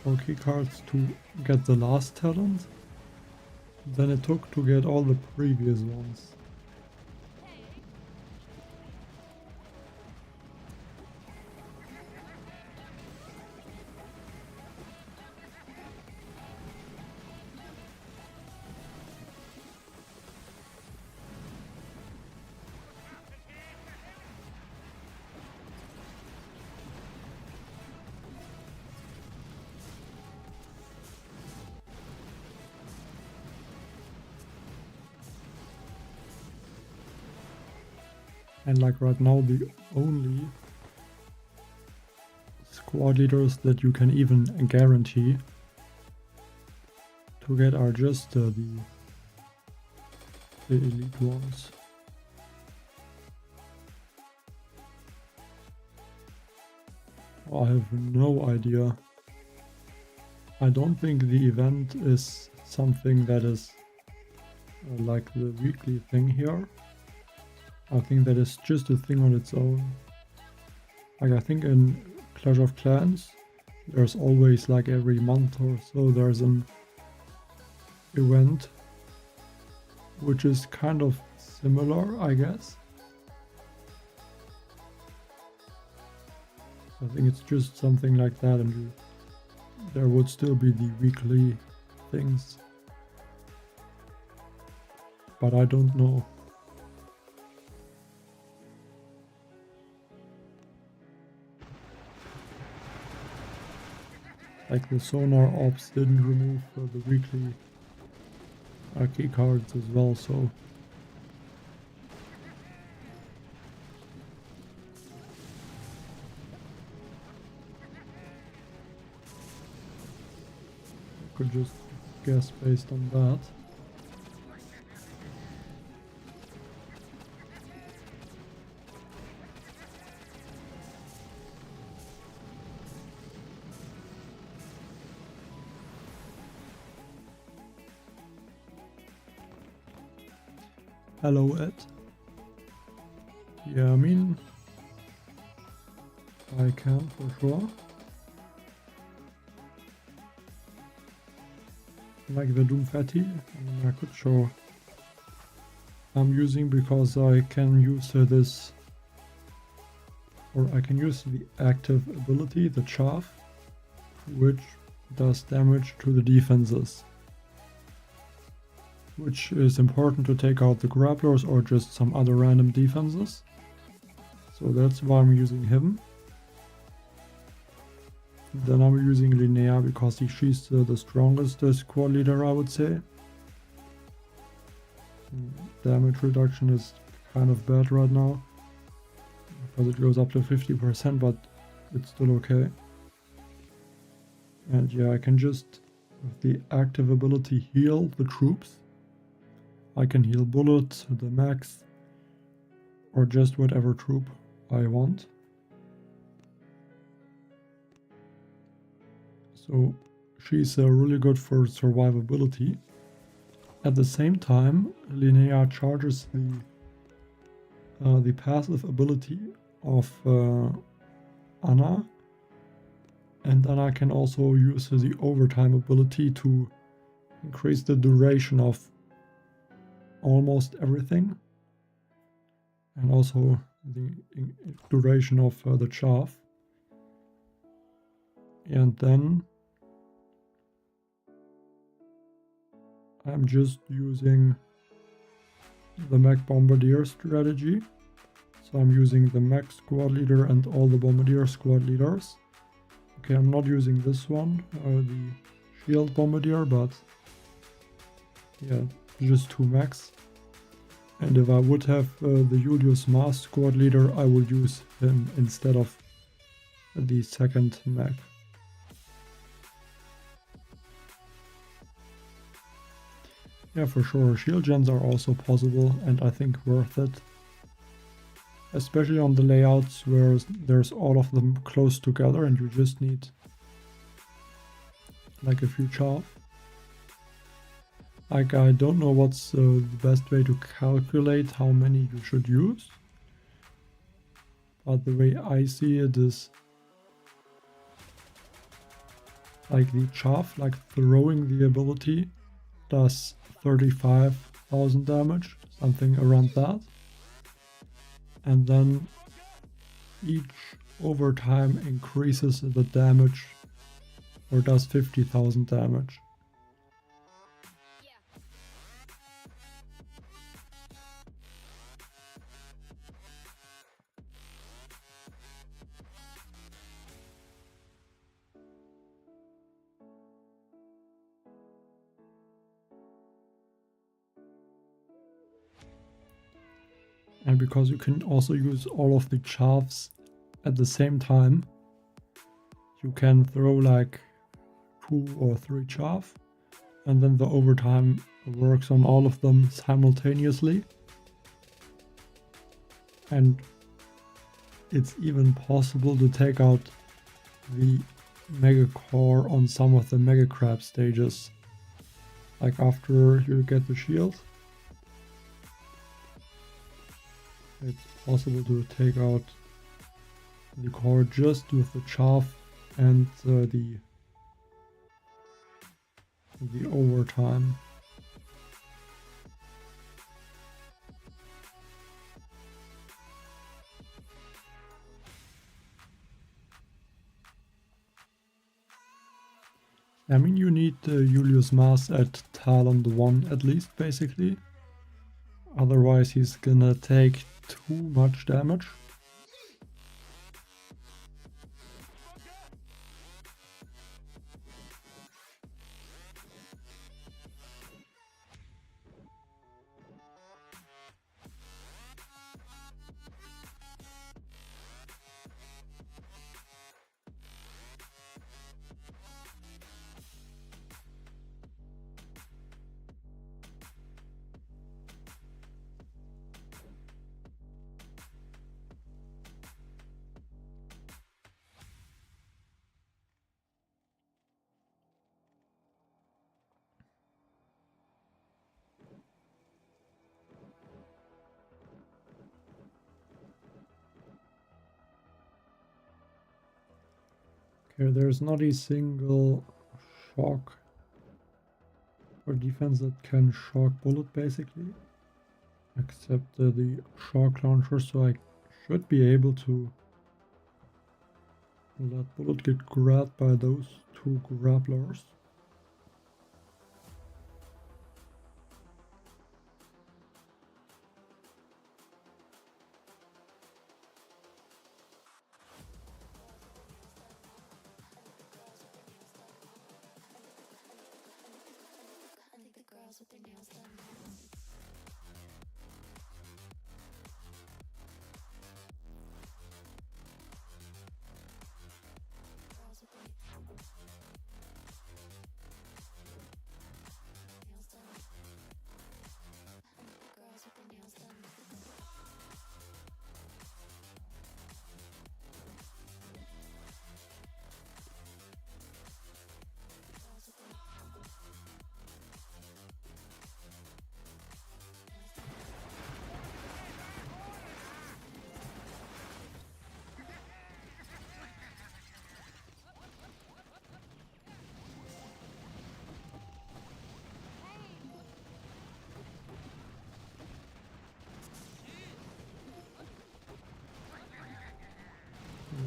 for key cards to get the last talent than it took to get all the previous ones. And like right now, the only squad leaders that you can even guarantee to get are just the elite ones. I have no idea. I don't think the event is something that is like the weekly thing here. I think that is just a thing on its own. Like I think in Clash of Clans, there's always like every month or so there's an event which is kind of similar, I guess. I think it's just something like that, and there would still be the weekly things. But I don't know. Like the Sonar Ops didn't remove the weekly key cards as well, so I could just guess based on that. Hello, Ed. Yeah, I mean, I can for sure. like the Doomfatti. And I could show I'm using because I can use this, or I can use the active ability, the Chaff, which does damage to the defenses, which is important to take out the grapplers or just some other random defenses. So that's why I'm using him. Then I'm using Linnea because she's the strongest squad leader, I would say. Damage reduction is kind of bad right now because it goes up to 50%, but it's still okay. And yeah, I can just, with the active ability, heal the troops. I can heal bullets, the max, or just whatever troop I want. So she's really good for survivability. At the same time, Linnea charges the passive ability of Anna, and then I can also use the overtime ability to increase the duration of almost everything, and also the duration of the chaff. And then I'm just using the mech bombardier strategy. So I'm using the mech squad leader and all the bombardier squad leaders. Okay, I'm not using this one, the shield bombardier, but yeah, just 2 mechs. And if I would have the Julius Mars squad leader, I would use him instead of the second mech. Yeah, for sure, shield gens are also possible and I think worth it. Especially on the layouts where there's all of them close together and you just need like a few chaff. Like, I don't know what's the best way to calculate how many you should use. But the way I see it is like the chaff, like throwing the ability, does 35,000 damage, something around that. And then each overtime increases the damage or does 50,000 damage. And because you can also use all of the chaffs at the same time, you can throw like 2 or 3 chaff, and then the overtime works on all of them simultaneously. And it's even possible to take out the mega core on some of the mega crab stages, like after you get the shield. It's possible to take out the core just with the chaff and the overtime. I mean, you need Julius Mars at Talon 1 at least, basically. Otherwise he's gonna take too much damage. Okay, there's not a single shock for defense that can shock bullet basically. Except the shock launcher, so I should be able to let bullet get grabbed by those two grapplers.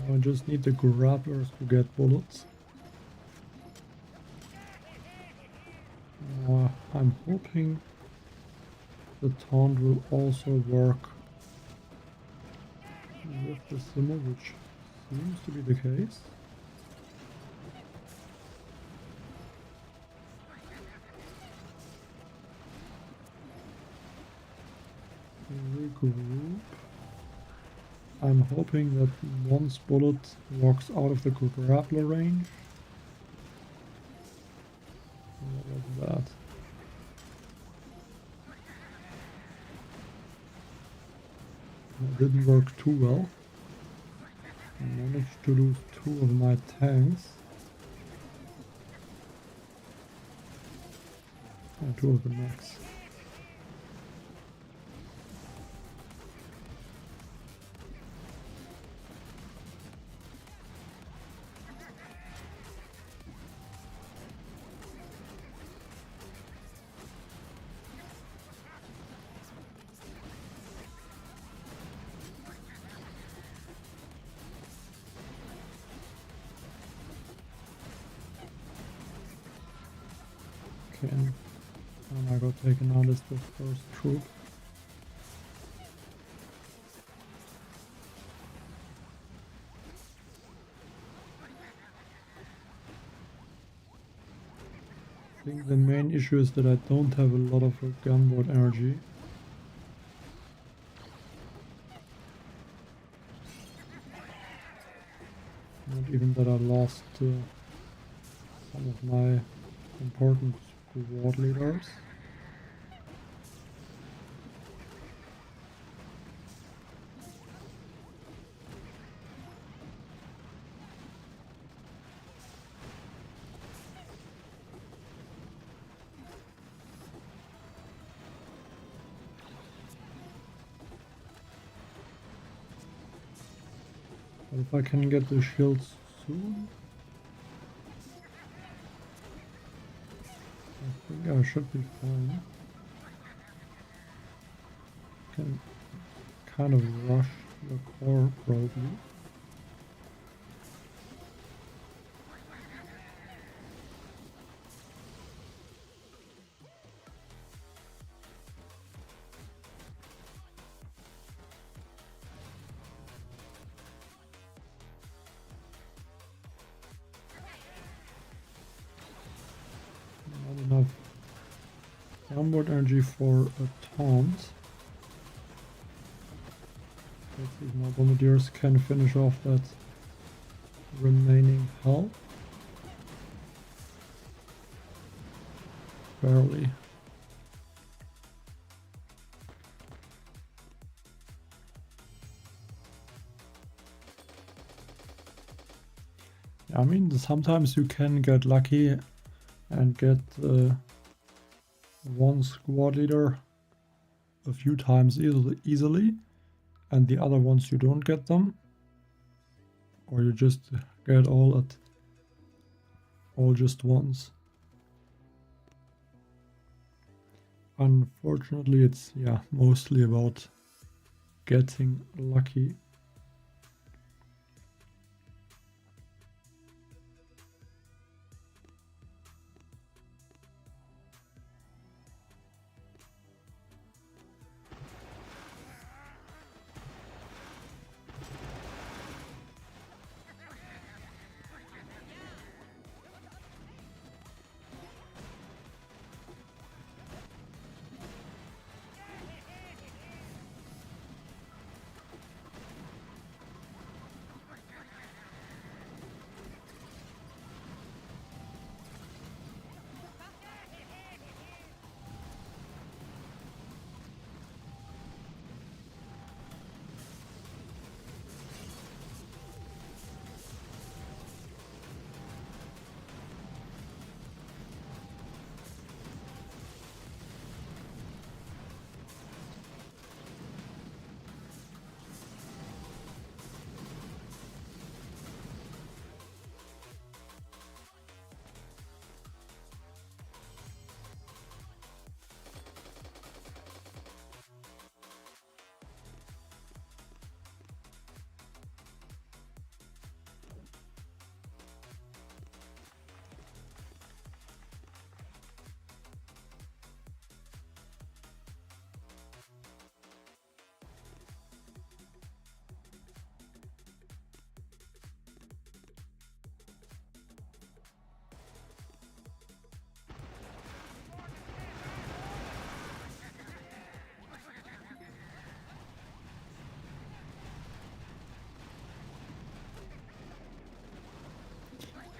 Now I just need the grapplers to get bullets. I'm hoping the taunt will also work with the symbol, which seems to be the case. Regroup. I'm hoping that once bullet walks out of the grappler range. What was that? That didn't work too well. I managed to lose 2 of my tanks. And 2 of the mechs. And I got taken out as the first troop. I think the main issue is that I don't have a lot of gunboat energy. Not even that I lost some of my important squad leaders. But if I can get the shields soon, I think I should be fine. Can kind of rush the core probably. Not enough onboard energy for a taunt. Let's see if my bombardiers can finish off that remaining health. Barely. I mean, sometimes you can get lucky and get one squad leader a few times easily, and the other ones you don't get them, or you just get all just once. Unfortunately, it's mostly about getting lucky.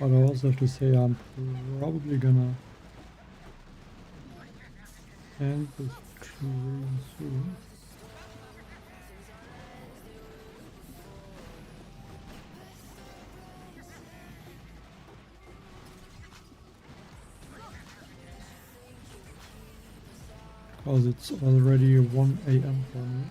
But I also have to say I'm probably gonna end this stream soon. Because it's already 1 AM for me.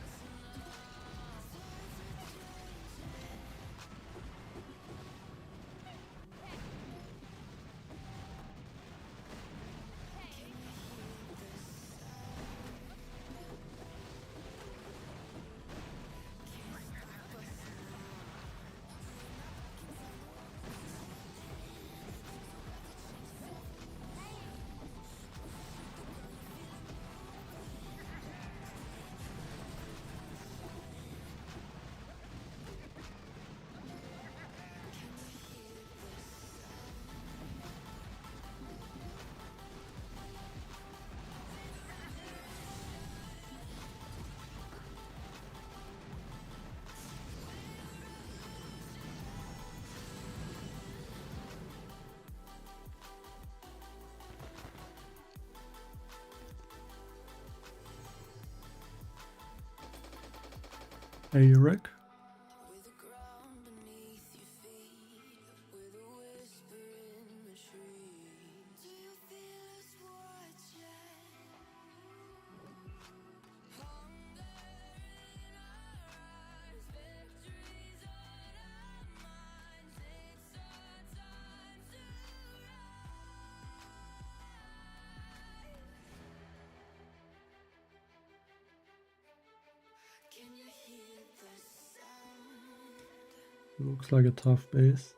Hey Rick. Looks like a tough base.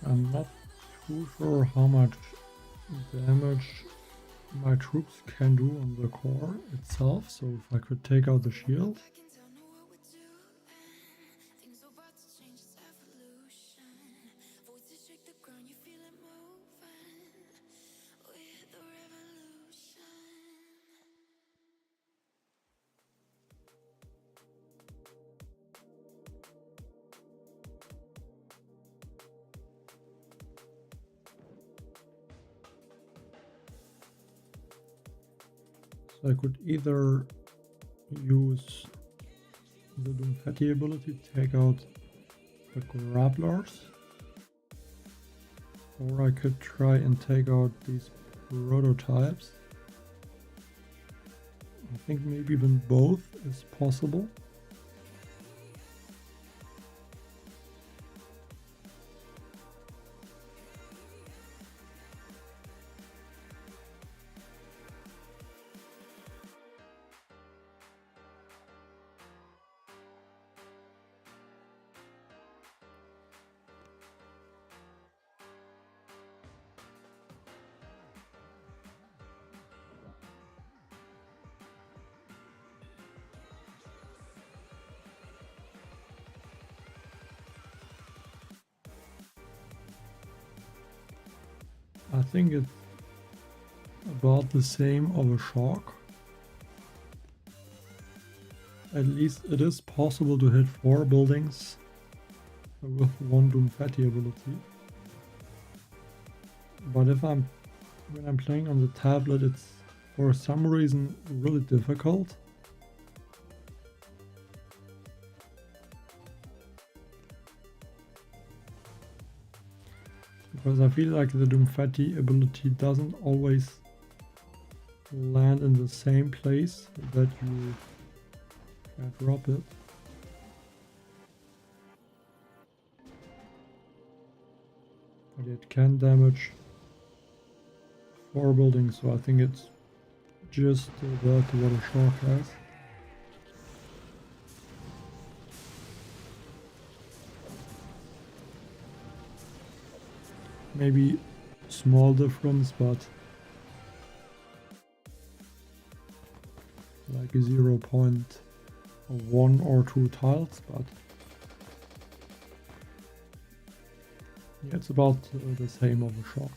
I'm not too sure how much damage my troops can do on the core itself, so if I could take out the shield. So I could either use the Doomfatti ability to take out the Grapplers, or I could try and take out these prototypes. I think maybe even both is possible. I think it's about the same of a shark. At least it is possible to hit 4 buildings with one Doomfatti ability. But when I'm playing on the tablet, it's for some reason really difficult. Because I feel like the Doomfatti ability doesn't always land in the same place that you can drop it. But it can damage 4 buildings, so I think it's just about what a shark has. Maybe small difference, but like 0.1 or 2 tiles, but yeah, it's about the same of a shark.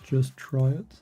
Just try it.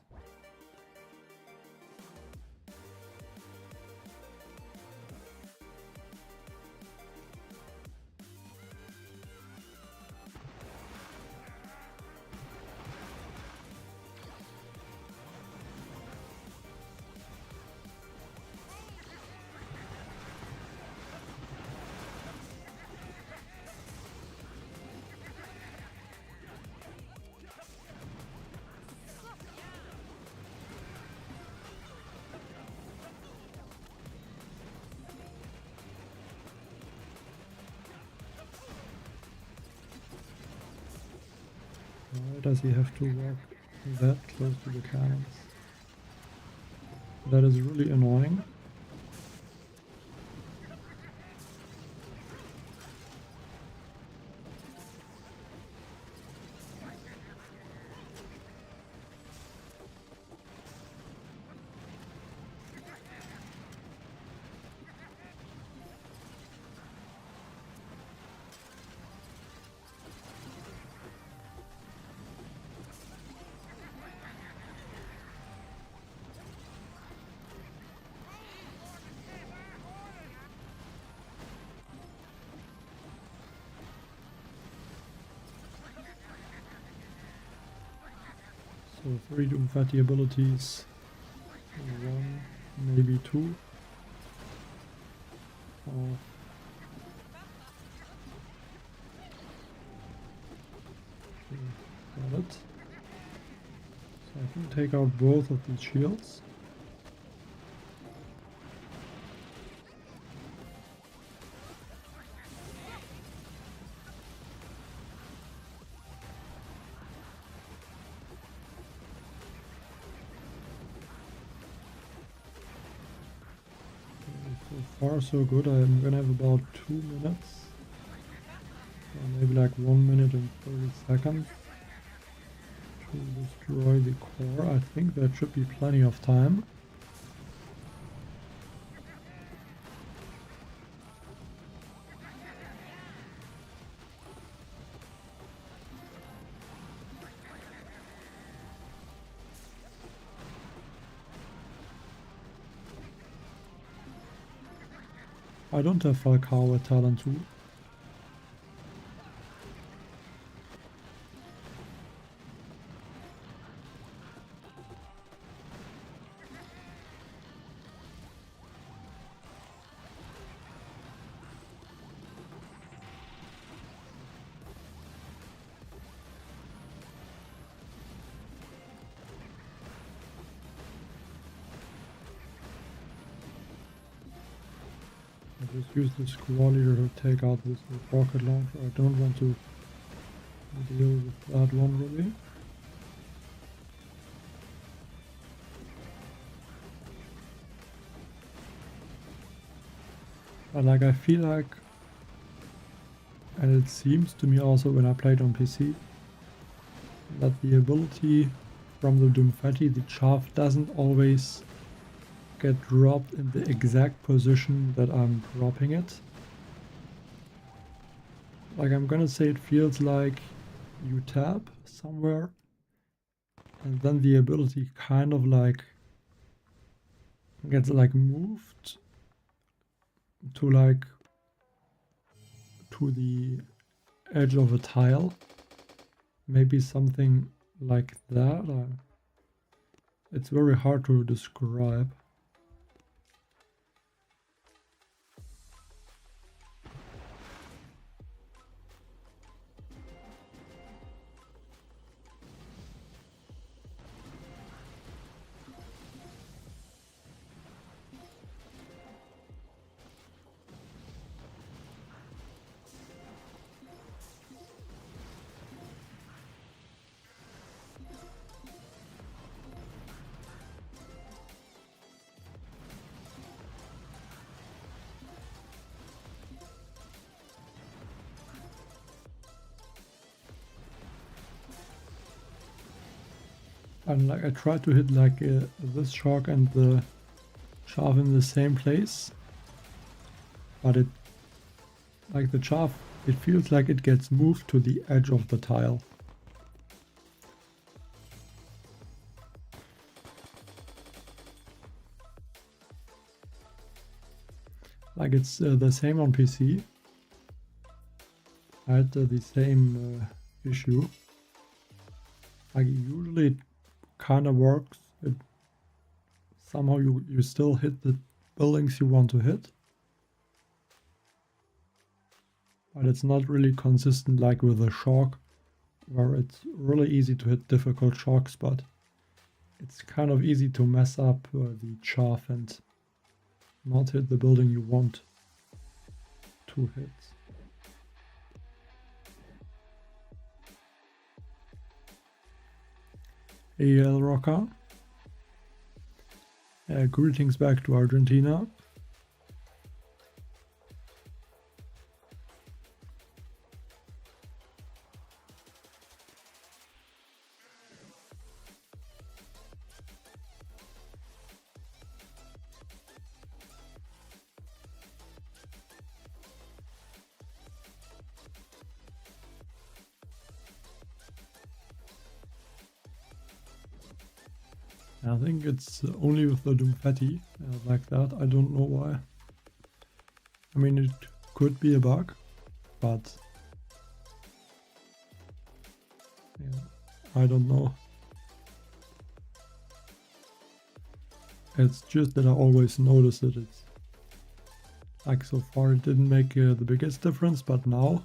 Why does he have to walk that close to the cannons? That is really annoying. So 3 Doomfatti abilities, 1, maybe 2. Oh. Okay, got it. So I can take out both of these shields. So far so good. I'm gonna have about 2 minutes, or maybe like 1 minute and 30 seconds to destroy the core. I think that should be plenty of time. I don't have Falcao at Talent 2. I just use the squall leader to take out this rocket launcher. I don't want to deal with that one really. But like I feel like, and it seems to me also when I played on PC, that the ability from the Doomfatti, the chaff, doesn't always get dropped in the exact position that I'm dropping it. Like I'm gonna say it feels like you tap somewhere and then the ability kind of like gets like moved to like to the edge of a tile. Maybe something like that. It's very hard to describe. And like I tried to hit like this shark and the chaff in the same place, but it, like the chaff, it feels like it gets moved to the edge of the tile. Like it's the same on PC. I had the same issue. Like usually it kind of works. It somehow you still hit the buildings you want to hit, but it's not really consistent like with a shark, where it's really easy to hit difficult sharks, but it's kind of easy to mess up the chaff and not hit the building you want to hit. Hey El Roca. Greetings back to Argentina. I think it's only with the Doomfatti like that. I don't know why. I mean, it could be a bug, but yeah, I don't know. It's just that I always notice that it's like so far it didn't make the biggest difference, but now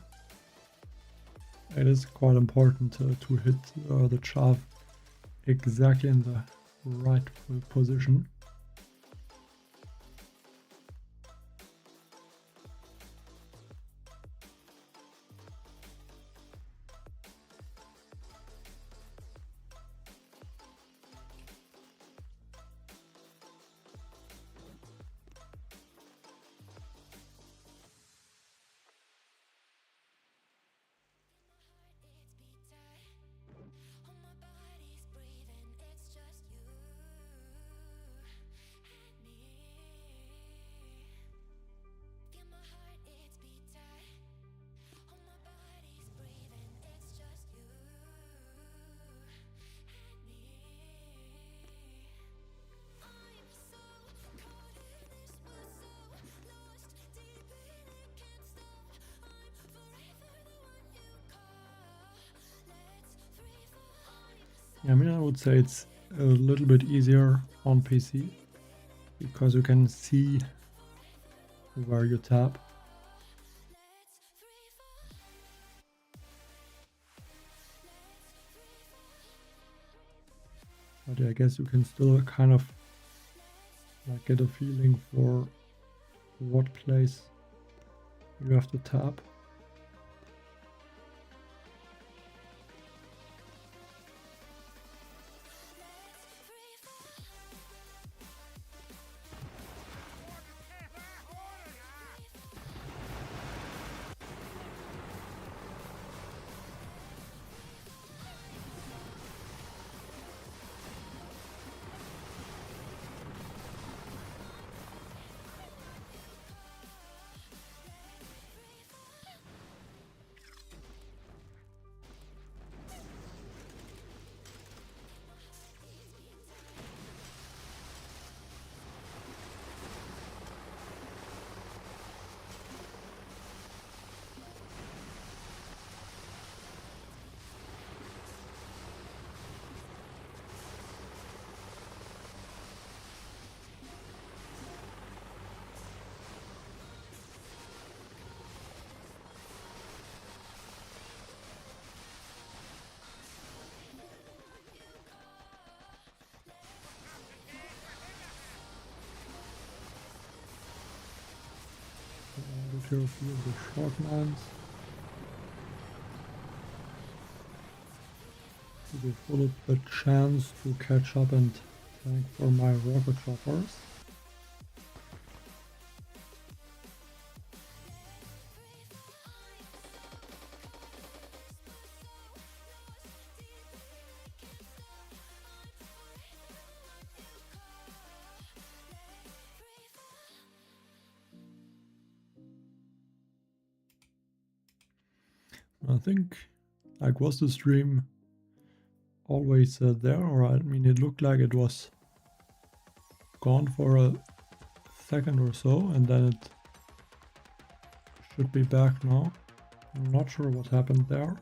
it is quite important to hit the chaff exactly in the right position. I mean, I would say it's a little bit easier on PC because you can see where you tap. But I guess you can still kind of like get a feeling for what place you have to tap. Be careful of the short lines. To give Philip the chance to catch up and tank for my rocket choppers. I think, like, was the stream always there, or I mean, it looked like it was gone for a second or so, and then it should be back now. I'm not sure what happened there.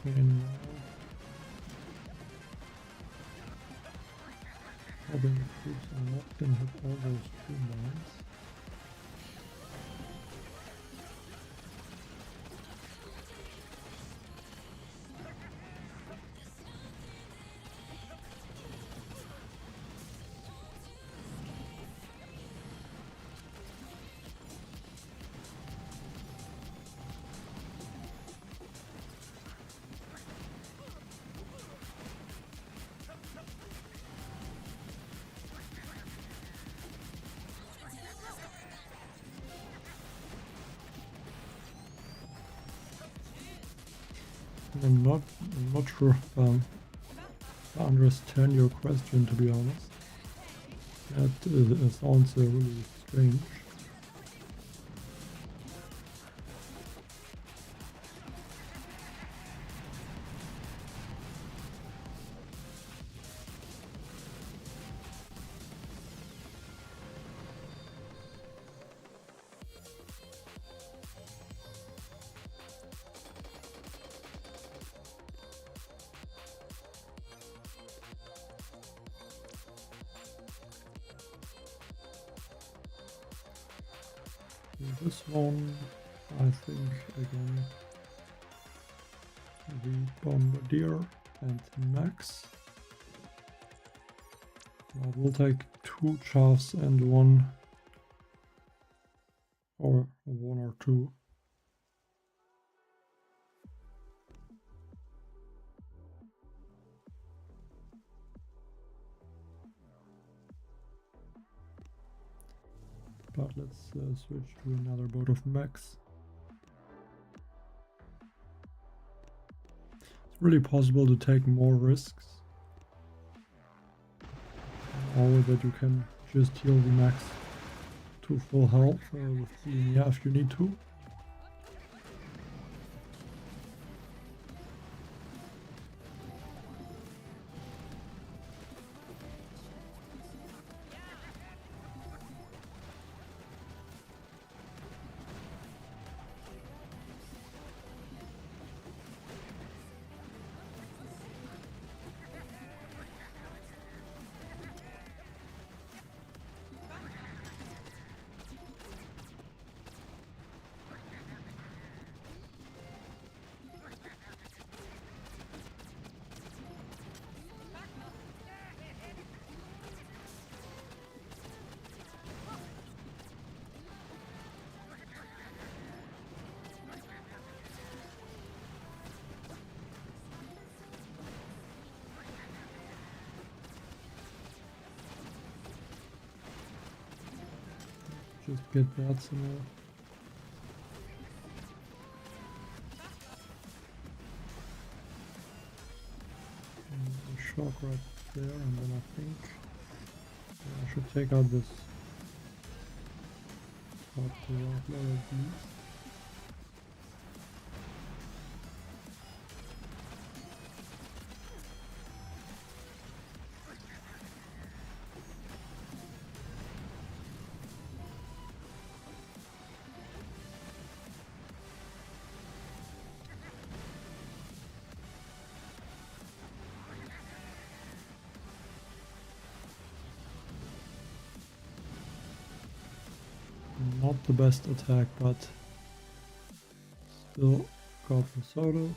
Okay, now hoping the troops are not gonna hit all those two lines. I'm not sure if I understand your question, to be honest. That sounds really strange. This one, I think, again, the Bombardier and Max. I will take 2 chaffs and one or 2. But let's switch to another boat of Max. It's really possible to take more risks, or that you can just heal the Max to full health with Linia if you need to. Just get that somewhere. And a shock right there, and then I think I should take out this top to offload of these. Not the best attack, but still got the solo.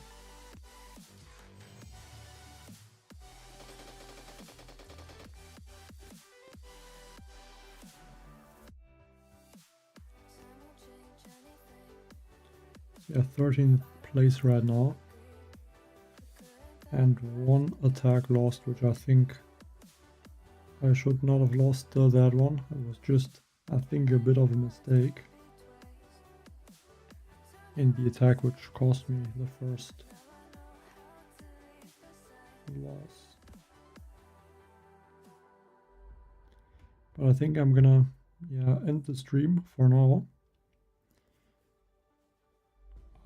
So yeah, 13th place right now. And 1 attack lost, which I think I should not have lost that one. It was just, I think, a bit of a mistake in the attack, which cost me the first loss. But I think I'm gonna end the stream for now.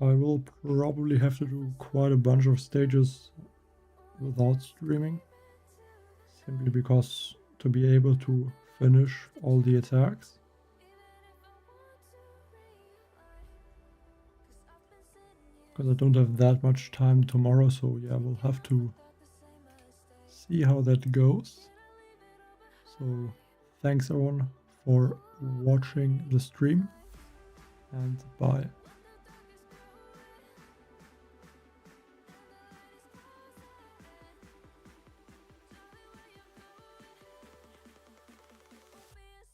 I will probably have to do quite a bunch of stages without streaming, simply because to be able to finish all the attacks. Because I don't have that much time tomorrow, so yeah, we'll have to see how that goes. So thanks everyone for watching the stream, and bye.